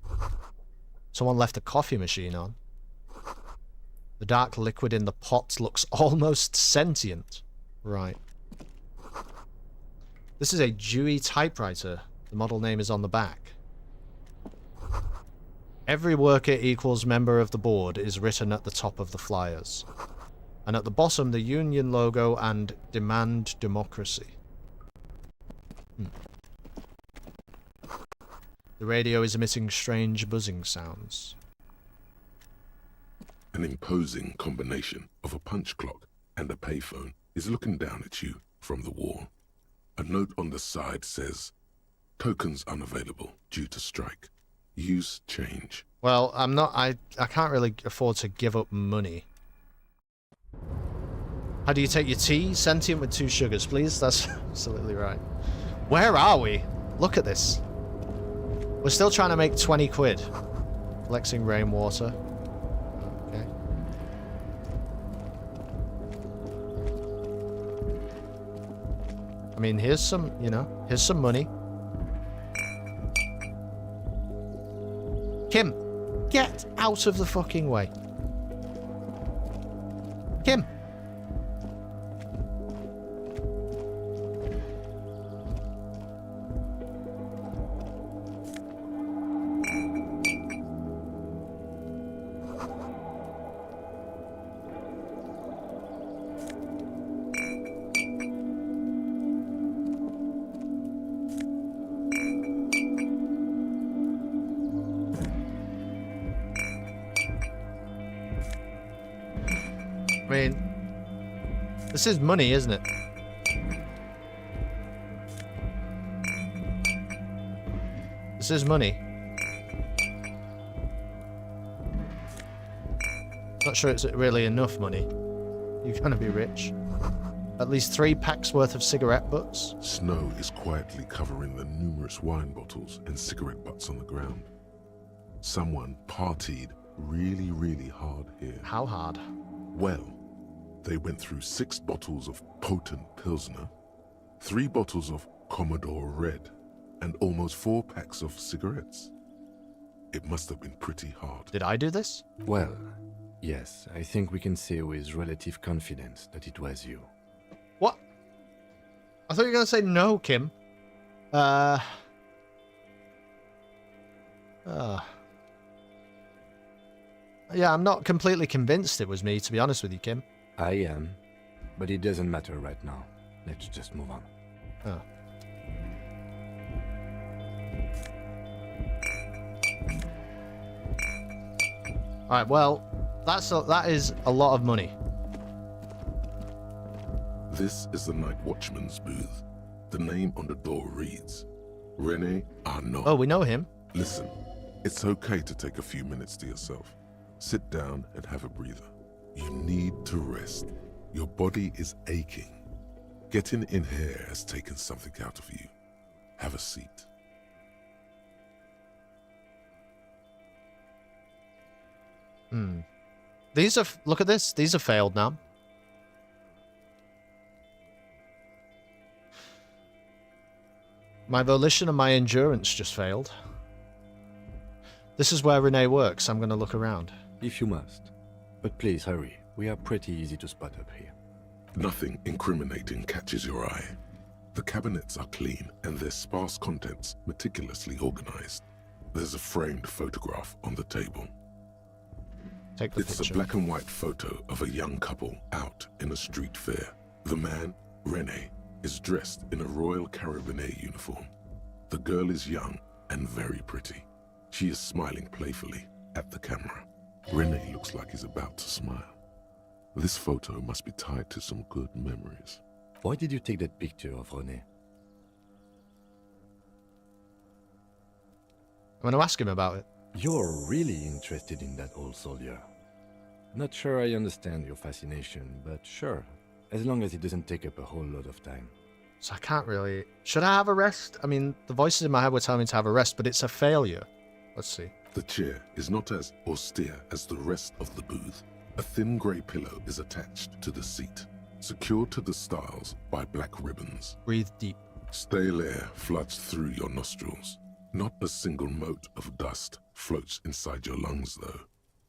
Someone left a coffee machine on. The dark liquid in the pot looks almost sentient. Right. This is a Dewey typewriter. The model name is on the back. Every worker equals member of the board is written at the top of the flyers. And at the bottom, the union logo and demand democracy. The radio is emitting strange buzzing sounds. An imposing combination of a punch clock and a payphone is looking down at you from the wall. A note on the side says, "Tokens unavailable due to strike. Use change." Well, I can't really afford to give up money. How do you take your tea? Sentient with 2 sugars, please. That's absolutely right. Where are we? Look at this. We're still trying to make 20 quid. Collecting rainwater. Okay. I mean, here's some, here's some money. Kim, get out of the fucking way. Kim. I mean, this is money, isn't it? This is money. Not sure it's really enough money. You're gonna be rich. At least 3 packs worth of cigarette butts. Snow is quietly covering the numerous wine bottles and cigarette butts on the ground. Someone partied really, really hard here. How hard? Well, they went through 6 bottles of potent Pilsner, 3 bottles of Commodore Red, and almost 4 packs of cigarettes. It must have been pretty hard. Did I do this? Well, yes, I think we can say with relative confidence that it was you. What? I thought you were going to say no, Kim. Yeah, I'm not completely convinced it was me, to be honest with you, Kim. I am, but it doesn't matter right now. Let's just move on. Oh. Alright, well, that is a lot of money. This is the night watchman's booth. The name on the door reads, René Arnaud. Oh, we know him. Listen, it's okay to take a few minutes to yourself. Sit down and have a breather. You need to rest. Your body is aching. Getting in here has taken something out of you. Have a seat. These are, look at this. These are failed now. My volition and my endurance just failed. This is where Renee works. I'm going to look around. If you must. But please hurry. We are pretty easy to spot up here. Nothing incriminating catches your eye. The cabinets are clean and their sparse contents meticulously organized. There's a framed photograph on the table. Take the It's picture. a black and white photo of a young couple out in a street fair. The man, René, is dressed in a Royal Carabinier uniform. The girl is young and very pretty. She is smiling playfully at the camera. René looks like he's about to smile. This photo must be tied to some good memories. Why did you take that picture of René? I'm going to ask him about it. You're really interested in that old soldier. Not sure I understand your fascination, but sure, as long as it doesn't take up a whole lot of time. So I can't really... Should I have a rest? I mean, the voices in my head were telling me to have a rest, but it's a failure. Let's see. The chair is not as austere as the rest of the booth. A thin grey pillow is attached to the seat, secured to the stiles by black ribbons. Breathe deep. Stale air floods through your nostrils. Not a single mote of dust floats inside your lungs, though.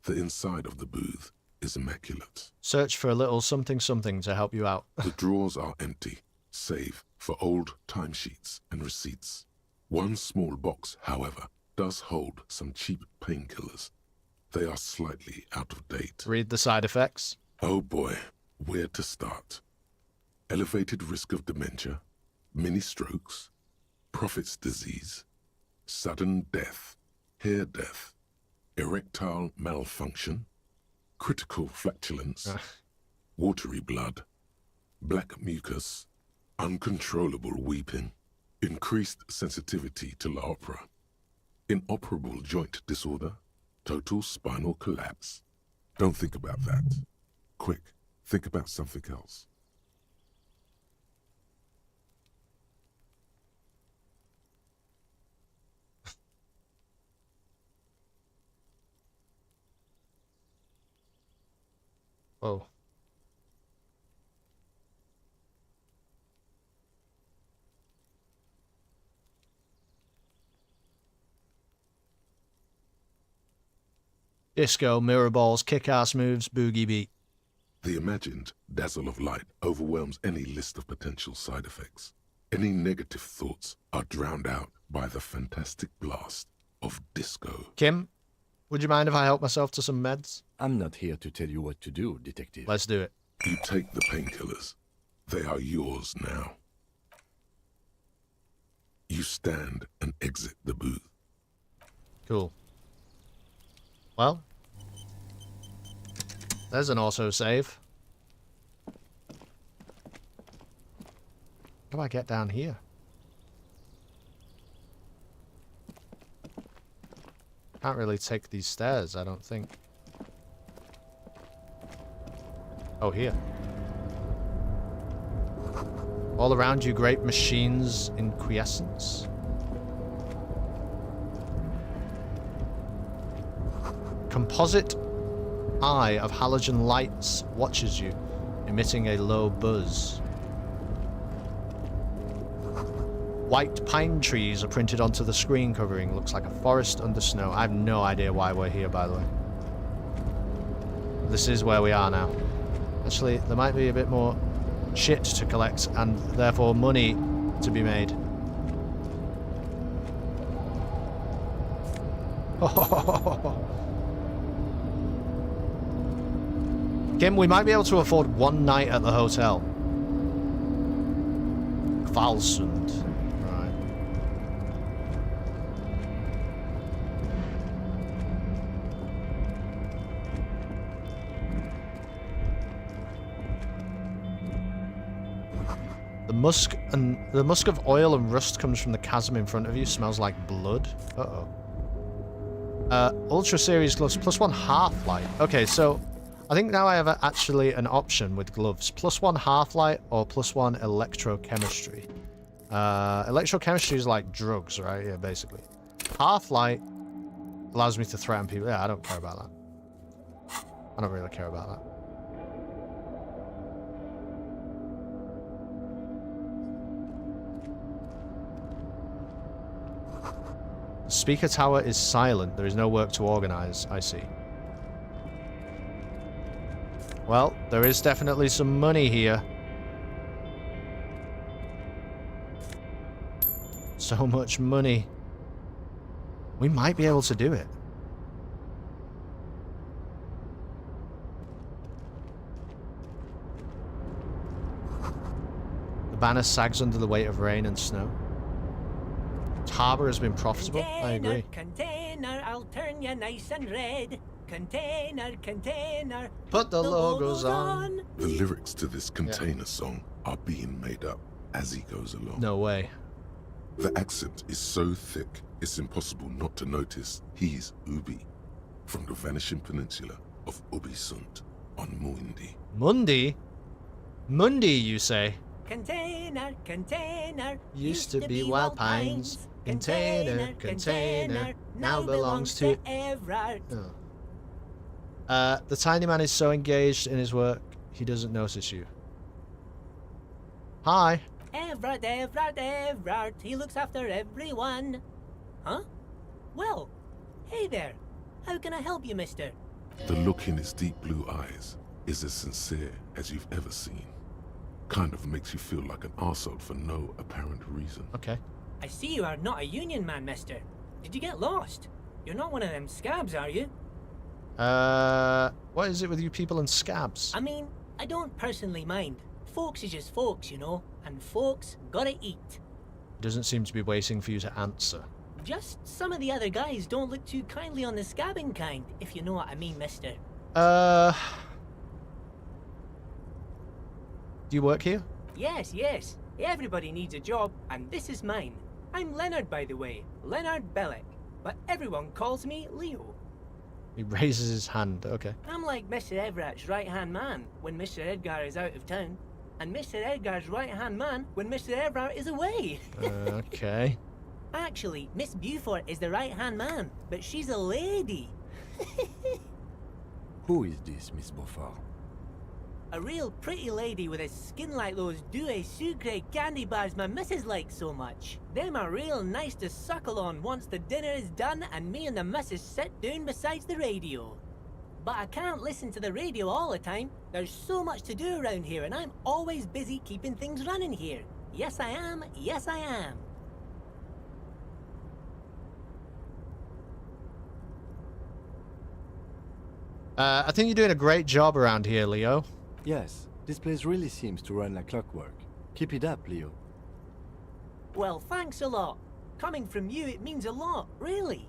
The inside of the booth is immaculate. Search for a little something something to help you out. The drawers are empty, save for old timesheets and receipts. One small box, however, does hold some cheap painkillers. They are slightly out of date. Read the side effects. Oh boy, where to start? Elevated risk of dementia, mini strokes, prophet's disease, sudden death, hair death, erectile malfunction, critical flatulence, watery blood, black mucus, uncontrollable weeping, increased sensitivity to la opera, inoperable joint disorder, total spinal collapse. Don't think about that. Quick, think about something else. Oh. Disco, mirror balls, kick-ass moves, boogie beat. The imagined dazzle of light overwhelms any list of potential side effects. Any negative thoughts are drowned out by the fantastic blast of disco. Kim, would you mind if I help myself to some meds? I'm not here to tell you what to do, detective. Let's do it. You take the painkillers. They are yours now. You stand and exit the booth. Cool. Well, there's an auto-save. How do I get down here? Can't really take these stairs, I don't think. Oh, here. All around you, great machines in quiescence. Composite eye of halogen lights watches you, emitting a low buzz. White pine trees are printed onto the screen covering. Looks like a forest under snow. I have no idea why we're here, by the way. This is where we are now. Actually, there might be a bit more shit to collect and therefore money to be made. Kim, we might be able to afford one night at the hotel. Kvalsund. Right. The musk of oil and rust comes from the chasm in front of you. Smells like blood. Uh-oh. Ultra Series gloves, +1 half-light. Okay, so I think now I have actually an option with gloves. +1 half-light or +1 electrochemistry. Electrochemistry is like drugs, right? Yeah, basically. Half-light allows me to threaten people. Yeah, I don't care about that. I don't really care about that. The speaker tower is silent. There is no work to organize. I see. Well, there is definitely some money here. So much money. We might be able to do it. The banner sags under the weight of rain and snow. Harbour has been profitable. I agree. Container, I'll turn you nice and red. Container, container. Put the logos on. The lyrics to this container song are being made up as he goes along. No way. The accent is so thick, it's impossible not to notice he's Ubi, from the vanishing peninsula of Ubisund on Mundi. Mundi? Mundi, you say? Container, container. Used to be Wild Pines. Container, container. Now belongs to Everard. Oh. The tiny man is so engaged in his work, he doesn't notice you. Hi. Everard, Everard, Everard. He looks after everyone. Huh? Well, hey there. How can I help you, mister? The look in his deep blue eyes is as sincere as you've ever seen. Kind of makes you feel like an arsehole for no apparent reason. Okay. I see you are not a union man, mister. Did you get lost? You're not one of them scabs, are you? What is it with you people and scabs? I mean, I don't personally mind. Folks is just folks, you know, and folks gotta eat. Doesn't seem to be waiting for you to answer. Just some of the other guys don't look too kindly on the scabbing kind, if you know what I mean, mister. Do you work here? Yes, yes. Everybody needs a job, and this is mine. I'm Leonard, by the way. Leonard Bellick. But everyone calls me Leo. He raises his hand. Okay. I'm like Mr. Everett's right-hand man when Mr. Edgar is out of town, and Mr. Edgar's right-hand man when Mr. Everett is away. Okay. Actually, Miss Beaufort is the right-hand man, but she's a lady. Who is this, Miss Beaufort? A real pretty lady with a skin like those Douai Sucre candy bars my missus likes so much. Them are real nice to suckle on once the dinner is done and me and the missus sit down beside the radio. But I can't listen to the radio all the time. There's so much to do around here and I'm always busy keeping things running here. Yes I am, yes I am. I think you're doing a great job around here, Leo. Yes, this place really seems to run like clockwork. Keep it up, Leo. Well, thanks a lot. Coming from you, it means a lot, really.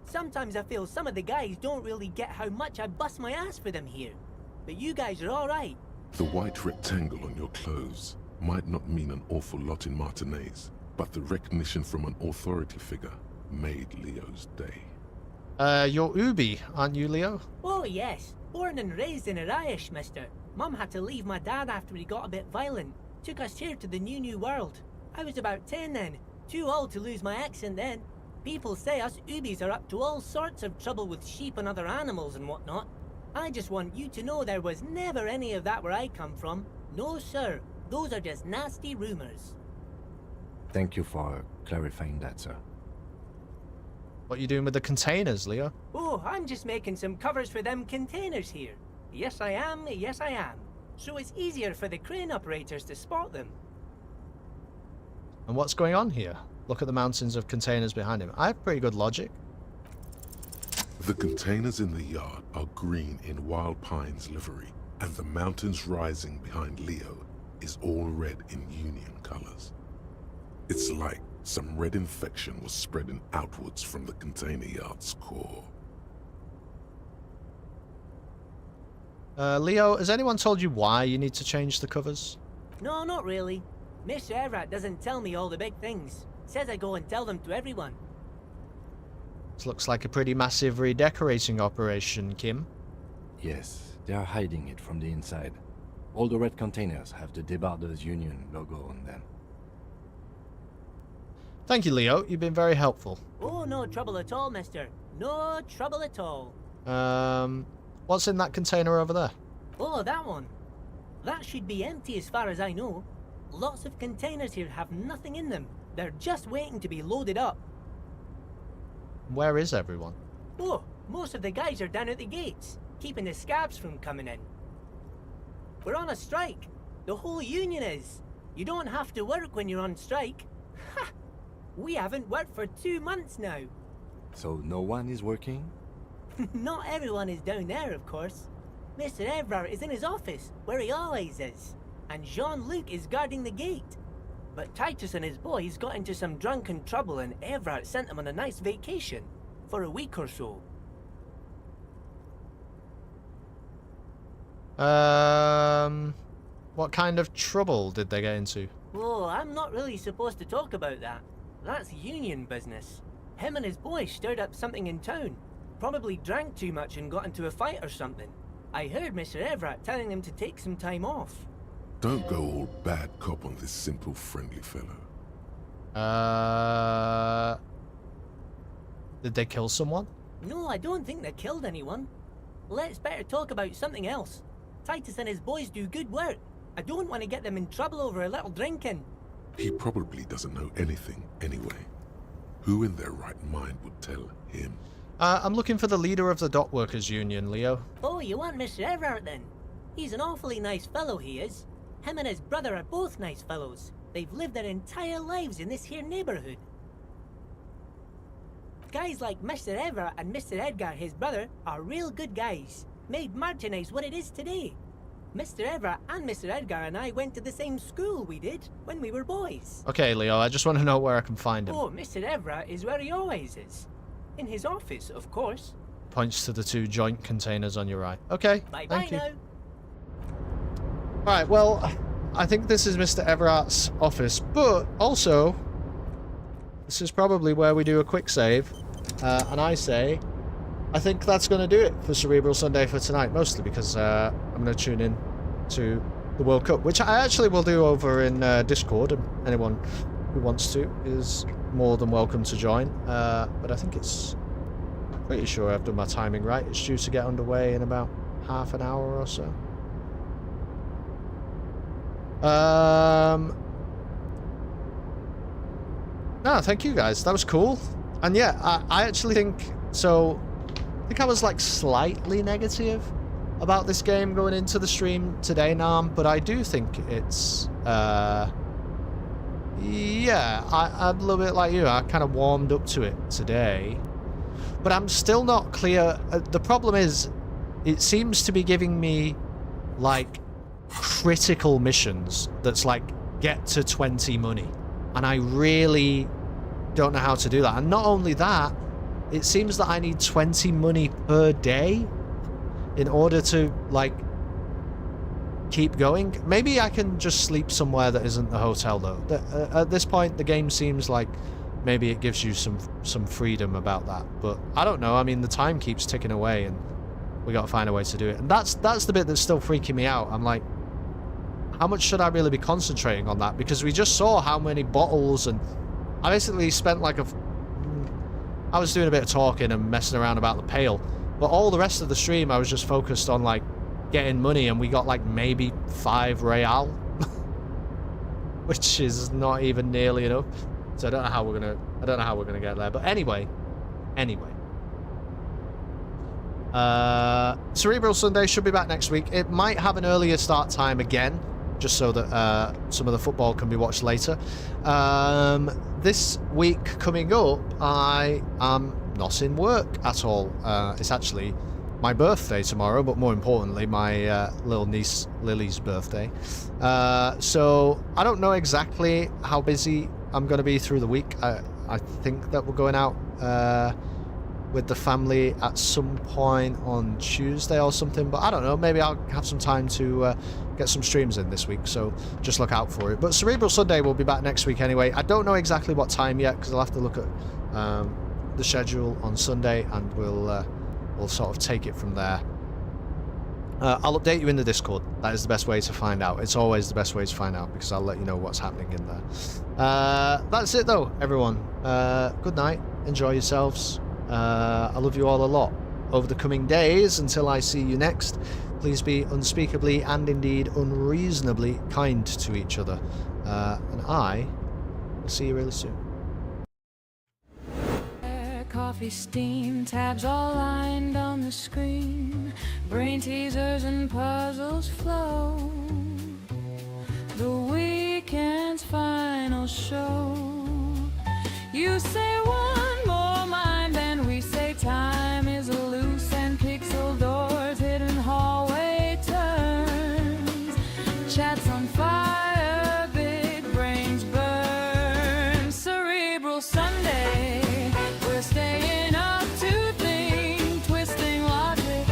Sometimes I feel some of the guys don't really get how much I bust my ass for them here. But you guys are alright. The white rectangle on your clothes might not mean an awful lot in Martinaise, but the recognition from an authority figure made Leo's day. You're Ubi, aren't you, Leo? Oh, yes. Born and raised in Arish, mister. Mum had to leave my dad after he got a bit violent. Took us here to the new world. I was about 10 then. Too old to lose my accent then. People say us Ubis are up to all sorts of trouble with sheep and other animals and whatnot. I just want you to know there was never any of that where I come from. No, sir. Those are just nasty rumors. Thank you for clarifying that, sir. What are you doing with the containers, Leo? Oh, I'm just making some covers for them containers here. Yes, I am. Yes, I am. So it's easier for the crane operators to spot them. And what's going on here? Look at the mountains of containers behind him. I have pretty good logic. The containers in the yard are green in Wild Pine's livery, and the mountains rising behind Leo is all red in Union colors. It's like some red infection was spreading outwards from the container yard's core. Leo, has anyone told you why you need to change the covers? No, not really. Mr. Everett doesn't tell me all the big things. Says I go and tell them to everyone. This looks like a pretty massive redecorating operation, Kim. Yes, they are hiding it from the inside. All the red containers have the Debarders Union logo on them. Thank you, Leo. You've been very helpful. Oh, no trouble at all, mister. No trouble at all. What's in that container over there? Oh, that one. That should be empty as far as I know. Lots of containers here have nothing in them. They're just waiting to be loaded up. Where is everyone? Oh, most of the guys are down at the gates, keeping the scabs from coming in. We're on a strike. The whole union is. You don't have to work when you're on strike. Ha! We haven't worked for 2 months now. So no one is working? Not everyone is down there, of course. Mr. Everard is in his office, where he always is. And Jean-Luc is guarding the gate. But Titus and his boys got into some drunken trouble and Everard sent them on a nice vacation. For a week or so. What kind of trouble did they get into? Oh, I'm not really supposed to talk about that. That's union business. Him and his boys stirred up something in town. Probably drank too much and got into a fight or something. I heard Mr. Everett telling them to take some time off. Don't go all bad cop on this simple, friendly fellow. Did they kill someone? No, I don't think they killed anyone. Let's better talk about something else. Titus and his boys do good work. I don't want to get them in trouble over a little drinking. He probably doesn't know anything anyway. Who in their right mind would tell him? I'm looking for the leader of the dock workers union, Leo. Oh, you want Mr. Everett then? He's an awfully nice fellow, he is. Him and his brother are both nice fellows. They've lived their entire lives in this here neighborhood. Guys like Mr. Everett and Mr. Edgar, his brother, are real good guys. Made Martinaise what it is today. Mr. Everett and Mr. Edgar and I went to the same school we did when we were boys. Okay, Leo, I just want to know where I can find him. Oh, Mr. Everett is where he always is. In his office, of course. Points to the 2 joint containers on your right. Okay, Bye-bye now. Alright, well, I think this is Mr. Everart's office, but also, this is probably where we do a quick save. And I say, I think that's going to do it for Cerebral Sunday for tonight, mostly because I'm going to tune in to the World Cup, which I actually will do over in Discord, and anyone who wants to is more than welcome to join. But I think it's pretty sure I've done my timing right. It's due to get underway in about half an hour or so. No, thank you guys. That was cool. And yeah, I actually think so. I think I was like slightly negative about this game going into the stream today, Nam, but I do think it's yeah, I'm a little bit like you. I kind of warmed up to it today, but I'm still not clear. The problem is, it seems to be giving me like critical missions that's like get to 20 money, and I really don't know how to do that. And not only that, it seems that I need 20 money per day in order to like keep going. Maybe I can just sleep somewhere that isn't the hotel, though. At this point, the game seems like maybe it gives you some freedom about that. But I don't know. I mean, the time keeps ticking away, and we got to find a way to do it. And that's the bit that's still freaking me out. I'm like, how much should I really be concentrating on that? Because we just saw how many bottles, and I basically spent like I was doing a bit of talking and messing around about the pail, but all the rest of the stream I was just focused on like getting money, and we got like maybe 5 real, which is not even nearly enough. So I don't know how we're gonna get there. But anyway. Cerebral Sunday should be back next week. It might have an earlier start time again, just so that some of the football can be watched later. This week coming up, I am not in work at all. It's actually my birthday tomorrow, but more importantly, my little niece Lily's birthday. So I don't know exactly how busy I'm going to be through the week. I think that we're going out with the family at some point on Tuesday or something, but I don't know. Maybe I'll have some time to get some streams in this week, so just look out for it. But Cerebral Sunday will be back next week anyway. I don't know exactly what time yet, because I'll have to look at the schedule on Sunday, and we'll sort of take it from there. I'll update you in the Discord. That is the best way to find out. It's always the best way to find out, because I'll let you know what's happening in there. That's it though, everyone. Good night. Enjoy yourselves. I love you all a lot. Over the coming days, until I see you next, please be unspeakably and indeed unreasonably kind to each other. And I will see you really soon. Coffee steam, tabs all lined on the screen, brain teasers and puzzles flow. The weekend's final show. You say one more mind, and we say time is loose, and pixel doors, hidden hallway turns, chats on fire, big brains burn. Cerebral Sunday. Staying up to think, twisting logic,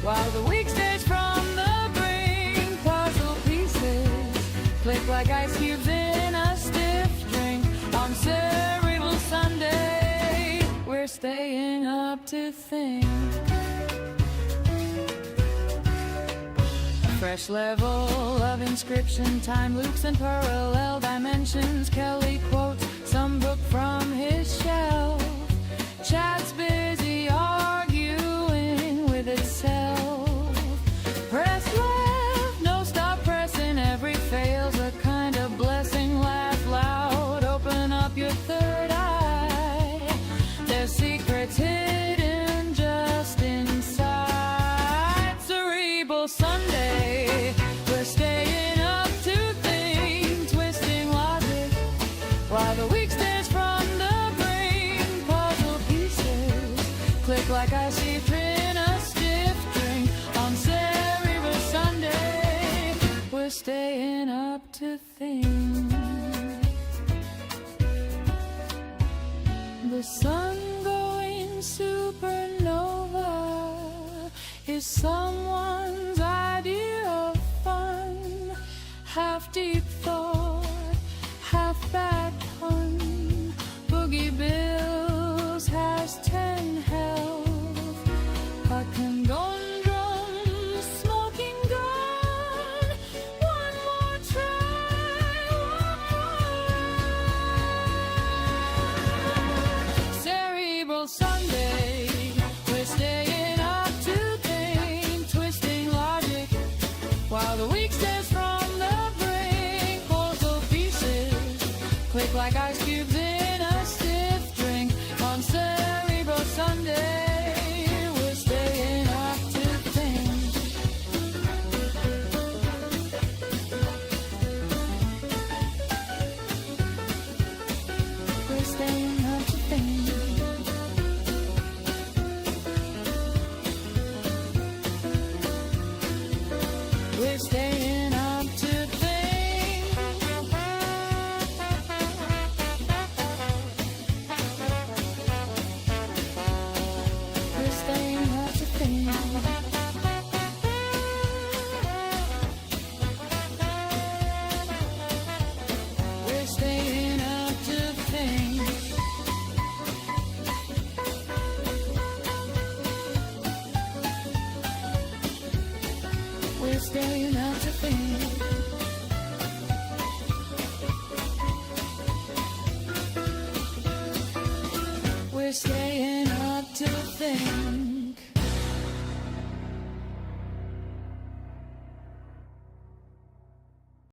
while the week stays from the brink. Puzzle pieces click like ice cubes in a stiff drink. On Cerebral Sunday, we're staying up to think. A fresh level of inscription, time loops and parallel dimensions. Kelly quotes some book from his shelf. Chat's busy arguing with itself. Press left, no stop pressing. Every fail's a kind of blessing. Laugh loud, open up your third eye. There's secrets hidden just inside. Cerebral Sunday, we're staying up to think, twisting logic, while the week stays from the click like I see in a stiff drink. On Cerebral Sunday, we're staying up to think. The sun going supernova is someone's idea of fun. Half deep thought, half bad pun. Boogie Bills has 10 health. A conundrum, smoking gun. One more try, one more. Cerebral Sunday, we're staying up to think, twisting logic, while the week stays from the brink. For we're staying up till then.